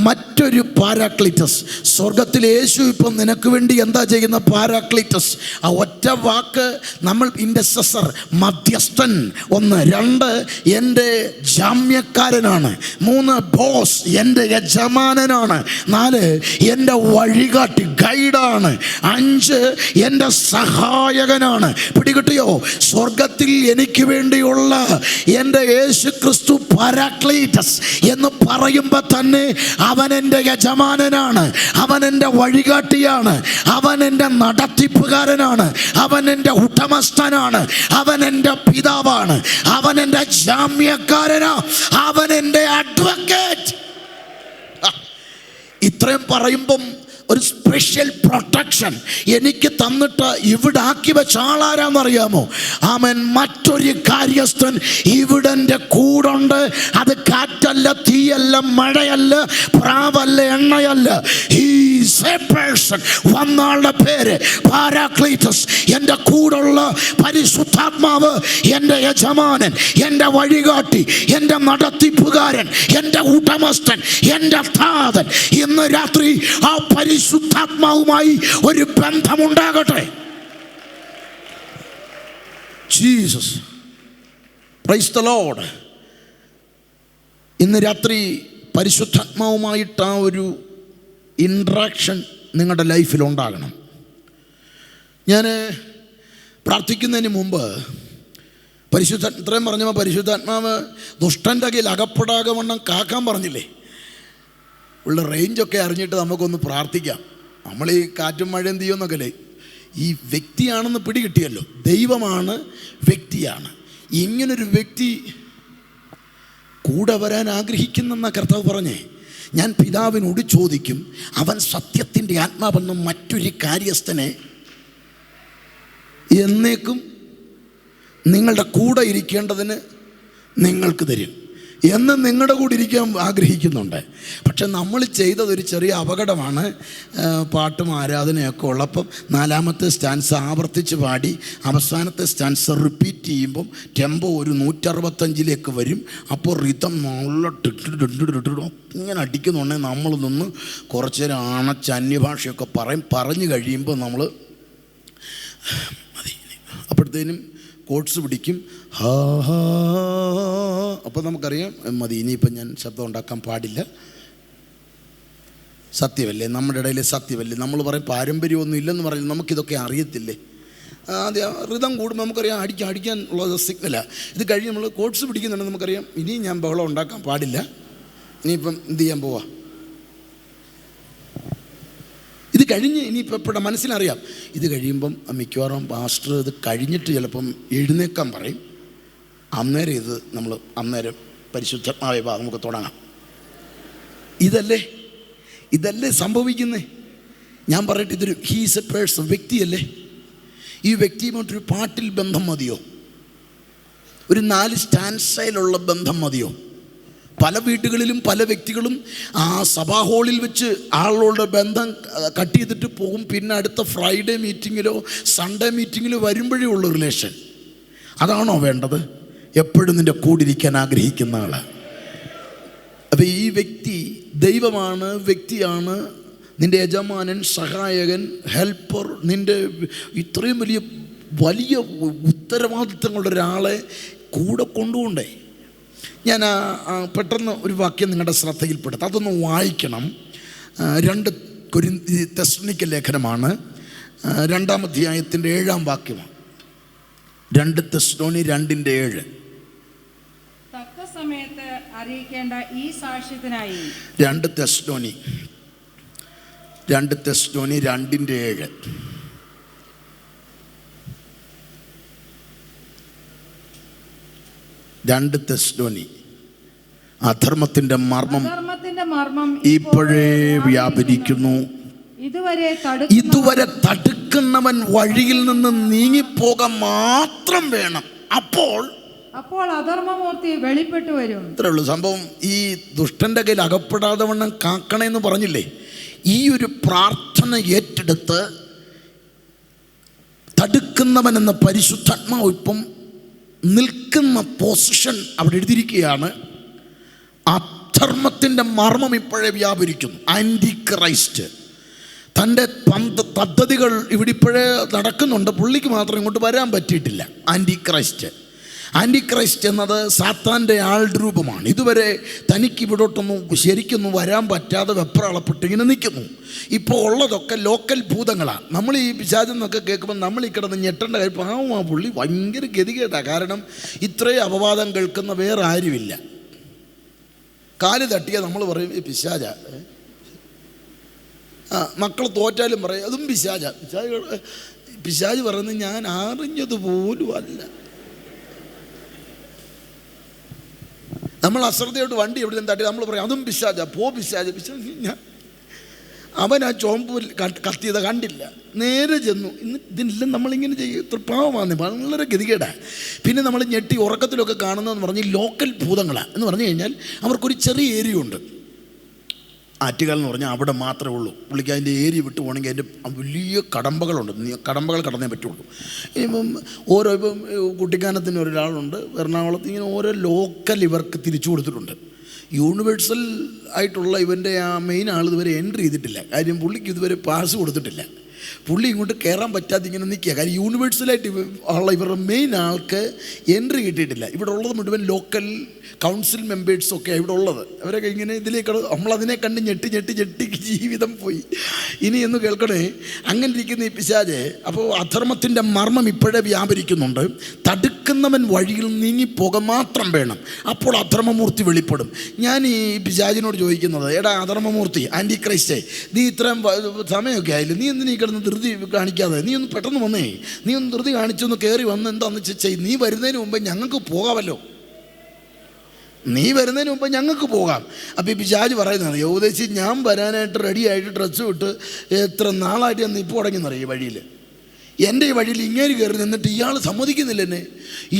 മറ്റൊരു പാരാക്ലിറ്റസ്. സ്വർഗത്തിൽ യേശു ഇപ്പം നിനക്ക് വേണ്ടി എന്താ ചെയ്യുന്ന? പാരാക്ലിറ്റസ്. ആ ഒറ്റ വാക്ക് നമ്മൾ ഇൻ്റർസെസർ, മധ്യസ്ഥൻ. 1. 2 എൻ്റെ ജാമ്യക്കാരനാണ്. 3 ബോസ്, എൻ്റെ യജമാനനാണ്. 4 എൻ്റെ വഴികാട്ടി, ഗൈഡാണ്. 5 എൻ്റെ സഹായകനാണ്. പിടികിട്ടിയോ? സ്വർഗത്തിൽ എനിക്ക് വേണ്ടിയുള്ള എൻ്റെ യേശു ക്രിസ്തു പാരാക്ലീറ്റസ് എന്ന് പറയുമ്പോൾ തന്നെ അവൻ എൻ്റെ യജമാനനാണ്, അവൻ എൻ്റെ വഴികാട്ടിയാണ്, അവൻ എൻ്റെ നടത്തിപ്പുകാരനാണ്, അവൻ എൻ്റെ ഉടമസ്ഥനാണ്, അവൻ എൻ്റെ പിതാവാണ്, അവൻ എൻ്റെ ജാമ്യക്കാരനാ, അവൻ എൻ്റെ അഡ്വക്കേറ്റ്. ഇത്രയും പറയുമ്പം ഒരു സ്പെഷ്യൽ പ്രൊട്ടക്ഷൻ എനിക്ക് തന്നിട്ട് ഇവിടെ ആക്കി വെച്ച ആളാരാന്നറിയാമോ? അവൻ മറ്റൊരു കാര്യസ്ഥൻ ഇവിടെ എൻ്റെ കൂടുണ്ട്. അത് കാറ്റല്ല, തീയല്ല, മഴയല്ല, പ്രാവല്ല, എണ്ണയല്ല. വന്നാളുടെ പേര് പാരാക്ലീറ്റസ്. എൻ്റെ കൂടുള്ള പരിശുദ്ധാത്മാവ് എൻ്റെ യജമാനൻ, എൻ്റെ വഴികാട്ടി, എൻ്റെ നടത്തിപ്പുകാരൻ, എൻ്റെ ഉടമസ്ഥൻ, എൻ്റെ താതൻ. ഇന്ന് രാത്രി ആ പരിശുദ്ധാത്മാവുമായി ഒരു ബന്ധമുണ്ടാകട്ടെ. Jesus, praise the Lord. ഇന്ന് രാത്രി പരിശുദ്ധാത്മാവുമായിട്ട് ആ ഒരു ഇൻട്രാക്ഷൻ നിങ്ങളുടെ ലൈഫിൽ ഉണ്ടാകണം. ഞാൻ പ്രാർത്ഥിക്കുന്നതിന് മുമ്പ് ഇത്രയും പറഞ്ഞപ്പോൾ പരിശുദ്ധാത്മാവ് ദുഷ്ടൻ്റെ കയ്യിൽ അകപ്പെടാതെ വണ്ണം കാക്കാൻ പറഞ്ഞില്ലേ? ഉള്ള റേഞ്ചൊക്കെ അറിഞ്ഞിട്ട് നമുക്കൊന്ന് പ്രാർത്ഥിക്കാം. നമ്മൾ ഈ കാറ്റും മഴയും തീയൊന്നൊക്കെ അല്ലേ, ഈ വ്യക്തിയാണെന്ന് പിടികിട്ടിയല്ലോ. ദൈവമാണ്, വ്യക്തിയാണ്. ഇങ്ങനൊരു വ്യക്തി കൂടെ വരാൻ ആഗ്രഹിക്കുന്നെന്ന കർത്താവ് പറഞ്ഞേ. ഞാൻ പിതാവിനോട് ചോദിക്കും, അവൻ സത്യത്തിൻ്റെ ആത്മാവെന്നും മറ്റൊരു കാര്യസ്ഥനെ എന്നേക്കും നിങ്ങളുടെ കൂടെ ഇരിക്കേണ്ടതിന് നിങ്ങൾക്ക് തരും എന്ന് നിങ്ങളുടെ കൂടെ ഇരിക്കാൻ ആഗ്രഹിക്കുന്നുണ്ട്. പക്ഷെ നമ്മൾ ചെയ്തതൊരു ചെറിയ അപകടമാണ്. പാട്ടും ആരാധനയൊക്കെ ഉള്ളപ്പം 4ാമത്തെ സ്റ്റാൻസ് ആവർത്തിച്ച് പാടി അവസാനത്തെ സ്റ്റാൻസ് റിപ്പീറ്റ് ചെയ്യുമ്പം ടെമ്പോ ഒരു 165 വരും. അപ്പോൾ റിതം നല്ല ഇങ്ങനെ അടിക്കുന്നുണ്ടെങ്കിൽ നമ്മൾ നിന്ന് കുറച്ച് നേരം അണച്ച് അന്യഭാഷയൊക്കെ പറഞ്ഞു കഴിയുമ്പോൾ നമ്മൾ മതി, അപ്പോഴത്തേനും കോട്സ് പിടിക്കും. ഹാ ഹാ. അപ്പോൾ നമുക്കറിയാം മതി, ഇനിയിപ്പം ഞാൻ ശബ്ദം ഉണ്ടാക്കാൻ പാടില്ല. സത്യമല്ലേ? നമ്മുടെ ഇടയിൽ സത്യമല്ലേ? നമ്മൾ പറയും പാരമ്പര്യമൊന്നും ഇല്ലെന്ന് പറയും. നമുക്കിതൊക്കെ അറിയത്തില്ലേ? ആദ്യം ഋതം കൂടുമ്പോൾ നമുക്കറിയാം അടിക്കാനുള്ള സിഗ്നലാണ്. ഇത് കഴിഞ്ഞ് നമ്മൾ കോട്സ് പിടിക്കുന്നുണ്ട്, നമുക്കറിയാം ഇനിയും ഞാൻ ബഹളം ഉണ്ടാക്കാൻ പാടില്ല. ഇനിയിപ്പം എന്ത് ചെയ്യാൻ പോവാ? ഇത് കഴിഞ്ഞ് ഇനിയിപ്പോൾ എപ്പോഴാണ് മനസ്സിലറിയാം. ഇത് കഴിയുമ്പം മിക്കവാറും പാസ്റ്റർ ഇത് കഴിഞ്ഞിട്ട് ചിലപ്പം എഴുന്നേക്കാൻ പറയും. അന്നേരം ഇത് നമ്മൾ അന്നേരം പരിശുദ്ധാത്മാവേ വാ നമുക്ക് തുടങ്ങാം. ഇതല്ലേ സംഭവിക്കുന്നേ? ഞാൻ പറയട്ടെ, ഇതൊരു ഹീസ് എ പേഴ്സൺ, വ്യക്തിയല്ലേ? ഈ വ്യക്തിയുമായിട്ടൊരു പാട്ടിൽ ബന്ധം മതിയോ? ഒരു 4 സ്റ്റാൻസയിലുള്ള ബന്ധം മതിയോ? പല വീടുകളിലും പല വ്യക്തികളും ആ സഭാ ഹാളിൽ വെച്ച് ആളുകളുടെ ബന്ധം കട്ട് ചെയ്തിട്ട് പോകും. പിന്നെ അടുത്ത ഫ്രൈഡേ മീറ്റിങ്ങിലോ സൺഡേ മീറ്റിങ്ങിലോ വരുമ്പോഴേ ഉള്ളൂ റിലേഷൻ. അതാണോ വേണ്ടത്? എപ്പോഴും നിൻ്റെ കൂടിരിക്കാൻ ആഗ്രഹിക്കുന്ന ആൾ. അപ്പോൾ ഈ വ്യക്തി ദൈവമാണ്, വ്യക്തിയാണ്, നിൻ്റെ യജമാനൻ, സഹായകൻ, ഹെൽപ്പർ. നിൻ്റെ ഇത്രയും വലിയ ഉത്തരവാദിത്തങ്ങളുടെ ഒരാളെ കൂടെ കൊണ്ടുപോണ്ടേ? ഞാൻ പെട്ടെന്ന് ഒരു വാക്യം നിങ്ങളുടെ ശ്രദ്ധയിൽപ്പെടുത്താം, അതൊന്ന് വായിക്കണം. 2 തെസ്സലോനിക്ക ലേഖനമാണ്, 2-ാം അധ്യായത്തിൻ്റെ 7-ാം വാക്യമാണ്. 2 തെസ്സലോനി 2:7. തക്ക സമയത്ത് അറിയിക്കേണ്ട ഈ സാക്ഷ്യത്തിനായി 2 തെസ്സലോനി 2:7. തെസ്സലോനി അധർമ്മത്തിന്റെ മർമ്മം ഇപ്പോഴേ വ്യാപരിക്കുന്നു. ഇതുവരെ തടുക്കുന്നവൻ വഴിയിൽ നിന്ന് നീങ്ങിപ്പോകാൻ മാത്രം വേണം. അപ്പോൾ അധർമ്മമൂർത്തി വെളിപ്പെട്ടു വരും. ഇത്രേ ഉള്ളൂ സംഭവം. ഈ ദുഷ്ടന്റെ കയ്യിൽ അകപ്പെടാതെ വണ്ണം കാക്കണമെന്ന് പറഞ്ഞില്ലേ? ഈ ഒരു പ്രാർത്ഥന ഏറ്റെടുത്ത് തടുക്കുന്നവൻ എന്ന പരിശുദ്ധാത്മാവ് ഇപ്പം നിൽക്കുന്ന പൊസിഷൻ അവിടെ എഴുതിയിരിക്കുകയാണ്. അധർമ്മത്തിൻ്റെ മർമ്മം ഇപ്പോഴേ വ്യാപരിക്കുന്നു. ആൻറ്റി ക്രൈസ്റ്റ് തൻ്റെ പദ്ധതികൾ ഇവിടെ ഇപ്പോഴേ നടക്കുന്നുണ്ട്. പുള്ളിക്ക് മാത്രം ഇങ്ങോട്ട് വരാൻ പറ്റിയിട്ടില്ല. ആൻറ്റി ക്രൈസ്റ്റ് എന്നത് സാത്താൻ്റെ ആൾരൂപമാണ്. ഇതുവരെ തനിക്ക് ഇവിടോട്ടൊന്നും ശരിക്കൊന്നും വരാൻ പറ്റാതെ വെപ്രാളപ്പെട്ട് ഇങ്ങനെ നിൽക്കുന്നു. ഇപ്പോൾ ഉള്ളതൊക്കെ ലോക്കൽ ഭൂതങ്ങളാണ്. നമ്മൾ ഈ പിശാചെന്നൊക്കെ കേൾക്കുമ്പോൾ നമ്മൾ ഈ കിടന്ന് ഞെട്ടേണ്ട കാര്യം, പാവം ആ പുള്ളി ഭയങ്കര ഗതികേടാണ്. കാരണം ഇത്രയും അപവാദം കേൾക്കുന്ന വേറെ ആരുമില്ല. കാല് തട്ടിയാൽ നമ്മൾ പറയും ഈ പിശാച. മക്കൾ തോറ്റാലും പറയും അതും പിശാച. പിശാച് പറയുന്നത് ഞാൻ അറിഞ്ഞതുപോലും അല്ല. നമ്മൾ അശ്രദ്ധയോട്ട് വണ്ടി എവിടെയും തട്ടി നമ്മൾ പറയും അതും പിശാച. പിശാച് ഞാൻ അവൻ ആ ചോമ്പൂരിൽ കത്തിയത് കണ്ടില്ല, നേരെ ചെന്നു. ഇതിനെല്ലാം നമ്മളിങ്ങനെ ചെയ്യും. പാവമാണ്, വളരെ ഗതികേടാണ്. പിന്നെ നമ്മൾ ഞെട്ടി ഉറക്കത്തിലൊക്കെ കാണുന്നതെന്ന് പറഞ്ഞ് ലോക്കൽ ഭൂതങ്ങളാണ്. എന്ന് പറഞ്ഞു കഴിഞ്ഞാൽ അവർക്കൊരു ചെറിയ ഏരിയ ഉണ്ട്. ആറ്റുകാൽ എന്ന് പറഞ്ഞാൽ അവിടെ മാത്രമേ ഉള്ളൂ. പുള്ളിക്ക് അതിൻ്റെ ഏരിയ വിട്ട് പോകണമെങ്കിൽ അതിൻ്റെ വലിയ കടമ്പകളുണ്ട്. കടമ്പകൾ കടന്നേ പറ്റുള്ളൂ. ഇപ്പം ഇപ്പം കുട്ടിക്കാനത്തിന് ഒരാളുണ്ട് എറണാകുളത്ത്. ഇങ്ങനെ ഓരോ ലോക്കൽ ഇവർക്ക് തിരിച്ചു കൊടുത്തിട്ടുണ്ട്. യൂണിവേഴ്സൽ ആയിട്ടുള്ള ഇവൻ്റെ ആ മെയിൻ ആൾ ഇതുവരെ എൻട്രി ചെയ്തിട്ടില്ല. കാര്യം പുള്ളിക്ക് ഇതുവരെ പാസ് കൊടുത്തിട്ടില്ല. പുള്ളി ഇങ്ങോട്ട് കയറാൻ പറ്റാതെ ഇങ്ങനെ നിൽക്കുക. കാര്യം യൂണിവേഴ്സലായിട്ട് ഉള്ള ഇവരുടെ മെയിൻ ആൾക്ക് എൻട്രി കിട്ടിയിട്ടില്ല. ഇവിടെ ഉള്ളത് മുഴുവൻ ലോക്കൽ കൗൺസിൽ മെമ്പേഴ്സൊക്കെ ഇവിടെ ഉള്ളത്. അവരൊക്കെ ഇങ്ങനെ ഇതിലേക്ക് നമ്മളതിനെ കണ്ട് ഞെട്ടി ജീവിതം പോയി. ഇനി എന്ന് കേൾക്കണേ, അങ്ങനെ ഇരിക്കുന്ന ഈ പിശാച്. അപ്പോൾ അധർമ്മത്തിൻ്റെ മർമ്മം ഇപ്പോഴേ വ്യാപരിക്കുന്നുണ്ട്. തടുക്കുന്നവൻ വഴിയിൽ നീങ്ങിപ്പോക മാത്രം വേണം. അപ്പോൾ അധർമ്മമൂർത്തി വെളിപ്പെടും. ഞാൻ ഈ പിശാചിനോട് ചോദിക്കുന്നത്, എടാ അധർമ്മമൂർത്തി, ആൻറ്റി ക്രൈസ്റ്റേ, നീ ഇത്രയും സമയമൊക്കെ ആയില്ലേ, നീ എന്തിനീ കിടന്ന് ധൃതി കാണിക്കാതെ നീ ഒന്ന് പെട്ടെന്ന് വന്നേ, നീ ഒന്ന് ധൃതി കാണിച്ചൊന്ന് കയറി വന്ന് എന്താണെന്ന് വെച്ചാൽ നീ വരുന്നതിന് മുമ്പ് ഞങ്ങൾക്ക് പോകാമല്ലോ, നീ വരുന്നതിന് മുമ്പ് ഞങ്ങൾക്ക് പോകാം. അപ്പോൾ ഈ പിശാച് പറയുന്നത്, യോദേശി ഞാൻ വരാനായിട്ട് റെഡിയായിട്ട് ഡ്രസ്സ് വിട്ട് എത്ര നാളായിട്ട് ഞാൻ ഇപ്പോൾ തുടങ്ങിയെന്നറിയാം. വഴിയിൽ എൻ്റെ ഈ വഴിയിൽ ഇങ്ങേര് കയറി നിന്നിട്ട് ഇയാൾ സമ്മതിക്കുന്നില്ല എന്നെ.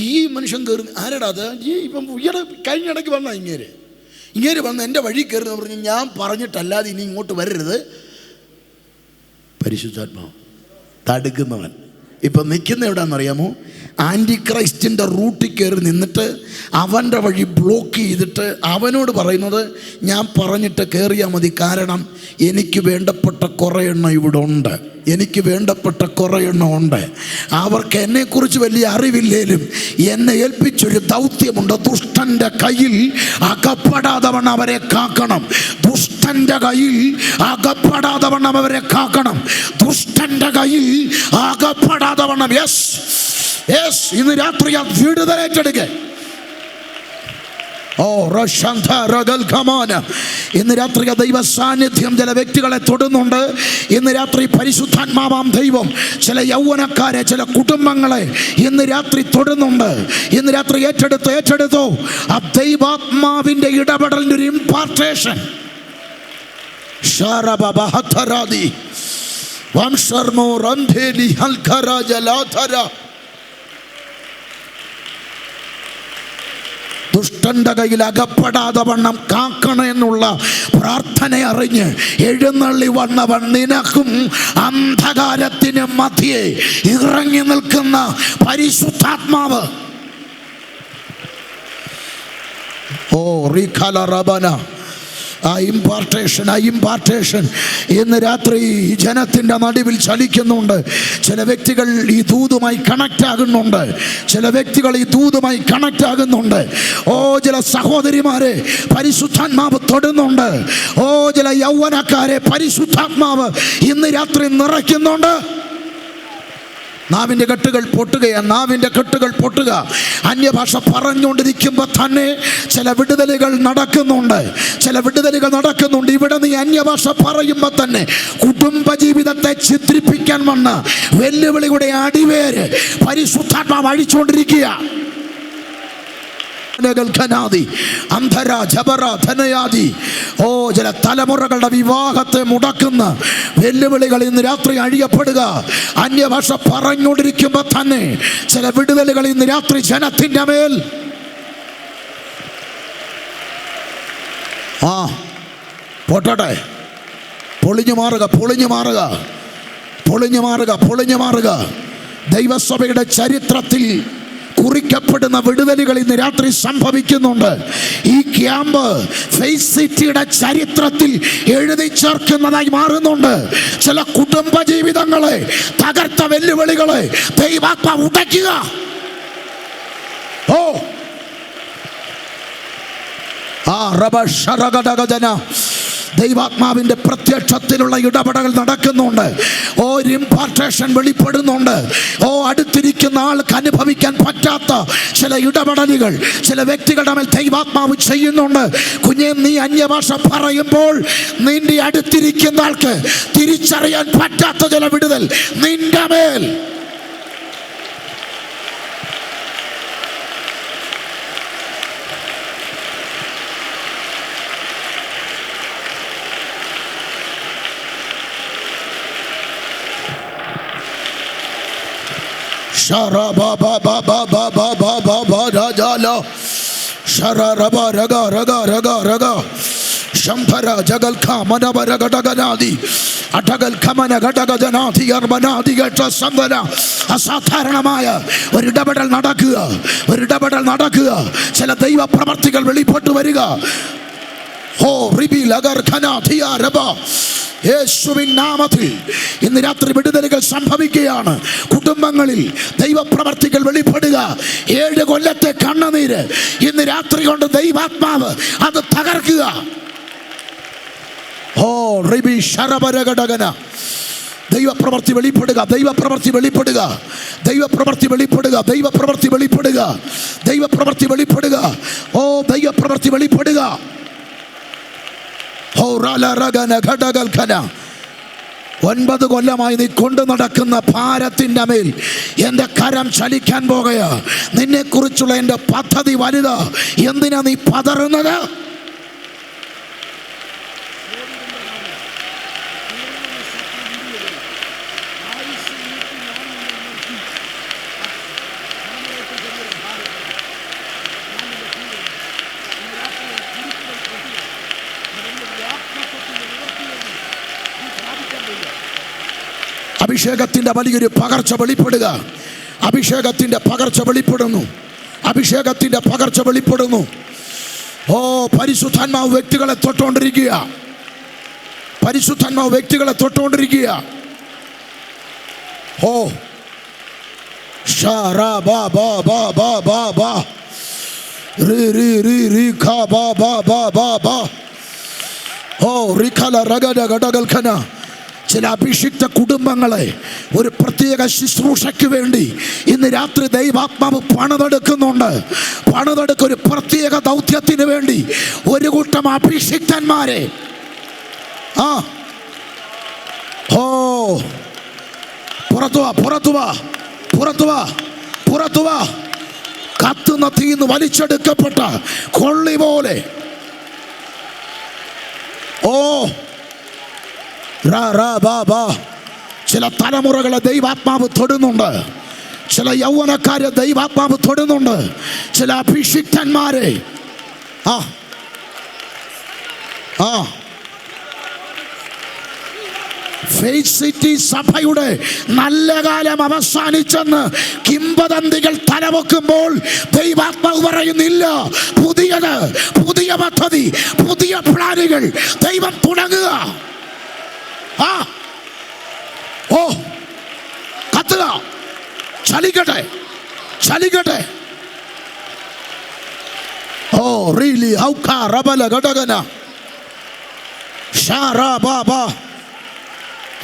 ഈ മനുഷ്യൻ കയറി ആരടാ അത്? ഇപ്പം ഇയാളെ കഴിഞ്ഞിടയ്ക്ക് വന്നാ ഇങ്ങേര് വന്ന് എൻ്റെ വഴി കയറി എന്ന് പറഞ്ഞ് ഞാൻ പറഞ്ഞിട്ടല്ലാതെ ഇനി ഇങ്ങോട്ട് വരരുത്. പരിശുദ്ധാത്മാവ് തടുക്കുന്നവൻ ഇപ്പം നിൽക്കുന്ന എവിടെയാണെന്നറിയാമോ? ആൻറ്റി ക്രൈസ്റ്റിൻ്റെ റൂട്ടിൽ കയറി നിന്നിട്ട് അവൻ്റെ വഴി ബ്ലോക്ക് ചെയ്തിട്ട് അവനോട് പറയുന്നത് ഞാൻ പറഞ്ഞിട്ട് കയറിയാൽ മതി, കാരണം എനിക്ക് വേണ്ടപ്പെട്ട കുറേ എണ്ണം ഇവിടെ ഉണ്ട്, എനിക്ക് വേണ്ടപ്പെട്ട കുറേ എണ്ണം ഉണ്ട്. അവർക്ക് എന്നെക്കുറിച്ച് വലിയ അറിവില്ലേലും എന്നെ ഏൽപ്പിച്ചൊരു ദൗത്യമുണ്ട്. ദുഷ്ടൻ്റെ കയ്യിൽ അകപ്പെടാതവണ്ണം അവരെ കാക്കണം. ദുഷ്ടൻ്റെ കയ്യിൽ അകപ്പെടാതവണ്ണം അവരെ കാക്കണം. ദുഷ്ടൻ്റെ കയ്യിൽ അകപ്പെടാതവണ്ണം. യെസ്, ഇന്ന് രാത്രി ആ വിടുതലേറ്റെടുക്കുക. ഇന്ന് രാത്രി ദൈവ സാന്നിധ്യം ചില വ്യക്തികളെ തൊടുന്നുണ്ട്. ഇന്ന് രാത്രി പരിശുദ്ധാത്മാവാം ദൈവം ചില യൗവനക്കാരെ, ചില കുടുംബങ്ങളെ ഇന്ന് രാത്രി തൊടുന്നുണ്ട്. ഇന്ന് രാത്രി ഏറ്റെടുത്തോ ആ ദൈവാത്മാവിൻ്റെ ഇടപെടലിൻ്റെ ഒരു ഇംപാർട്ടേഷൻ. ദുഷ്ടന്റെ കയ്യിൽ അകപ്പെടാതെ വണ്ണം കാക്കണമെന്നുള്ള പ്രാർത്ഥന അറിഞ്ഞ് എഴുന്നള്ളി വന്നവൻ നിനക്കും അന്ധകാരത്തിന് മധ്യേ ഇറങ്ങി നിൽക്കുന്ന പരിശുദ്ധാത്മാവ്. ആ ഇമ്പാർട്ടേഷൻ ഇന്ന് രാത്രി ജനത്തിൻ്റെ നടുവിൽ ചലിക്കുന്നുണ്ട്. ചില വ്യക്തികൾ ഈ ദൂതുമായി കണക്റ്റ് ആകുന്നുണ്ട്. ചില സഹോദരിമാരെ പരിശുദ്ധാത്മാവ് തൊടുന്നുണ്ട്. ചില യൗവനക്കാരെ പരിശുദ്ധാത്മാവ് ഇന്ന് രാത്രി നിറയ്ക്കുന്നുണ്ട്. നാവിൻ്റെ കെട്ടുകൾ പൊട്ടുകയാണ്, നാവിൻ്റെ കെട്ടുകൾ പൊട്ടുക. അന്യഭാഷ പറഞ്ഞുകൊണ്ടിരിക്കുമ്പോൾ തന്നെ ചില വിടുതലുകൾ നടക്കുന്നുണ്ട്, ചില വിടുതലുകൾ നടക്കുന്നുണ്ട്. ഇവിടെ നീ അന്യഭാഷ പറയുമ്പോൾ തന്നെ കുടുംബജീവിതത്തെ ചിത്രിപ്പിക്കാൻ വന്ന വെല്ലുവിളിയുടെ അടിവേര് പരിശുദ്ധാത്മാവ് അഴിച്ചുകൊണ്ടിരിക്കുക. ഓ, ചില തലമുറകളുടെ വിവാഹത്തെ മുടക്കുന്ന വെല്ലുവിളികൾ ഇന്ന് രാത്രി അഴിയപ്പെടുക. അന്യഭാഷ പറഞ്ഞുകൊണ്ടിരിക്കുമ്പോൾ തന്നെ ചില വിടുതലുകൾ ഇന്ന് രാത്രി ജനത്തിൻ്റെ മേൽ. പോട്ടെ, പൊളിഞ്ഞു മാറുക, പൊളിഞ്ഞു മാറുക, പൊളിഞ്ഞു മാറുക, പൊളിഞ്ഞു മാറുക. ദൈവസഭയുടെ ചരിത്രത്തിൽ കുറിക്കപ്പെടുന്ന വിടുതലുകൾ ഇന്ന് രാത്രി സംഭവിക്കുന്നുണ്ട്. ഈ ക്യാമ്പ് ഫെയ്ത്ത് സിറ്റിയുടെ ചരിത്രത്തിൽ എഴുതി ചേർക്കുന്നതായി മാറുന്നുണ്ട്. ചില കുടുംബ ജീവിതങ്ങളെ തകർത്ത വെല്ലുവിളികളെ ദൈവാത്മാവ് ഉടയ്ക്കുക. ദൈവാത്മാവിൻ്റെ പ്രത്യക്ഷത്തിലുള്ള ഇടപെടൽ നടക്കുന്നുണ്ട്. ഇംപാർട്ടേഷൻ വെളിപ്പെടുന്നുണ്ട്. അടുത്തിരിക്കുന്ന ആൾക്ക് അനുഭവിക്കാൻ പറ്റാത്ത ചില ഇടപെടലുകൾ ചില വ്യക്തികളുടെ മേൽ ദൈവാത്മാവ് ചെയ്യുന്നുണ്ട്. കുഞ്ഞെ, നീ അന്യഭാഷ പറയുമ്പോൾ നിന്റെ അടുത്തിരിക്കുന്ന ആൾക്ക് തിരിച്ചറിയാൻ പറ്റാത്ത ചില വിടുതൽ നിന്റെ മേൽ. അസാധാരണമായ ഒരിടപെടൽ നടക്കുക, ഒരിടപെടൽ നടക്കുക. ചില ദൈവ പ്രവർത്തികൾ വെളിപ്പെട്ടു വരിക. യേശുവിൻ നാമത്തിൽ ഇന്ന് രാത്രി വിടുതലുകൾ സംഭവിക്കുകയാണ്. കുടുംബങ്ങളിൽ ദൈവപ്രവർത്തികൾ വെളിപ്പെടുക. 7 കൊല്ലത്തെ കണ്ണുനീര് ഇന്ന് രാത്രി കൊണ്ട് ദൈവാത്മാവ് അത് തകർക്കുക. ദൈവപ്രവർത്തി വെളിപ്പെടുക, ദൈവപ്രവർത്തി വെളിപ്പെടുക, ദൈവപ്രവർത്തി വെളിപ്പെടുക, ദൈവപ്രവർത്തി വെളിപ്പെടുക, ദൈവപ്രവർത്തി വെളിപ്പെടുക. ദൈവപ്രവർത്തി വെളിപ്പെടുക. 9 കൊല്ലമായി നീ കൊണ്ടു നടക്കുന്ന ഭാരത്തിൻ്റെ മേൽ എൻ്റെ കരം ചലിക്കാൻ പോകുക. നിന്നെക്കുറിച്ചുള്ള എൻ്റെ പദ്ധതി വലുത്. എന്തിനാ നീ പതറുന്നത്? അഭിഷേകത്തിൻ്റെ വലിയൊരു പകർച്ച വെളിപ്പെടുക. അഭിഷേകത്തിൻ്റെ പകർച്ച വെളിപ്പെടുന്നു. അഭിഷേകത്തിൻ്റെ പകർച്ച വെളിപ്പെടുന്നു. പരിശുദ്ധാത്മാവ് വ്യക്തികളെ തൊട്ടുകൊണ്ടിരിക്കുക. പരിശുദ്ധാത്മാവ് വ്യക്തികളെ തൊട്ടുകൊണ്ടിരിക്കുക. ചില അഭിഷിക്ത കുടുംബങ്ങളെ ഒരു പ്രത്യേക ശുശ്രൂഷയ്ക്ക് വേണ്ടി ഇന്ന് രാത്രി ദൈവാത്മാവ് പണിതെടുക്കുന്നുണ്ട്. ഒരു പ്രത്യേക ദൗത്യത്തിന് വേണ്ടി ഒരു കൂട്ടം അഭിഷിക്തന്മാരെ പുറത്തുവാ. കത്തുന്ന തീന്ന് വലിച്ചെടുക്കപ്പെട്ട കൊള്ളി പോലെ ചില തലമുറകളെ ദൈവാത്മാവ് തൊടുന്നുണ്ട്. ചില യൗവനക്കാരെ ദൈവാത്മാവ് തൊടുന്നുണ്ട്. ചില അഭിഷിക്തന്മാരെ ഫെയ്ത്ത് സിറ്റി സഭയുടെ നല്ല കാലം അവസാനിച്ചെന്ന് കിംവദന്തികൾ തലവെക്കുമ്പോൾ ദൈവാത്മാവ് പറയുന്നില്ല. പുതിയ പദ്ധതി, പുതിയ പ്ലാനുകൾ ദൈവം തുടങ്ങുക. കത്തുക, ചലിക്കട്ടെ. റിയലി ഔക്കാ റബല ഘടകന ഷാറാ ബാബാ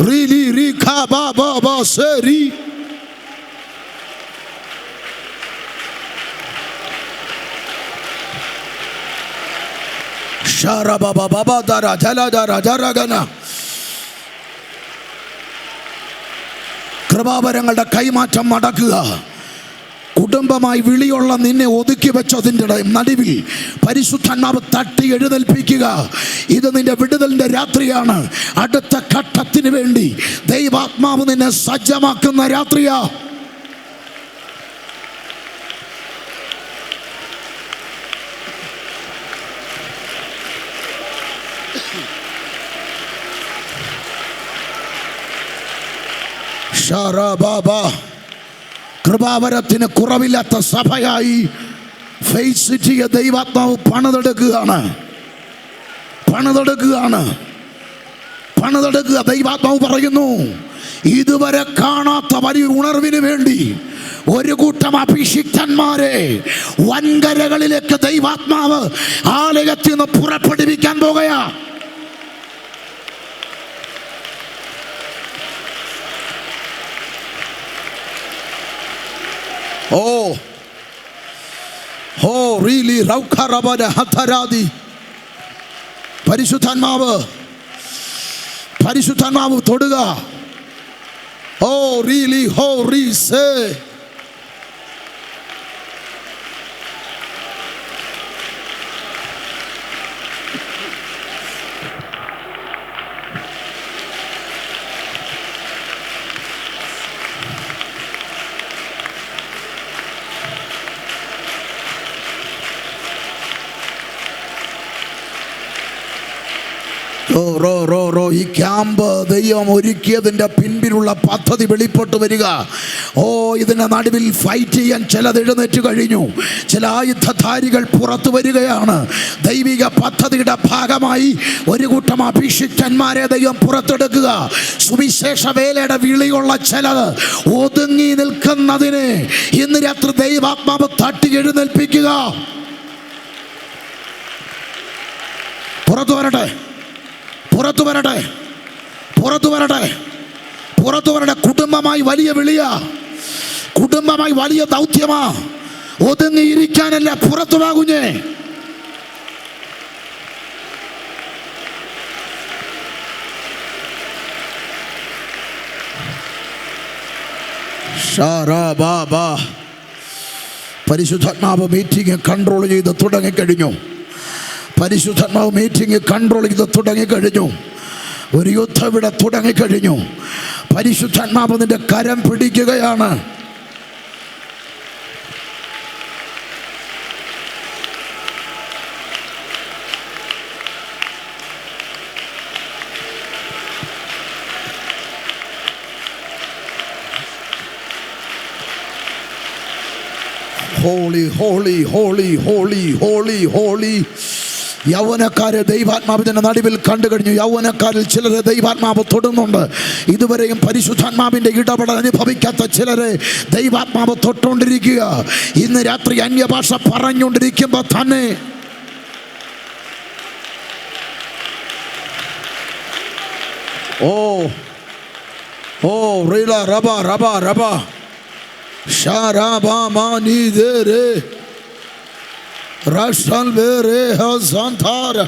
റിലി റിഖാ ബാബാ സരി കൃപാവരങ്ങളുടെ കൈമാറ്റം നടക്കുക. കുടുംബമായി വിളിയുള്ള നിന്നെ ഒതുക്കി വെച്ചതിൻ്റെ നടുവിൽ പരിശുദ്ധാത്മാവ് തട്ടി എഴുന്നേൽപ്പിക്കുക. ഇത് നിന്റെ വിടുതലിൻ്റെ രാത്രിയാണ്. അടുത്ത ഘട്ടത്തിന് വേണ്ടി ദൈവാത്മാവ് നിന്നെ സജ്ജമാക്കുന്ന രാത്രിയാ. കൃപാവരത്തിന് കുറവില്ലാത്ത സഭയായി ഫെയ്ത്ത് സിറ്റിയെ ദൈവാത്മാവ് പണിതെടുക്കുക. ദൈവാത്മാവ് പറയുന്നു, ഇതുവരെ കാണാത്ത വലിയൊരു ഉണർവിന് വേണ്ടി ഒരു കൂട്ടം അഭിഷിക്തന്മാരെ വൻകരകളിലേക്ക് ദൈവാത്മാവ് ആലയത്തിൽ നിന്ന് പുറപ്പെടുവിക്കാൻ പോകുകയാ. പരിശുദ്ധാത്മാവ് തൊടുക. ഈ ക്യാമ്പ് ദൈവം ഒരുക്കിയതിൻ്റെ പിൻപിലുള്ള പദ്ധതി വെളിപ്പെട്ട് വരിക. ഇതിൻ്റെ നടുവിൽ ഫൈറ്റ് ചെയ്യാൻ ചിലത് എഴുന്നേറ്റ് കഴിഞ്ഞു. ചില ആയുധധാരികൾ പുറത്തു വരികയാണ്. ദൈവിക പദ്ധതിയുടെ ഭാഗമായി ഒരു കൂട്ടം അഭിഷിക്തന്മാരെ ദൈവം പുറത്തെടുക്കുക. സുവിശേഷ വേലയുടെ വിളിയുള്ള ചിലത് ഒതുങ്ങി നിൽക്കുന്നതിന് ഇന്ന് രാത്രി ദൈവാത്മാവ് തട്ടി എഴുന്നേൽപ്പിക്കുക. പുറത്തു വരട്ടെ. കുടുംബമായി വലിയ വിളിയാ, കുടുംബമായി വലിയ ദൗത്യമാ. ഒതുങ്ങിയിരിക്കാനല്ല, പുറത്തു വാ കുഞ്ഞേ. പരിശുദ്ധാത്മാവ് മീറ്റിംഗ് കൺട്രോൾ ചെയ്ത് തുടങ്ങിക്കഴിഞ്ഞു. ഒരു യുദ്ധം ഇവിടെ തുടങ്ങിക്കഴിഞ്ഞു. പരിശുദ്ധാത്മാവ് നിന്റെ കരം പിടിക്കുകയാണ്. Holy holy holy holy holy holy. യൗവനക്കാരെ ദൈവാത്മാവിന്റെ നടുവിൽ കണ്ടു കഴിഞ്ഞു. യൗവനക്കാരിൽ ചിലരെ ദൈവാത്മാവ് തൊടുന്നുണ്ട്. ഇതുവരെയും പരിശുദ്ധാത്മാവിന്റെ ഇടപെടൽ അനുഭവിക്കാത്ത ചിലരെ ദൈവാത്മാവ് തൊട്ടുകൊണ്ടിരിക്കുക. ഇന്ന് രാത്രി അന്യഭാഷ പറഞ്ഞുകൊണ്ടിരിക്കുമ്പോൾ തന്നെ Rashan vere hazantara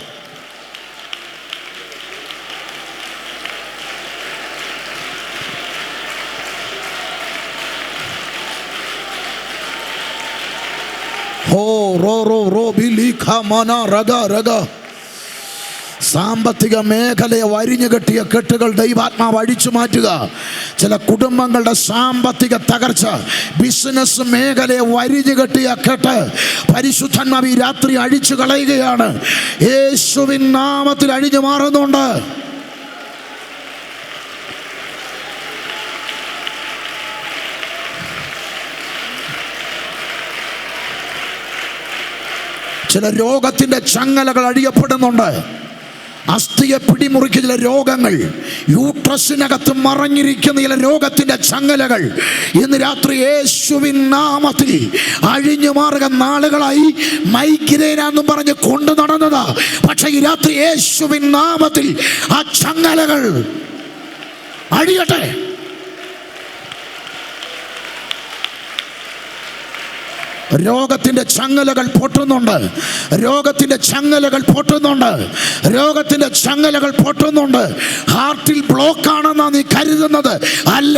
ro bilika mana raga സാമ്പത്തിക മേഖലയെ വരിഞ്ഞു കെട്ടിയ കെട്ടുകൾ ദൈവാത്മാവ് അഴിച്ചു മാറ്റുക. ചില കുടുംബങ്ങളുടെ സാമ്പത്തിക തകർച്ച, ബിസിനസ് മേഖലയെ വരിഞ്ഞു കെട്ടിയ കെട്ട് പരിശുദ്ധാത്മാവ് ഈ രാത്രി അഴിച്ചു കളയുകയാണ്. യേശുവിൻ നാമത്തിൽ അഴിഞ്ഞു മാറുന്നുണ്ട്. ചില രോഗത്തിന്റെ ചങ്ങലകൾ അഴിയപ്പെടുന്നുണ്ട്. അസ്ഥിയെ പിടിമുറുക്കിയ ചില രോഗങ്ങൾ, യൂട്രസിനകത്ത് മറഞ്ഞിരിക്കുന്ന ചില രോഗത്തിന്റെ ചങ്ങലകൾ ഇന്ന് രാത്രി യേശുവിൻ നാമത്തിൽ അഴിഞ്ഞു മാറുക. നാളുകളായി മൈഗ്രെയിനാന്നും പറഞ്ഞ് കൊണ്ടു നടന്നതാ. പക്ഷെ ഈ രാത്രി യേശുവിൻ നാമത്തിൽ ആ ചങ്ങലകൾ അഴിയട്ടെ. രോഗത്തിൻ്റെ ചങ്ങലകൾ പൊട്ടുന്നുണ്ട്. രോഗത്തിൻ്റെ ചങ്ങലകൾ പൊട്ടുന്നുണ്ട്. രോഗത്തിൻ്റെ ചങ്ങലകൾ പൊട്ടുന്നുണ്ട്. ഹാർട്ടിൽ ബ്ലോക്കാണെന്നാണ് നീ കരുതുന്നത്. അല്ല,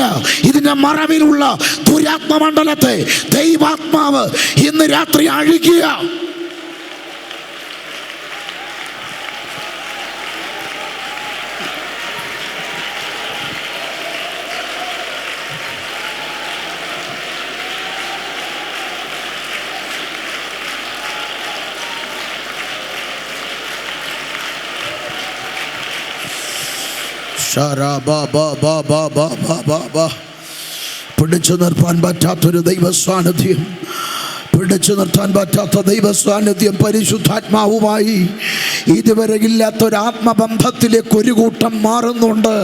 ഇതിൻ്റെ മറവിലുള്ള ദുരാത്മമണ്ഡലത്തെ ദൈവാത്മാവ് ഇന്ന് രാത്രി അഴിക്കുക. പിടിച്ചു നിർത്താൻ പറ്റാത്തൊരു ദൈവ സാന്നിധ്യം, പിടിച്ചു നിർത്താൻ പറ്റാത്ത ദൈവ സാന്നിധ്യം പരിശുദ്ധാത്മാവുമായി ഇതുവരെ ഇല്ലാത്തൊരു ആത്മബന്ധത്തിലേക്ക് ഒരു കൂട്ടം മാറുന്നുണ്ട്.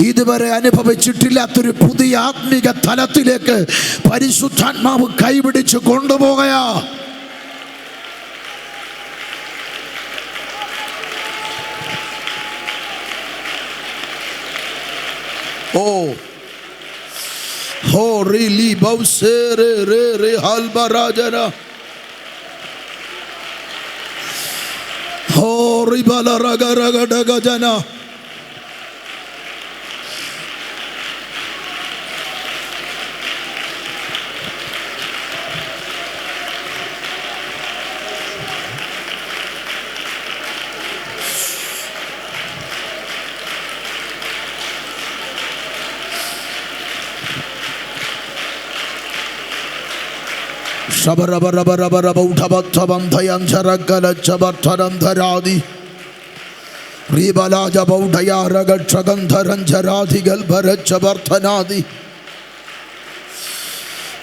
ഇതുവരെ അനുഭവിച്ചിട്ടില്ലാത്തൊരു പുതിയ ആത്മിക തലത്തിലേക്ക് പരിശുദ്ധാത്മാവ് കൈപിടിച്ച് കൊണ്ടുപോകയാ. Really bausere re re halbarajana ribala raga raga daga jana Shabarabarabarabara uthabathabanthayam charagala chabartharandharadi Ribalaja baudaya ragatchagandharan charadi galbharat chabarthanadi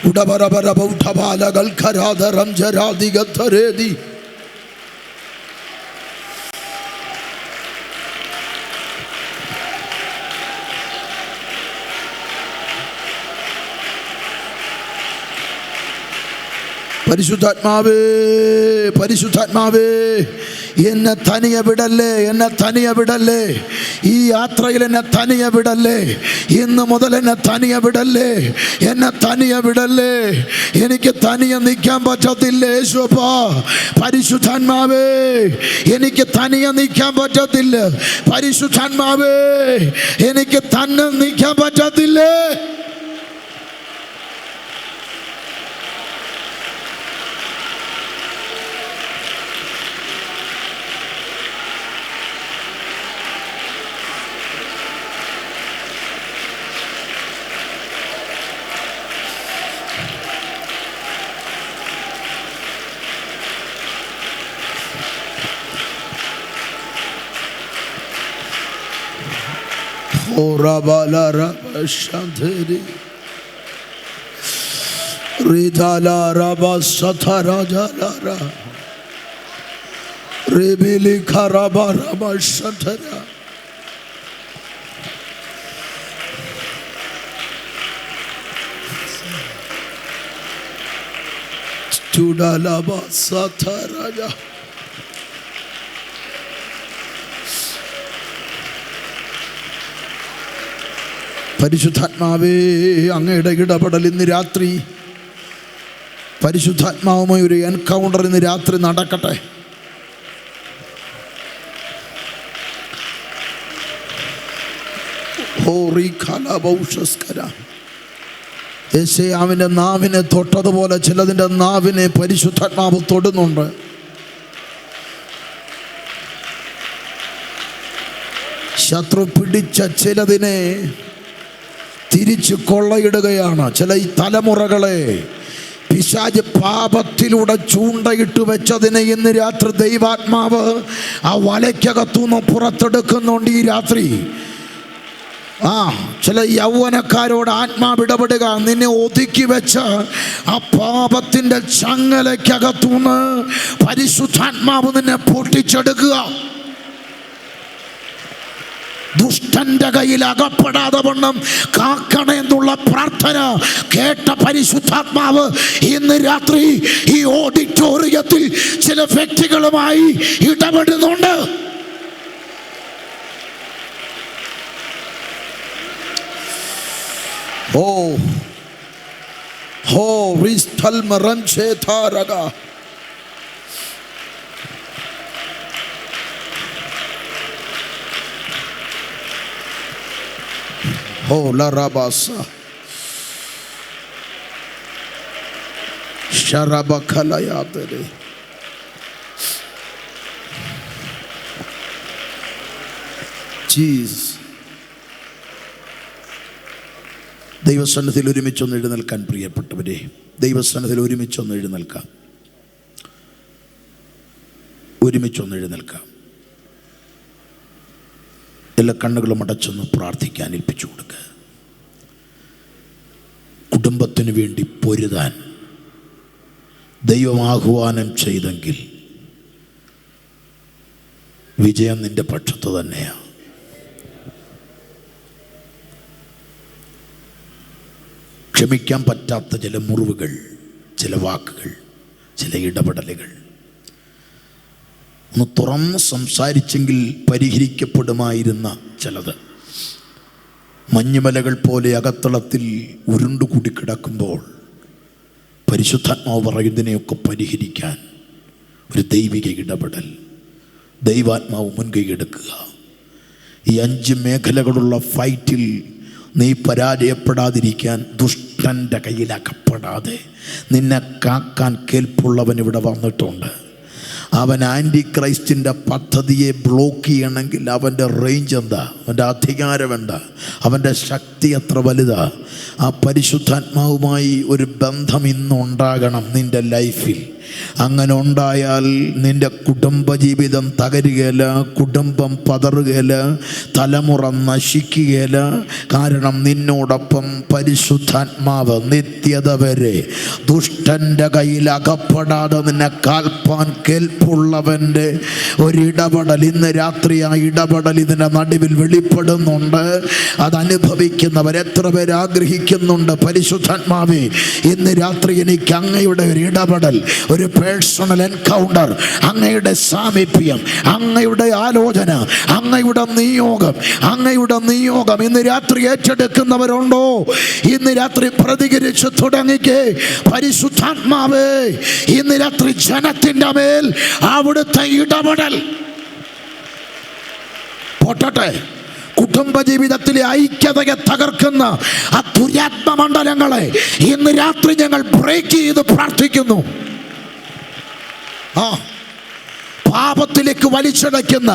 Udabarabara bauthabala galkharadaram charadi gadharedi പരിശുദ്ധാത്മാവേ, പരിശുദ്ധാത്മാവേ, എന്നെ തനിയെ വിടല്ലേ, എന്നെ തനിയെ വിടല്ലേ. ഈ യാത്രയിൽ എന്നെ തനിയെ വിടല്ലേ. ഇന്ന് മുതൽ എന്നെ തനിയെ വിടല്ലേ, എന്നെ തനിയെ വിടല്ലേ. എനിക്ക് തനിയെ നിൽക്കാൻ പറ്റത്തില്ല യേശുവാ. പരിശുദ്ധാത്മാവേ, എനിക്ക് തനിയെ നിൽക്കാൻ പറ്റത്തില്ല. പരിശുദ്ധാത്മാവേ, എനിക്ക് തന്നെ നിൽക്കാൻ പറ്റത്തില്ലേ. Orabala rabashantheri ridala rabasatarajalara rebili kharaba rabashantara studala basataraja പരിശുദ്ധാത്മാവേ, അങ്ങയുടെ ഇടപെടൽ ഇന്ന് രാത്രി, പരിശുദ്ധാത്മാവുമായി ഒരു എൻകൗണ്ടർ ഇന്ന് രാത്രി നടക്കട്ടെ. യെശയ്യാവിൻ്റെ നാവിനെ തൊട്ടതുപോലെ ചിലതിൻ്റെ നാവിനെ പരിശുദ്ധാത്മാവ് തൊടുന്നുണ്ട്. ശത്രു പിടിച്ച ചിലതിനെ തിരിച്ച് കൊള്ളയിടുകയാണ്. ചില ഈ തലമുറകളെ പിശാച് പാപത്തിലൂടെ ചൂണ്ടയിട്ട് വെച്ചതിനെ ഇന്ന് രാത്രി ദൈവാത്മാവ് ആ വലയ്ക്കകത്തുനിന്ന് പുറത്തെടുക്കുന്നുണ്ട്. ഈ രാത്രി ചില യൗവനക്കാരോട് ആത്മാവ് ഇടപെടുക. നിന്നെ ഒതുക്കി വെച്ച് ആ പാപത്തിൻ്റെ ചങ്ങലയ്ക്കകത്തുനിന്ന് പരിശുദ്ധാത്മാവ് നിന്നെ പൊട്ടിച്ചെടുക്കുക. ദുഷ്ടന്റെ കയ്യിൽ അകപ്പെടാതെ വണ്ണം കാക്കണമെന്നുള്ള പ്രാർത്ഥന കേട്ട പരിശുദ്ധാത്മാവ് ഇന്ന് രാത്രി ഈ ഓഡിറ്റോറിയത്തിൽ ചില വ്യക്തികളുമായി ഇടപെടുന്നുണ്ട്. ഹോ റിസ്തൽ മറൻചേ താരക. ഹോ ലറബാസ ശരബഖലയാതരെ. ജീസസ്. ദൈവസന്നിധിയിൽ ഒരുമിച്ചൊന്ന് എഴുന്നേൽക്കാൻ പ്രിയപ്പെട്ടവരെ, ദൈവസന്നിധിയിൽ ഒരുമിച്ചൊന്ന് എഴുന്നേൽക്കാം, ഒരുമിച്ചൊന്ന് എഴുന്നേൽക്കാം. എല്ലാ കണ്ണുകളും അടച്ചൊന്ന് പ്രാർത്ഥിക്കാൻ ഏൽപ്പിച്ചു കൊടുക്കുക. കുടുംബത്തിന് വേണ്ടി പൊരുതാൻ ദൈവം ആഹ്വാനം ചെയ്തെങ്കിൽ വിജയം നിന്റെ പക്ഷത്ത് തന്നെയാണ്. ക്ഷമിക്കാൻ പറ്റാത്ത ചില മുറിവുകൾ, ചില വാക്കുകൾ, ചില ഇടപെടലുകൾ ഒന്ന് തുറന്ന് സംസാരിച്ചെങ്കിൽ പരിഹരിക്കപ്പെടുമായിരുന്ന ചിലത് മഞ്ഞുമലകൾ പോലെ അകത്തളത്തിൽ ഉരുണ്ടുകൂടി കിടക്കുമ്പോൾ പരിശുദ്ധാത്മാവ് പറയുന്നതിനെയൊക്കെ പരിഹരിക്കാൻ ഒരു ദൈവിക ഇടപെടൽ, ദൈവാത്മാവ് മുൻകൈയെടുക്കുക. ഈ 5 മേഖലകളുള്ള ഫൈറ്റിൽ നീ പരാജയപ്പെടാതിരിക്കാൻ, ദുഷ്ടൻ്റെ കയ്യിൽ അകപ്പെടാതെ നിന്നെ കാക്കാൻ കേൾപ്പുള്ളവൻ ഇവിടെ വന്നിട്ടുണ്ട്. അവൻ ആൻറ്റി ക്രൈസ്റ്റിൻ്റെ പദ്ധതിയെ ബ്ലോക്ക് ചെയ്യണമെങ്കിൽ അവൻ്റെ റേഞ്ച് എന്താ, അവൻ്റെ അധികാരം എന്താ, അവൻ്റെ ശക്തി എത്ര വലുതാ. ആ പരിശുദ്ധാത്മാവുമായി ഒരു ബന്ധം ഇന്നുണ്ടാകണം നിൻ്റെ ലൈഫിൽ. അങ്ങനെ ഉണ്ടായാൽ നിൻ്റെ കുടുംബജീവിതം തകരുകയില്ല, കുടുംബം പതറുകയില്ല, തലമുറ നശിക്കുകയില്ല. കാരണം നിന്നോടൊപ്പം പരിശുദ്ധാത്മാവ് നിത്യത വരെ ദുഷ്ടൻ്റെ കയ്യിൽ അകപ്പെടാതെ നിന്നെ കാൽപ്പാൻ കേൾപ്പുള്ളവൻ്റെ ഒരിടപെടൽ ഇന്ന് രാത്രി, ആ ഇടപെടൽ ഇതിൻ്റെ നടുവിൽ വെളിപ്പെടുന്നുണ്ട്. അതനുഭവിക്കുന്നവർ എത്ര പേര് ആഗ്രഹിക്കുന്നുണ്ട്, പരിശുദ്ധാത്മാവേ ഇന്ന് രാത്രി എനിക്ക് അങ്ങയുടെ ഒരു ഇടപെടൽ, ഒരു പേഴ്സണൽ എൻകൗണ്ടർ, അങ്ങയുടെ സാമീപ്യം, അങ്ങയുടെ ആലോചന, അങ്ങയുടെ നിയോഗം ഇന്ന് രാത്രി ഏറ്റെടുക്കുന്നവരുണ്ടോ? ഇന്ന് രാത്രി പ്രതികരിച്ച് തുടങ്ങിക്കേ. പരിശുദ്ധാത്മാവേ ഇന്ന് രാത്രി ജനത്തിൻ്റെ മേൽ അവിടുത്തെ ഇടപെടൽ പോട്ടെ. കുടുംബജീവിതത്തിലെ ഐക്യതയെ തകർക്കുന്ന ആ ദുരാത്മ മണ്ഡലങ്ങളെ ഇന്ന് രാത്രി ഞങ്ങൾ ബ്രേക്ക് ചെയ്ത് പ്രാർത്ഥിക്കുന്നു. പാപത്തിലേക്ക് വലിച്ചടയ്ക്കുന്ന,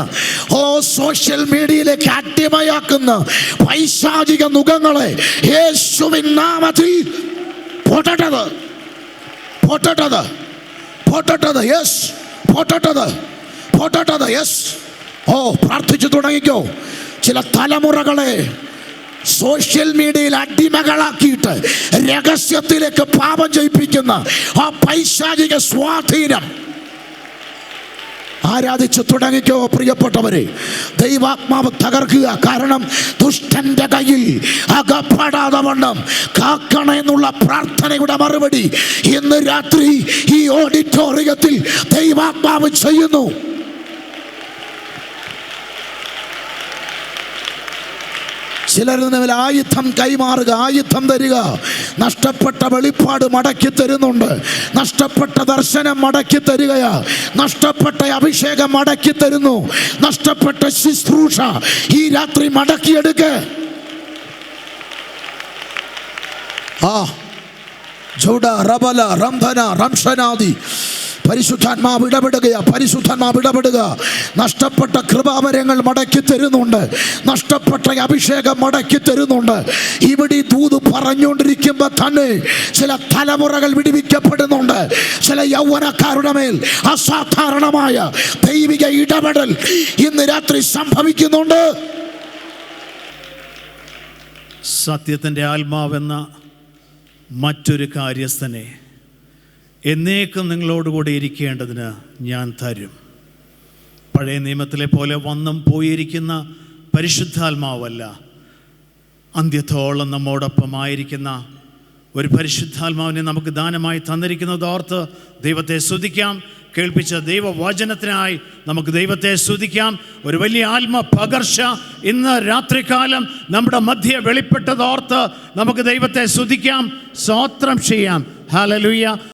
സോഷ്യൽ മീഡിയയിലേക്ക് അടിമയാക്കുന്ന പൈശാചിക നുഖങ്ങളെ യേശുവിൻ നാമത്തിൽ പ്രാർത്ഥിച്ചു തുടങ്ങിക്കോ. ചില തലമുറകളെ സോഷ്യൽ മീഡിയയിൽ അടിമകളാക്കിയിട്ട് രഹസ്യത്തിലേക്ക് പാപം ചെയ്യിപ്പിക്കുന്ന ആ പൈശാചിക സ്വാധീനം ആരാധിച്ചു തുടങ്ങിക്കോ പ്രിയപ്പെട്ടവരെ. ദൈവാത്മാവ് തകർക്കുക. കാരണം ദുഷ്ടന്റെ കയ്യിൽ അകപ്പെടാതെ വണ്ണം കാക്കണമെന്നുള്ള പ്രാർത്ഥനയുടെ മറുപടി ഇന്ന് രാത്രി ഈ ഓഡിറ്റോറിയത്തിൽ ദൈവാത്മാവ് ചെയ്യുന്നു. ചിലരിൽ നിന്ന് ആയുധം കൈമാറുക, ആയുധം തരിക. നഷ്ടപ്പെട്ട വെളിപ്പാട് മടക്കി തരുന്നുണ്ട്, നഷ്ടപ്പെട്ട ദർശനം മടക്കി തരികയാ, നഷ്ടപ്പെട്ട അഭിഷേകം മടക്കി തരുന്നു, നഷ്ടപ്പെട്ട ശുശ്രൂഷ ഈ രാത്രി മടക്കിയെടുക്ക. പരിശുദ്ധാത്മാവ് ഇടപെടുക. നഷ്ടപ്പെട്ട കൃപാവരങ്ങൾ മടക്കി തരുന്നുണ്ട്, നഷ്ടപ്പെട്ട അഭിഷേകം മടക്കി തരുന്നുണ്ട്. ഇവിടെ ദൂത് പറഞ്ഞുകൊണ്ടിരിക്കുമ്പോൾ തന്നെ ചില തലമുറകൾ വിടുവിക്കപ്പെടുന്നുണ്ട്. ചില യൗവനക്കാരുടെ മേൽ അസാധാരണമായ ദൈവിക ഇടപെടൽ ഇന്ന് രാത്രി സംഭവിക്കുന്നുണ്ട്. സത്യത്തിൻ്റെ ആത്മാവെന്ന മറ്റൊരു കാര്യസ്ഥനെ എന്നേക്കും നിങ്ങളോടുകൂടി ഇരിക്കേണ്ടതിന് ഞാൻ തരും. പഴയ നിയമത്തിലെ പോലെ വന്നും പോയിരിക്കുന്ന പരിശുദ്ധാത്മാവല്ല, അന്ത്യത്തോളം നമ്മോടൊപ്പമായിരിക്കുന്ന ഒരു പരിശുദ്ധാത്മാവിനെ നമുക്ക് ദാനമായി തന്നിരിക്കുന്നത് ഓർത്ത് ദൈവത്തെ സ്തുതിക്കാം. കേൾപ്പിച്ച ദൈവവചനത്തിനായി നമുക്ക് ദൈവത്തെ സ്തുതിക്കാം. ഒരു വലിയ ആത്മ പകർച്ച ഇന്ന് രാത്രികാലം നമ്മുടെ മധ്യ വെളിപ്പെട്ടതോർത്ത് നമുക്ക് ദൈവത്തെ സ്തുതിക്കാം, സ്തോത്രം ചെയ്യാം. ഹല്ലേലൂയ.